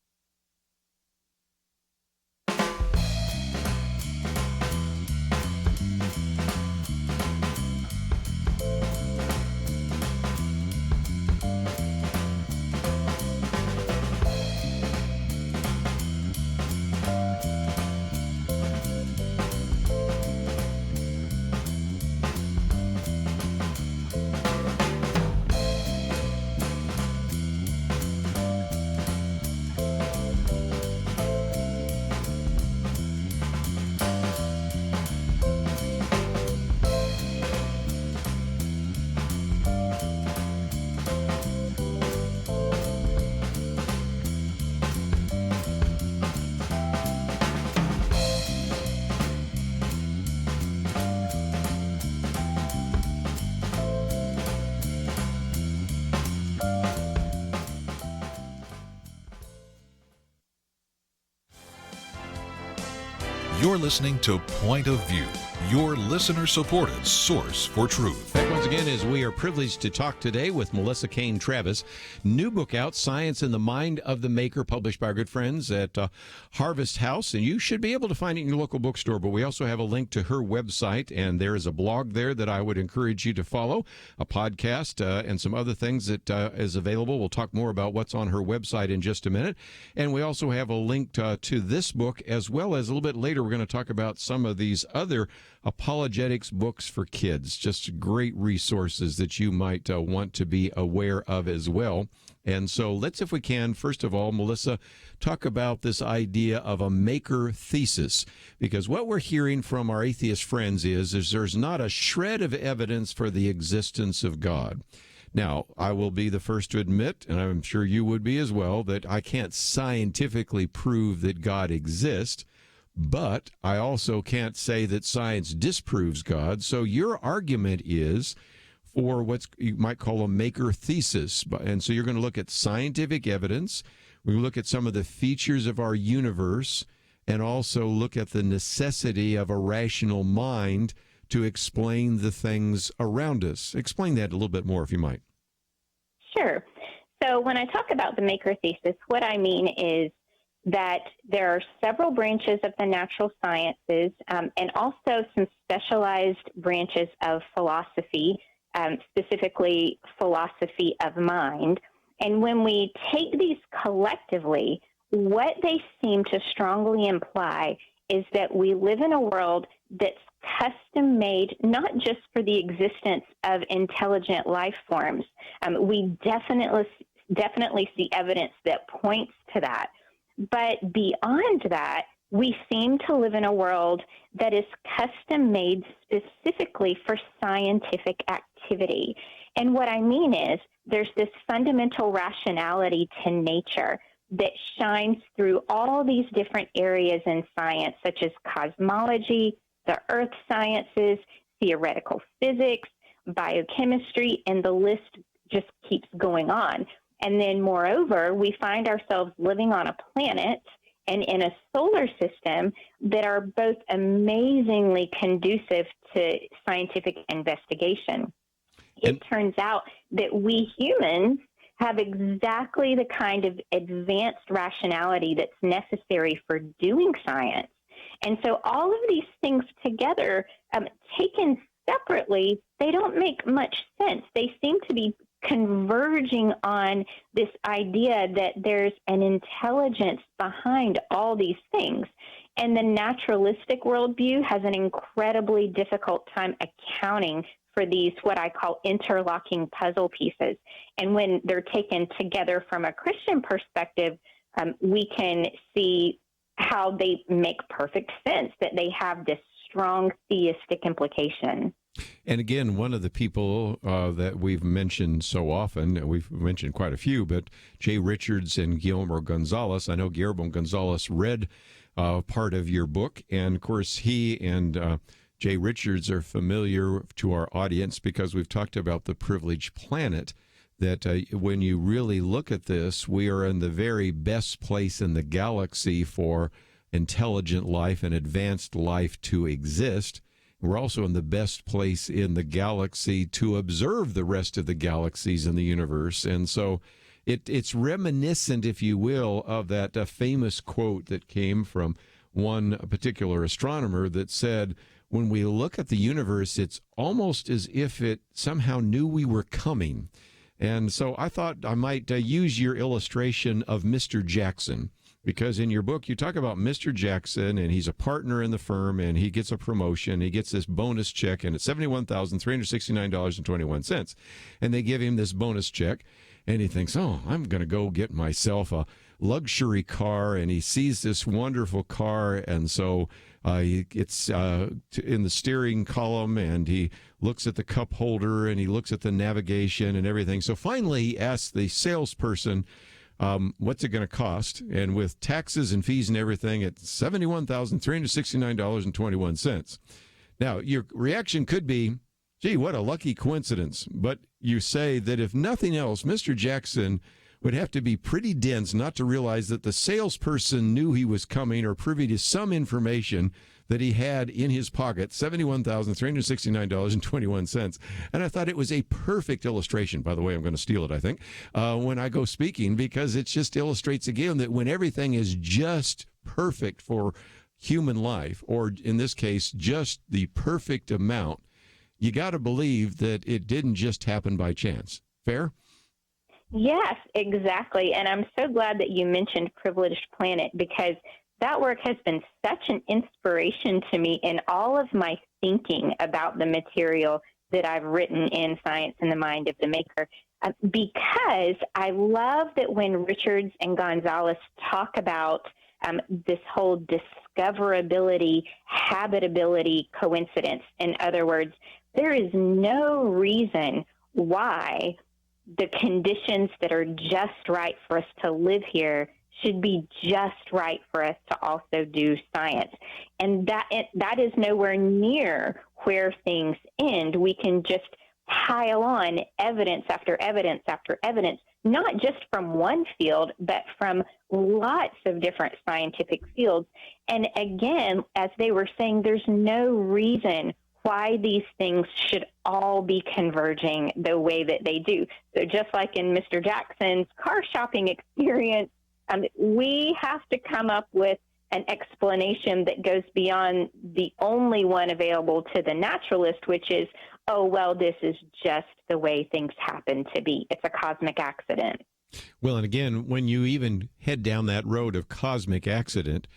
You're listening to Point of View, your listener-supported source for truth. Back once again, as we are privileged to talk today with Melissa Cain Travis. New book out, Science in the Mind of the Maker, published by our good friends at Harvest House. And you should be able to find it in your local bookstore, but we also have a link to her website, and there is a blog there that I would encourage you to follow, a podcast, and some other things that is available. We'll talk more about what's on her website in just a minute. And we also have a link to this book, as well as a little bit later, we're going to talk about some of these other apologetics books for kids, just great resources that you might want to be aware of as well. And so let's, if we can, first of all, Melissa, talk about this idea of a maker thesis, because what we're hearing from our atheist friends is there's not a shred of evidence for the existence of God. Now, I will be the first to admit, and I'm sure you would be as well, that I can't scientifically prove that God exists. But I also can't say that science disproves God. So your argument is for what you might call a maker thesis. And so you're going to look at scientific evidence. We look at some of the features of our universe, and also look at the necessity of a rational mind to explain the things around us. Explain that a little bit more, if you might. Sure. So when I talk about the maker thesis, what I mean is that there are several branches of the natural sciences and also some specialized branches of philosophy, specifically philosophy of mind. And when we take these collectively, what they seem to strongly imply is that we live in a world that's custom-made not just for the existence of intelligent life forms. We definitely see evidence that points to that. But beyond that, we seem to live in a world that is custom-made specifically for scientific activity. And what I mean is there's this fundamental rationality to nature that shines through all these different areas in science, such as cosmology, the earth sciences, theoretical physics, biochemistry, and the list just keeps going on. And then, moreover, we find ourselves living on a planet and in a solar system that are both amazingly conducive to scientific investigation. It turns out that we humans have exactly the kind of advanced rationality that's necessary for doing science. And so all of these things together, taken separately, they don't make much sense. They seem to be converging on this idea that there's an intelligence behind all these things. And the naturalistic worldview has an incredibly difficult time accounting for these, what I call interlocking puzzle pieces. And when they're taken together from a Christian perspective, we can see how they make perfect sense, that they have this strong theistic implication. And again, one of the people that we've mentioned so often, we've mentioned quite a few, but Jay Richards and Guillermo Gonzalez. I know Guillermo Gonzalez read part of your book, and of course he and Jay Richards are familiar to our audience because we've talked about the privileged planet, that when you really look at this, we are in the very best place in the galaxy for intelligent life and advanced life to exist. We're also in the best place in the galaxy to observe the rest of the galaxies in the universe. And so it's reminiscent, if you will, of that famous quote that came from one particular astronomer that said, when we look at the universe, it's almost as if it somehow knew we were coming. And so I thought I might use your illustration of Mr. Jackson, because in your book you talk about Mr. Jackson, and he's a partner in the firm, and he gets a promotion. He gets this bonus check, and it's $71,369.21. And they give him this bonus check, and he thinks, oh, I'm going to go get myself a luxury car, and he sees this wonderful car, and so it's in the steering column, and he looks at the cup holder, and he looks at the navigation and everything. So finally he asks the salesperson, what's it going to cost? And with taxes and fees and everything, it's $71,369.21. Now, your reaction could be, gee, what a lucky coincidence. But you say that if nothing else, Mr. Jackson would have to be pretty dense not to realize that the salesperson knew he was coming or privy to some information that he had in his pocket, $71,369.21. And I thought it was a perfect illustration. By the way, I'm going to steal it, I think, when I go speaking, because it just illustrates again that when everything is just perfect for human life, or in this case, just the perfect amount, you got to believe that it didn't just happen by chance. Fair? Yes, exactly. And I'm so glad that you mentioned Privileged Planet, because that work has been such an inspiration to me in all of my thinking about the material that I've written in Science in the Mind of the Maker, because I love that when Richards and Gonzalez talk about this whole discoverability, habitability coincidence. In other words, there is no reason why the conditions that are just right for us to live here should be just right for us to also do science. And that is nowhere near where things end. We can just pile on evidence after evidence after evidence, not just from one field, but from lots of different scientific fields. And again, as they were saying, there's no reason why these things should all be converging the way that they do. So just like in Mr. Jackson's car shopping experience, we have to come up with an explanation that goes beyond the only one available to the naturalist, which is, oh, well, this is just the way things happen to be. It's a cosmic accident. Well, and again, when you even head down that road of cosmic accident,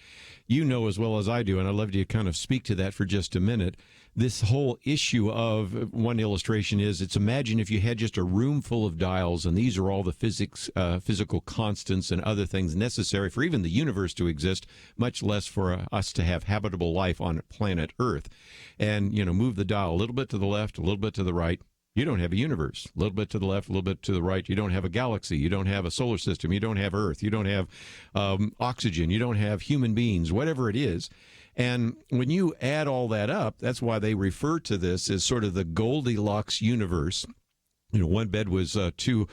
you know as well as I do, and I'd love to kind of speak to that for just a minute, this whole issue of, one illustration is, it's imagine if you had just a room full of dials, and these are all the physical constants and other things necessary for even the universe to exist, much less for us to have habitable life on planet Earth. And, move the dial a little bit to the left, a little bit to the right, You don't have a universe. A little bit to the left, a little bit to the right. You don't have a galaxy. You don't have a solar system. You don't have Earth. You don't have oxygen. You don't have human beings, whatever it is. And when you add all that up, that's why they refer to this as sort of the Goldilocks universe. You know, one bed was too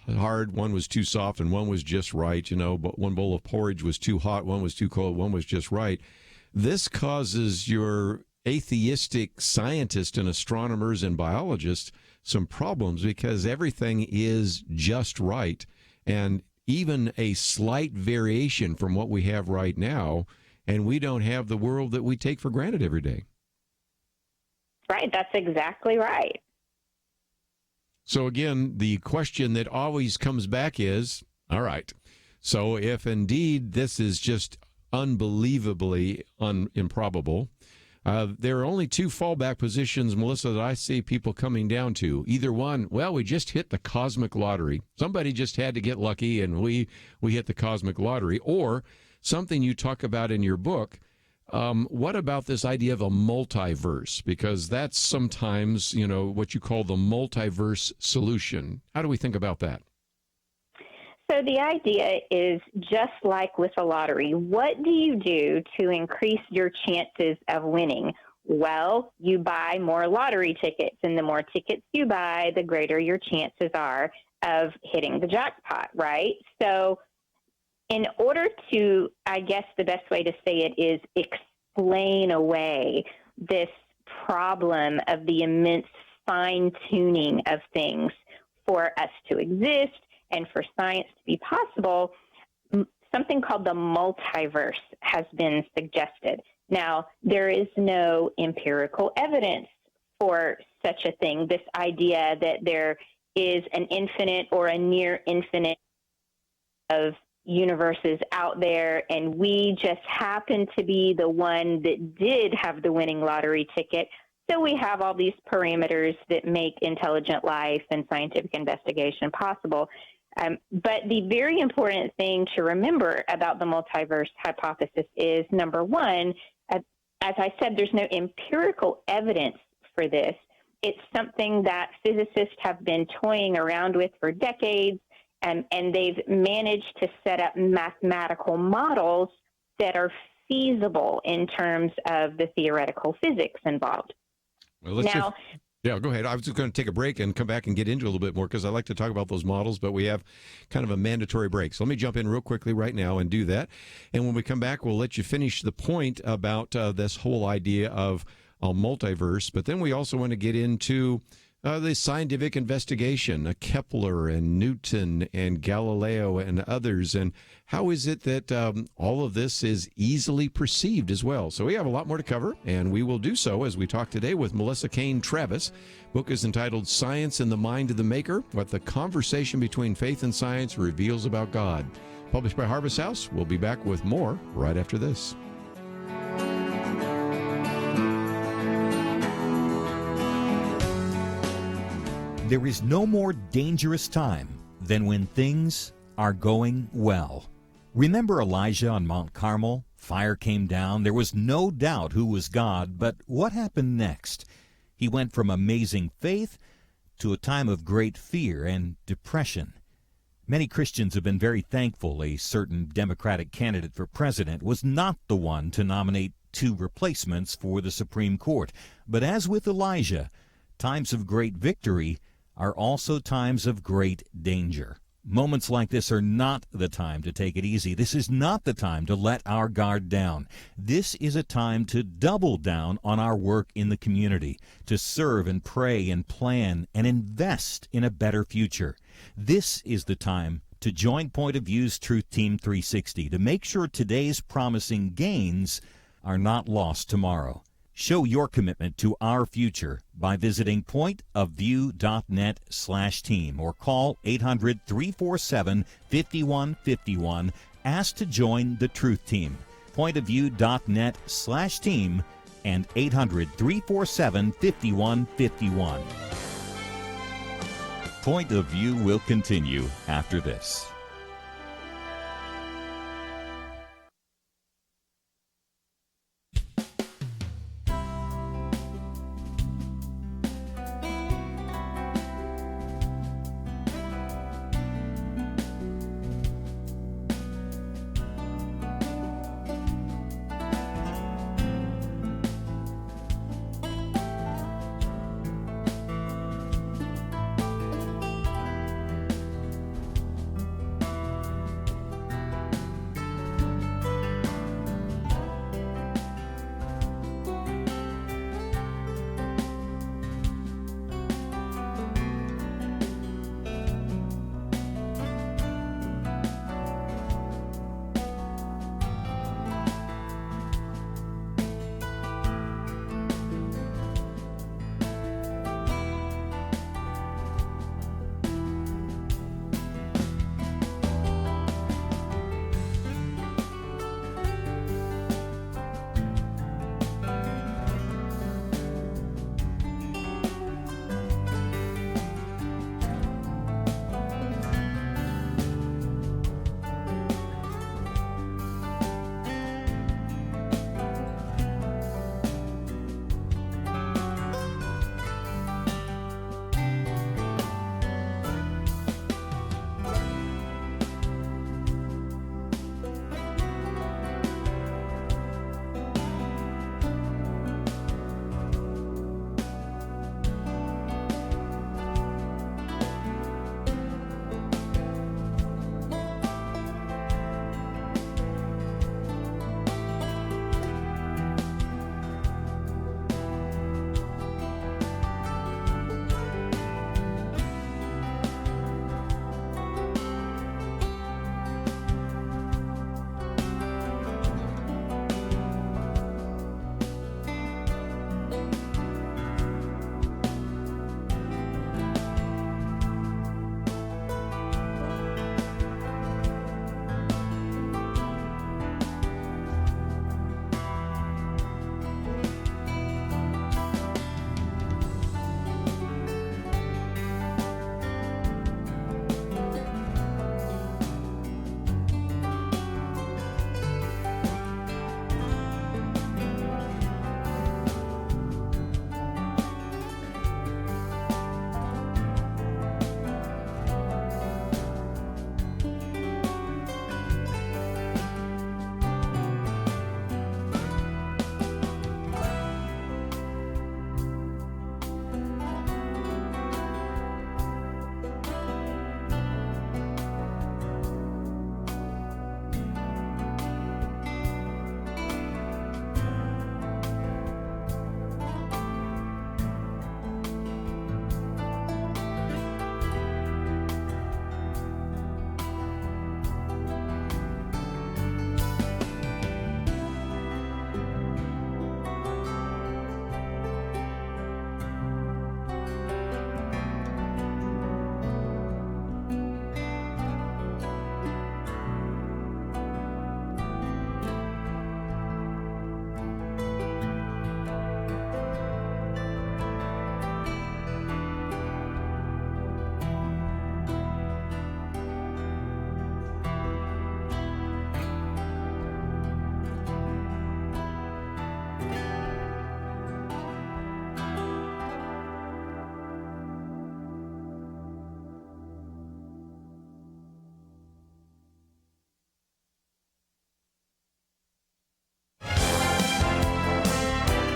hard, one was too soft, and one was just right. You know, but one bowl of porridge was too hot, one was too cold, one was just right. This causes your atheistic scientists and astronomers and biologists some problems because everything is just right. And even a slight variation from what we have right now, and we don't have the world that we take for granted every day. Right, that's exactly right. So again, the question that always comes back is, all right, so if indeed this is just unbelievably improbable, there are only two fallback positions, Melissa, that I see people coming down to. Either one, well, we just hit the cosmic lottery. Somebody just had to get lucky, and we hit the cosmic lottery. Or something you talk about in your book, what about this idea of a multiverse? Because that's sometimes, you know, what you call the multiverse solution. How do we think about that? So the idea is just like with a lottery. What do you do to increase your chances of winning? Well, you buy more lottery tickets, and the more tickets you buy, the greater your chances are of hitting the jackpot, right? So in order to, I guess the best way to say it is explain away this problem of the immense fine-tuning of things for us to exist and for science to be possible, something called the multiverse has been suggested. Now, there is no empirical evidence for such a thing, this idea that there is an infinite or a near infinite of universes out there, and we just happen to be the one that did have the winning lottery ticket. So we have all these parameters that make intelligent life and scientific investigation possible. But the very important thing to remember about the multiverse hypothesis is, number one, as I said, there's no empirical evidence for this. It's something that physicists have been toying around with for decades, and they've managed to set up mathematical models that are feasible in terms of the theoretical physics involved. Well, yeah, go ahead. I was just going to take a break and come back and get into a little bit more because I like to talk about those models, but we have kind of a mandatory break. So let me jump in real quickly right now and do that. And when we come back, we'll let you finish the point about this whole idea of a multiverse. But then we also want to get into the scientific investigation, Kepler and Newton and Galileo and others, and how is it that all of this is easily perceived as well. So we have a lot more to cover, and we will do so as we talk today with Melissa Cain Travis. Book is entitled Science in the Mind of the Maker, What the Conversation Between Faith and Science Reveals About God. Published by Harvest House. We'll be back with more right after this. There is no more dangerous time than when things are going well. Remember Elijah on Mount Carmel? Fire came down. There was no doubt who was God, but what happened next? He went from amazing faith to a time of great fear and depression. Many Christians have been very thankful a certain Democratic candidate for president was not the one to nominate two replacements for the Supreme Court. But as with Elijah, times of great victory are also times of great danger. Moments like this are not the time to take it easy. This is not the time to let our guard down. This is a time to double down on our work in the community, to serve and pray and plan and invest in a better future. This is the time to join Point of View's Truth Team 360 to make sure today's promising gains are not lost tomorrow. Show your commitment to our future by visiting pointofview.net/team or call 800-347-5151. Ask to join the Truth Team. Pointofview.net/team and 800-347-5151. Point of View will continue after this.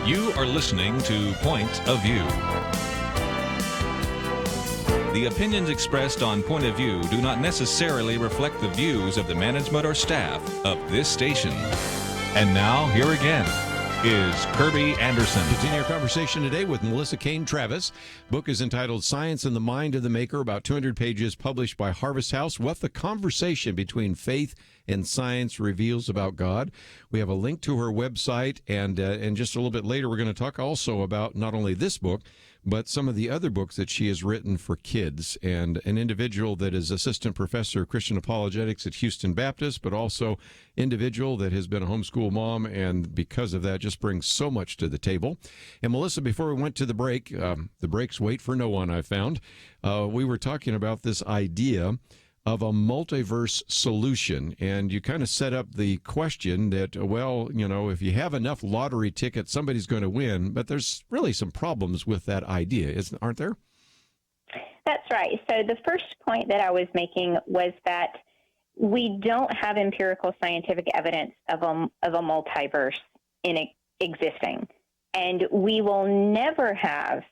You are listening to Point of View. The opinions expressed on Point of View do not necessarily reflect the views of the management or staff of this station. And now, here again is Kerby Anderson. Continue our conversation today with Melissa Kane Travis. Book is entitled Science and the Mind of the Maker, about 200 pages, published by Harvest House. What the conversation between faith and science reveals about God. We have a link to her website, and just a little bit later, we're going to talk also about not only this book, but some of the other books that she has written for kids, and an individual that is assistant professor of Christian apologetics at Houston Baptist, but also individual that has been a homeschool mom, and because of that just brings so much to the table. And Melissa, before we went to the break, the breaks wait for no one, I found, we were talking about this idea of a multiverse solution, and you kind of set up the question that, well, you know, if you have enough lottery tickets, somebody's going to win, but there's really some problems with that idea, aren't there? That's right. So the first point that I was making was that we don't have empirical scientific evidence of a multiverse existing, and we will never have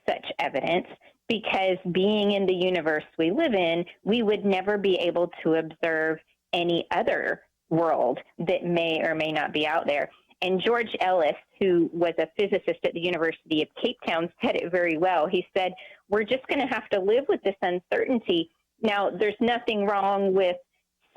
such evidence, because being in the universe we live in, we would never be able to observe any other world that may or may not be out there. And George Ellis, who was a physicist at the University of Cape Town, said it very well. He said, we're just going to have to live with this uncertainty. Now, there's nothing wrong with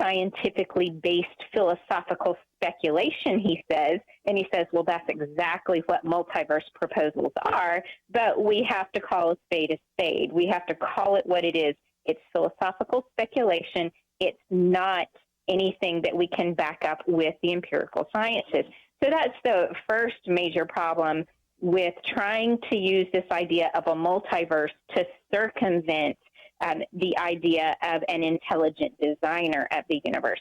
scientifically based philosophical speculation, he says. And he says, well, that's exactly what multiverse proposals are, but we have to call a spade a spade. We have to call it what it is. It's philosophical speculation. It's not anything that we can back up with the empirical sciences. So that's the first major problem with trying to use this idea of a multiverse to circumvent the idea of an intelligent designer of the universe.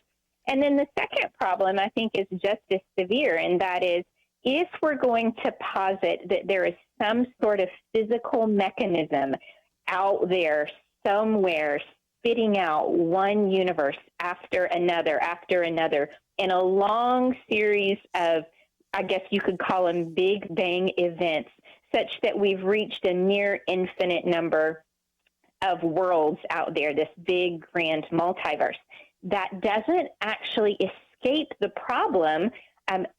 And then the second problem, I think, is just as severe, and that is, if we're going to posit that there is some sort of physical mechanism out there somewhere spitting out one universe after another, in a long series of, I guess you could call them Big Bang events, such that we've reached a near infinite number of worlds out there, this big, grand multiverse, that doesn't actually escape the problem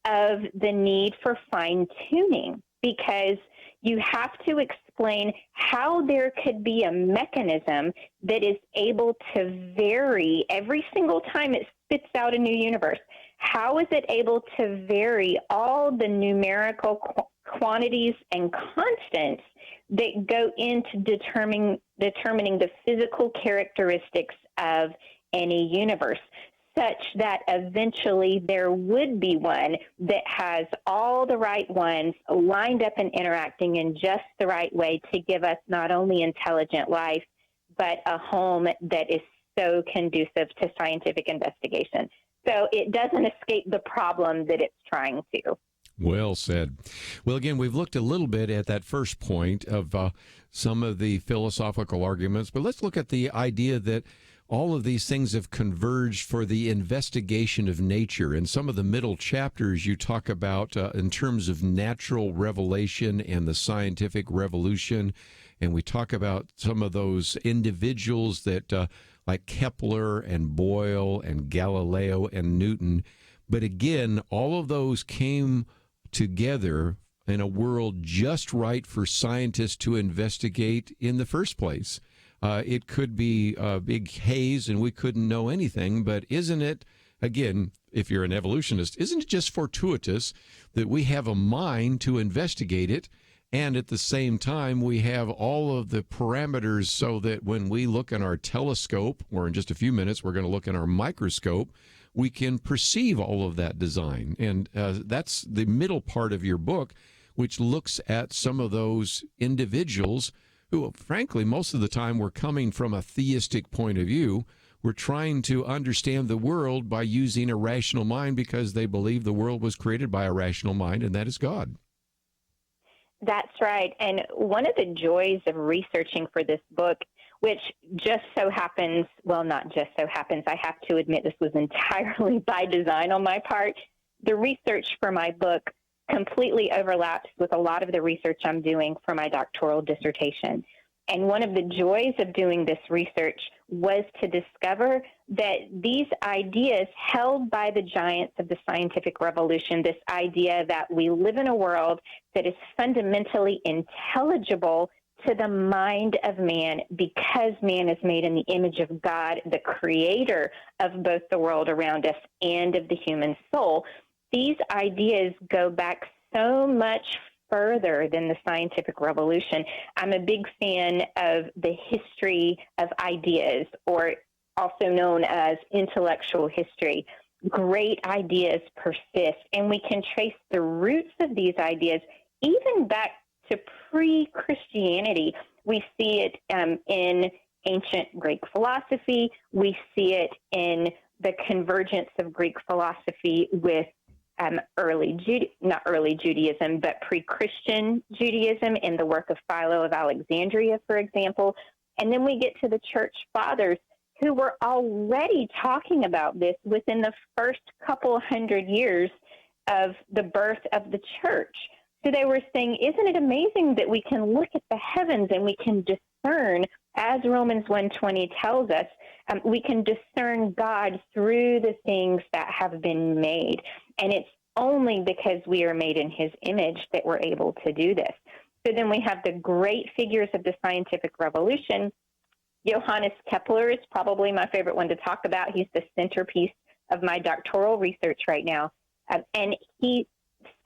of the need for fine-tuning, because you have to explain how there could be a mechanism that is able to vary every single time it spits out a new universe. How is it able to vary all the numerical quantities and constants that go into determining the physical characteristics of any universe, such that eventually there would be one that has all the right ones lined up and interacting in just the right way to give us not only intelligent life, but a home that is so conducive to scientific investigation. So it doesn't escape the problem that it's trying to. Well said. Well, again, we've looked a little bit at that first point of some of the philosophical arguments, but let's look at the idea that all of these things have converged for the investigation of nature. In some of the middle chapters, you talk about in terms of natural revelation and the scientific revolution, and we talk about some of those individuals that like Kepler and Boyle and Galileo and Newton. But again, all of those came together in a world just right for scientists to investigate in the first place. It could be a big haze and we couldn't know anything, but isn't it, again, if you're an evolutionist, isn't it just fortuitous that we have a mind to investigate it, and at the same time we have all of the parameters so that when we look in our telescope, or in just a few minutes we're going to look in our microscope, we can perceive all of that design. And that's the middle part of your book, which looks at some of those individuals who, frankly, most of the time were coming from a theistic point of view. We're trying to understand the world by using a rational mind because they believe the world was created by a rational mind, and that is God. That's right. And one of the joys of researching for this book, which just so happens, well, not just so happens, I have to admit this was entirely by design on my part. The research for my book completely overlaps with a lot of the research I'm doing for my doctoral dissertation. And one of the joys of doing this research was to discover that these ideas held by the giants of the scientific revolution, this idea that we live in a world that is fundamentally intelligible to the mind of man because man is made in the image of God, the creator of both the world around us and of the human soul. These ideas go back so much further than the scientific revolution. I'm a big fan of the history of ideas, or also known as intellectual history. Great ideas persist, and we can trace the roots of these ideas even back to pre-Christianity. We see it in ancient Greek philosophy. We see it in the convergence of Greek philosophy with not early Judaism, but pre-Christian Judaism in the work of Philo of Alexandria, for example. And then we get to the church fathers who were already talking about this within the first couple hundred years of the birth of the church. So they were saying, isn't it amazing that we can look at the heavens and we can discern, as Romans 1:20 tells us, we can discern God through the things that have been made. And it's only because we are made in his image that we're able to do this. So then we have the great figures of the scientific revolution. Johannes Kepler is probably my favorite one to talk about. He's the centerpiece of my doctoral research right now. And he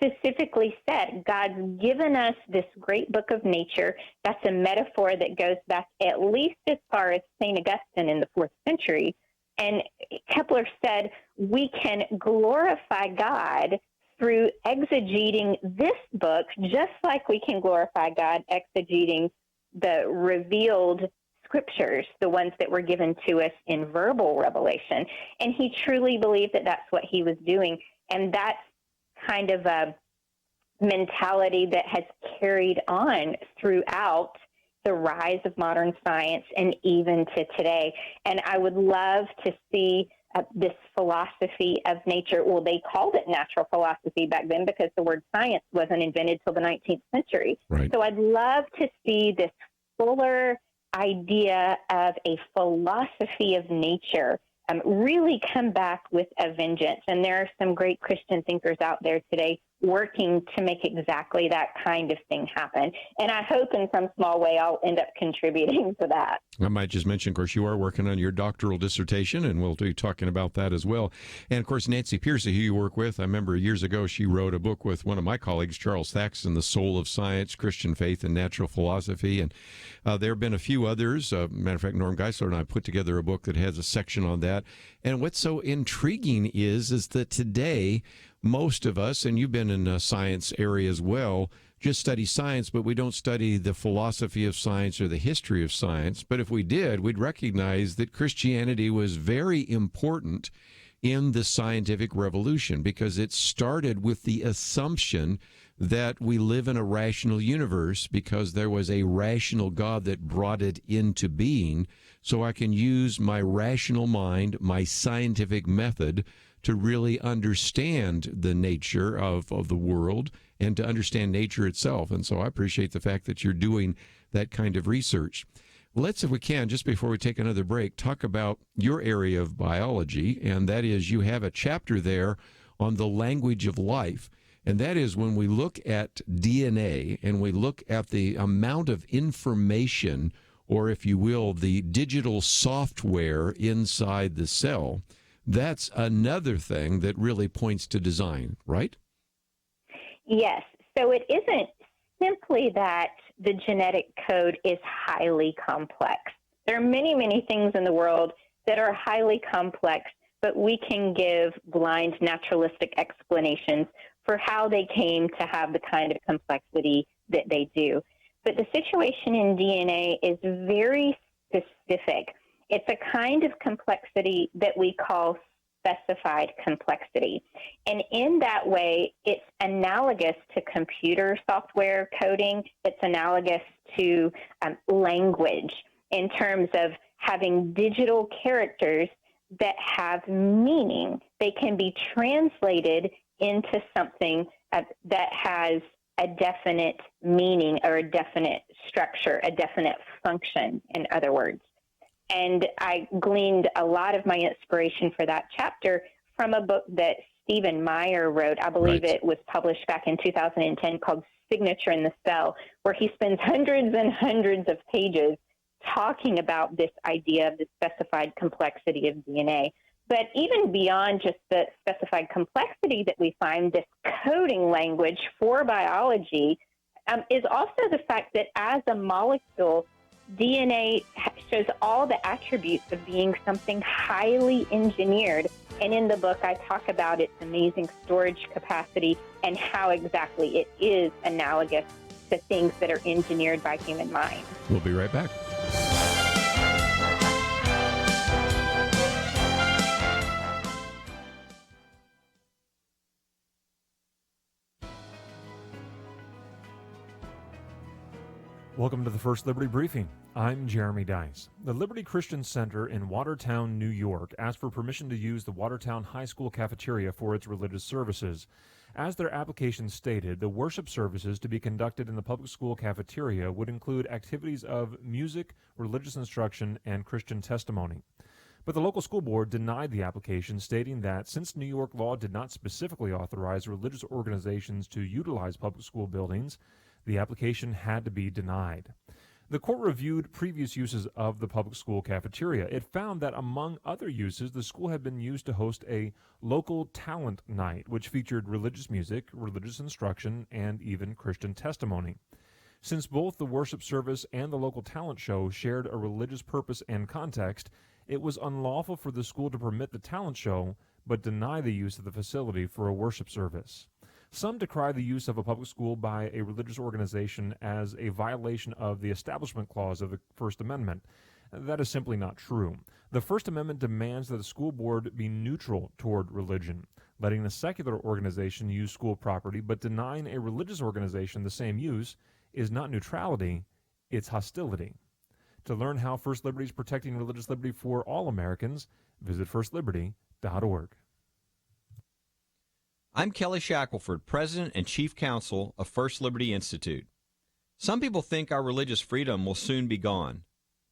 specifically said, God's given us this great book of nature. That's a metaphor that goes back at least as far as St. Augustine in the 4th century. And Kepler said, we can glorify God through exegeting this book, just like we can glorify God exegeting the revealed scriptures, the ones that were given to us in verbal revelation. And he truly believed that that's what he was doing. And that's kind of a mentality that has carried on throughout the rise of modern science and even to today. And I would love to see this philosophy of nature. Well, they called it natural philosophy back then because the word science wasn't invented till the 19th century. Right. So I'd love to see this fuller idea of a philosophy of nature really come back with a vengeance. And there are some great Christian thinkers out there today working to make exactly that kind of thing happen. And I hope in some small way I'll end up contributing to that. I might just mention, of course, you are working on your doctoral dissertation, and we'll be talking about that as well. And, of course, Nancy Piercy, who you work with, I remember years ago she wrote a book with one of my colleagues, Charles Thaxton, The Soul of Science, Christian Faith and Natural Philosophy. And there have been a few others. Matter of fact, Norm Geisler and I put together a book that has a section on that. And what's so intriguing is that today, most of us, and you've been in the science area as well, just study science, but we don't study the philosophy of science or the history of science. But if we did, we'd recognize that Christianity was very important in the scientific revolution because it started with the assumption that we live in a rational universe because there was a rational God that brought it into being. So I can use my rational mind, my scientific method, to really understand the nature of the world and to understand nature itself. And so I appreciate the fact that you're doing that kind of research. Let's, if we can, just before we take another break, talk about your area of biology, and that is you have a chapter there on the language of life. And that is when we look at DNA and we look at the amount of information, or if you will, the digital software inside the cell, that's another thing that really points to design, right? Yes. So it isn't simply that the genetic code is highly complex. There are many, many things in the world that are highly complex, but we can give blind naturalistic explanations for how they came to have the kind of complexity that they do. But the situation in DNA is very specific. It's a kind of complexity that we call specified complexity. And in that way, it's analogous to computer software coding. It's analogous to language in terms of having digital characters that have meaning. They can be translated into something that has a definite meaning or a definite structure, a definite function, in other words. And I gleaned a lot of my inspiration for that chapter from a book that Stephen Meyer wrote. I believe it was published back in 2010, called Signature in the Cell, where he spends hundreds and hundreds of pages talking about this idea of the specified complexity of DNA. But even beyond just the specified complexity that we find, this coding language for biology is also the fact that as a molecule, DNA shows all the attributes of being something highly engineered. And in the book, I talk about its amazing storage capacity and how exactly it is analogous to things that are engineered by human minds. We'll be right back. Welcome to the First Liberty Briefing. I'm Jeremy Dice. The Liberty Christian Center in Watertown, New York, asked for permission to use the Watertown High School cafeteria for its religious services. As their application stated, the worship services to be conducted in the public school cafeteria would include activities of music, religious instruction, and Christian testimony. But the local school board denied the application, stating that since New York law did not specifically authorize religious organizations to utilize public school buildings, the application had to be denied. The court reviewed previous uses of the public school cafeteria. It found that among other uses, the school had been used to host a local talent night, which featured religious music, religious instruction, and even Christian testimony. Since both the worship service and the local talent show shared a religious purpose and context, it was unlawful for the school to permit the talent show but deny the use of the facility for a worship service. Some decry the use of a public school by a religious organization as a violation of the Establishment Clause of the First Amendment. That is simply not true. The First Amendment demands that the school board be neutral toward religion. Letting a secular organization use school property but denying a religious organization the same use is not neutrality, it's hostility. To learn how First Liberty is protecting religious liberty for all Americans, visit firstliberty.org. I'm Kelly Shackelford, President and Chief Counsel of First Liberty Institute. Some people think our religious freedom will soon be gone,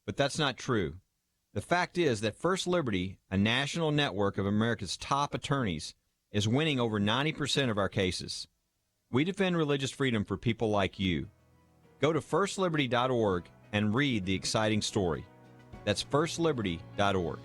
but that's not true. The fact is that First Liberty, a national network of America's top attorneys, is winning over 90% of our cases. We defend religious freedom for people like you. Go to firstliberty.org and read the exciting story. That's firstliberty.org.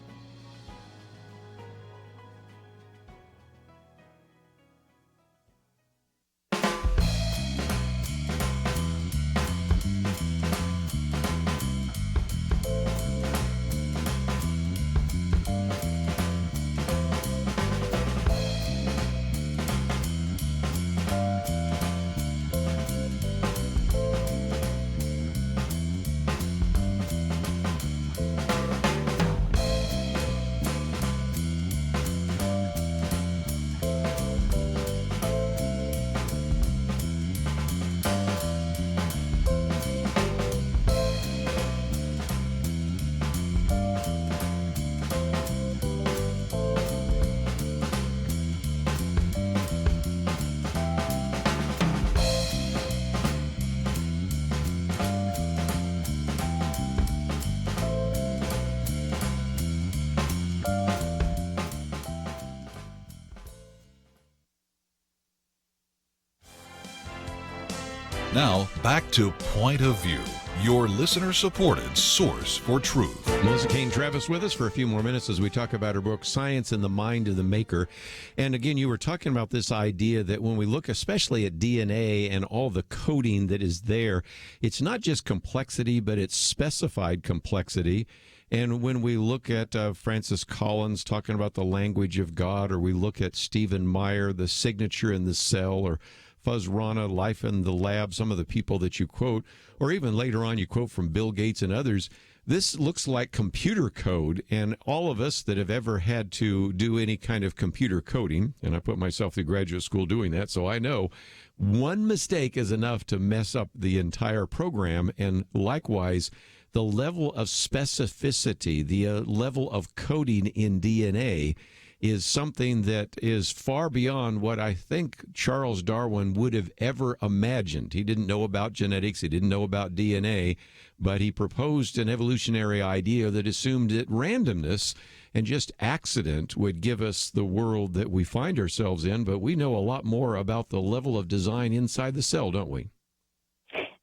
Now, back to Point of View, your listener-supported source for truth. Melissa Kane Travis with us for a few more minutes as we talk about her book, Science in the Mind of the Maker. And again, you were talking about this idea that when we look especially at DNA and all the coding that is there, it's not just complexity, but it's specified complexity. And when we look at Francis Collins talking about the language of God, or we look at Stephen Meyer, the signature in the cell, or Fuzz Rana, Life in the Lab, some of the people that you quote, or even later on you quote from Bill Gates and others, this looks like computer code. And all of us that have ever had to do any kind of computer coding, and I put myself through graduate school doing that, so I know one mistake is enough to mess up the entire program. And likewise, the level of specificity, the level of coding in DNA is something that is far beyond what I think Charles Darwin would have ever imagined. He didn't know about genetics, he didn't know about DNA, but he proposed an evolutionary idea that assumed that randomness and just accident would give us the world that we find ourselves in. But we know a lot more about the level of design inside the cell, don't we?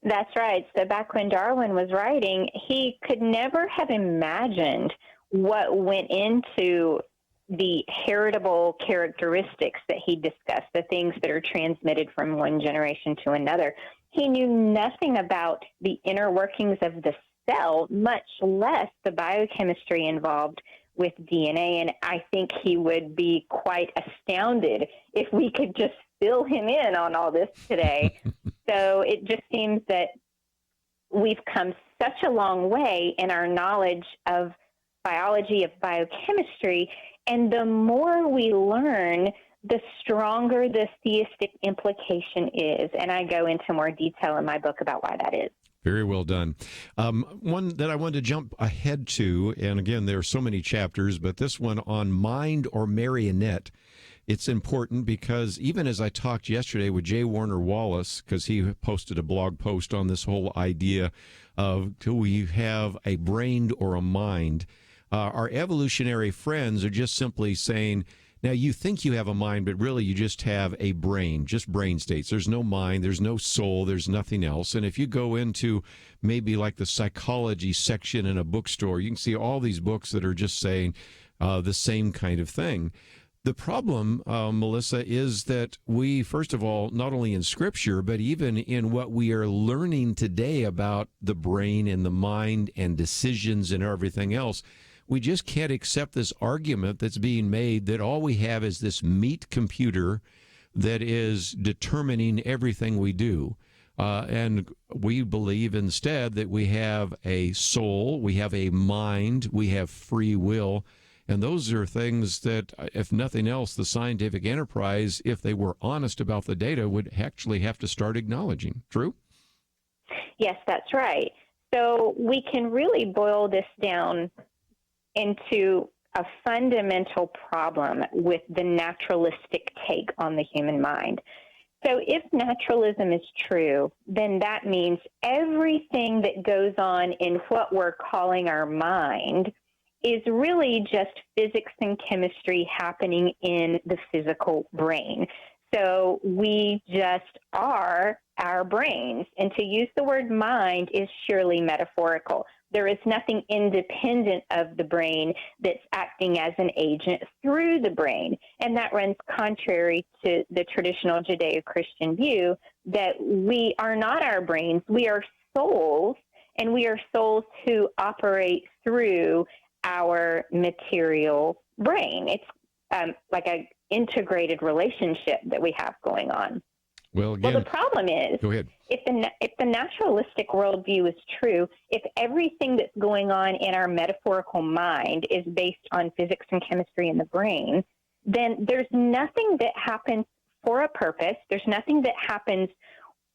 That's right. So back when Darwin was writing, he could never have imagined what went into the heritable characteristics that he discussed, the things that are transmitted from one generation to another. He knew nothing about the inner workings of the cell, much less the biochemistry involved with DNA. And I think he would be quite astounded if we could just fill him in on all this today. So it just seems that we've come such a long way in our knowledge of biology, of biochemistry, and the more we learn, the stronger the theistic implication is. And I go into more detail in my book about why that is. Very well done. One that I wanted to jump ahead to, and again, there are so many chapters, but this one on mind or marionette, it's important because even as I talked yesterday with J. Warner Wallace, because he posted a blog post on this whole idea of do we have a brain or a mind, our evolutionary friends are just simply saying, now, you think you have a mind, but really you just have a brain, just brain states. There's no mind, there's no soul, there's nothing else. And if you go into maybe like the psychology section in a bookstore, you can see all these books that are just saying the same kind of thing. The problem, Melissa, is that we, first of all, not only in Scripture, but even in what we are learning today about the brain and the mind and decisions and everything else, we just can't accept this argument that's being made that all we have is this meat computer that is determining everything we do. And we believe instead that we have a soul, we have a mind, we have free will. And those are things that, if nothing else, the scientific enterprise, if they were honest about the data, would actually have to start acknowledging. True? Yes, that's right. So we can really boil this down into a fundamental problem with the naturalistic take on the human mind. So if naturalism is true, then that means everything that goes on in what we're calling our mind is really just physics and chemistry happening in the physical brain. So we just are our brains. And to use the word mind is surely metaphorical. There is nothing independent of the brain that's acting as an agent through the brain. And that runs contrary to the traditional Judeo-Christian view that we are not our brains. We are souls, and we are souls who operate through our material brain. It's like an integrated relationship that we have going on. Well, again, the problem is, go ahead. If the naturalistic worldview is true, if everything that's going on in our metaphorical mind is based on physics and chemistry in the brain, then there's nothing that happens for a purpose. There's nothing that happens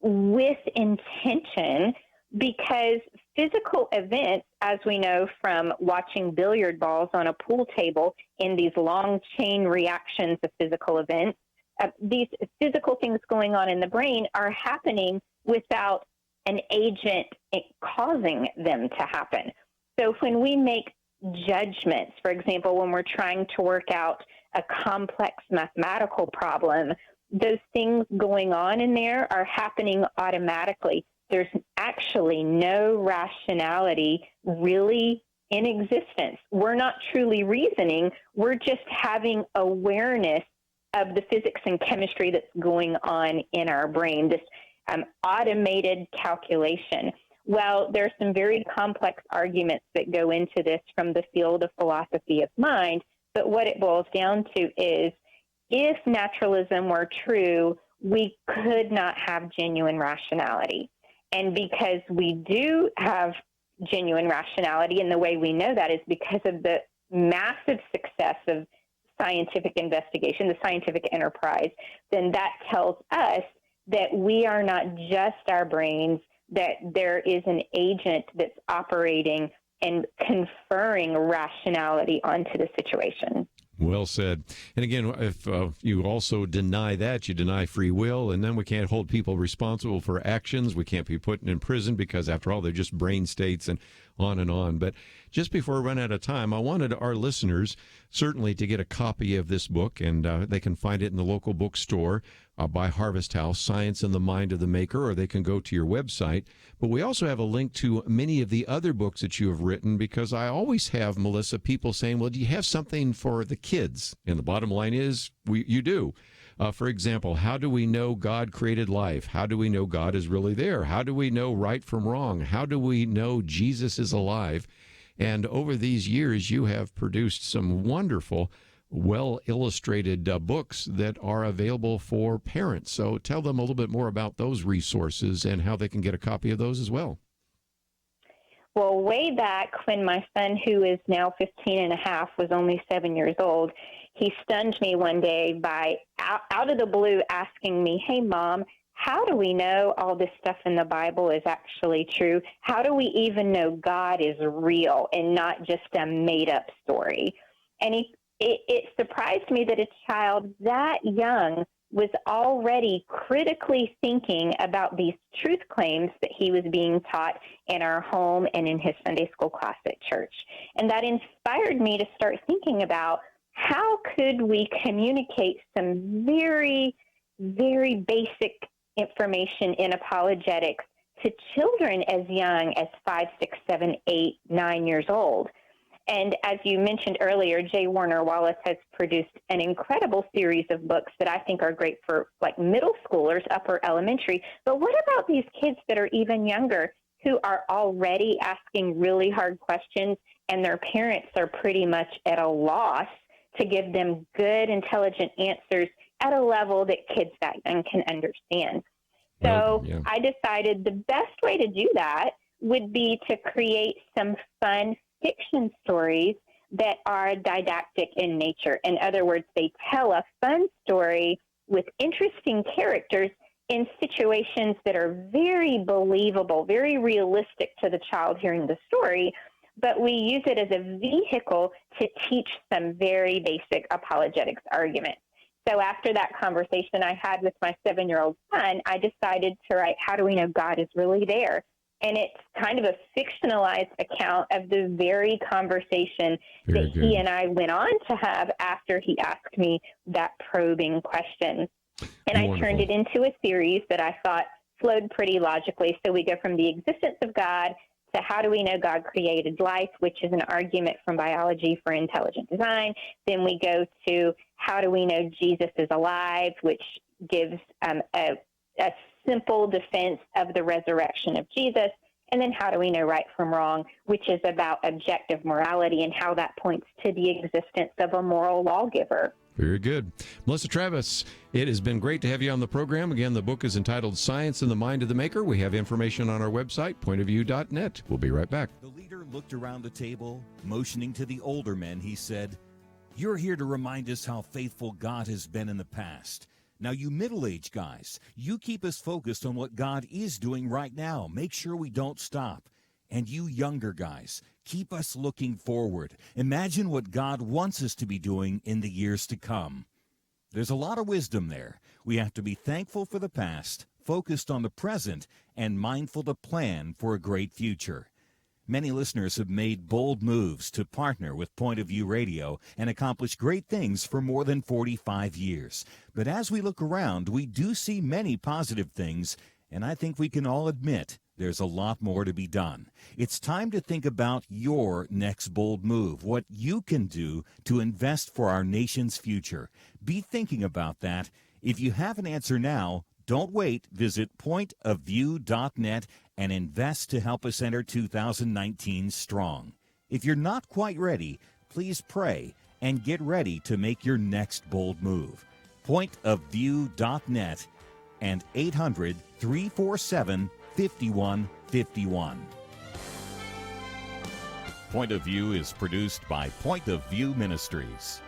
with intention, because physical events, as we know from watching billiard balls on a pool table in these long chain reactions of physical events, these physical things going on in the brain are happening without an agent causing them to happen. So when we make judgments, for example, when we're trying to work out a complex mathematical problem, those things going on in there are happening automatically. There's actually no rationality really in existence. We're not truly reasoning. We're just having awareness of the physics and chemistry that's going on in our brain, this automated calculation. Well, there's some very complex arguments that go into this from the field of philosophy of mind, but what it boils down to is, if naturalism were true, we could not have genuine rationality. And because we do have genuine rationality, and the way we know that is because of the massive success of scientific investigation, the scientific enterprise, then that tells us that we are not just our brains, that there is an agent that's operating and conferring rationality onto the situation. Well said. And again, if you also deny that, you deny free will, and then we can't hold people responsible for actions. We can't be put in prison because, after all, they're just brain states and on and on. But just before we run out of time, I wanted our listeners certainly to get a copy of this book, and they can find it in the local bookstore by Harvest House, Science in the Mind of the Maker, or they can go to your website. But we also have a link to many of the other books that you have written, because I always have, Melissa, people saying, well, do you have something for the kids? And the bottom line is, you do. For example, how do we know God created life? How do we know God is really there? How do we know right from wrong? How do we know Jesus is alive? And over these years, you have produced some wonderful, well-illustrated books that are available for parents. So tell them a little bit more about those resources and how they can get a copy of those as well. Well, way back when my son, who is now 15 and a half, was only 7 years old, he stunned me one day by, out of the blue, asking me, hey, Mom, how do we know all this stuff in the Bible is actually true? How do we even know God is real and not just a made-up story? And it surprised me that a child that young was already critically thinking about these truth claims that he was being taught in our home and in his Sunday school class at church. And that inspired me to start thinking about how could we communicate some very, very basic information in apologetics to children as young as 5, 6, 7, 8, 9 years old. And as you mentioned earlier, J. Warner Wallace has produced an incredible series of books that I think are great for like middle schoolers, upper elementary. But what about these kids that are even younger who are already asking really hard questions and their parents are pretty much at a loss to give them good, intelligent answers at a level that kids that young can understand? So I decided the best way to do that would be to create some fun fiction stories that are didactic in nature. In other words, they tell a fun story with interesting characters in situations that are very believable, very realistic to the child hearing the story, but we use it as a vehicle to teach some very basic apologetics arguments. So after that conversation I had with my 7-year-old son, I decided to write, How Do We Know God Is Really There? And it's kind of a fictionalized account of the very conversation that he and I went on to have after he asked me that probing question. And I turned it into a series that I thought flowed pretty logically. So we go from the existence of God to how do we know God created life, which is an argument from biology for intelligent design. Then we go to how do we know Jesus is alive, which gives a simple defense of the resurrection of Jesus. And then how do we know right from wrong, which is about objective morality and how that points to the existence of a moral lawgiver. Very good. Melissa Travis, it has been great to have you on the program. Again, the book is entitled Science in the Mind of the Maker. We have information on our website, pointofview.net. We'll be right back. The leader looked around the table, motioning to the older men. He said, "You're here to remind us how faithful God has been in the past. Now, you middle-aged guys, you keep us focused on what God is doing right now. Make sure we don't stop. And you younger guys, keep us looking forward. Imagine what God wants us to be doing in the years to come." There's a lot of wisdom there. We have to be thankful for the past, focused on the present, and mindful to plan for a great future. Many listeners have made bold moves to partner with Point of View Radio and accomplish great things for more than 45 years. But as we look around, we do see many positive things, and I think we can all admit there's a lot more to be done. It's time to think about your next bold move, what you can do to invest for our nation's future. Be thinking about that. If you have an answer now, don't wait. Visit pointofview.net and invest to help us enter 2019 strong. If you're not quite ready, please pray and get ready to make your next bold move. Pointofview.net and 800-347-5151. Point of View is produced by Point of View Ministries.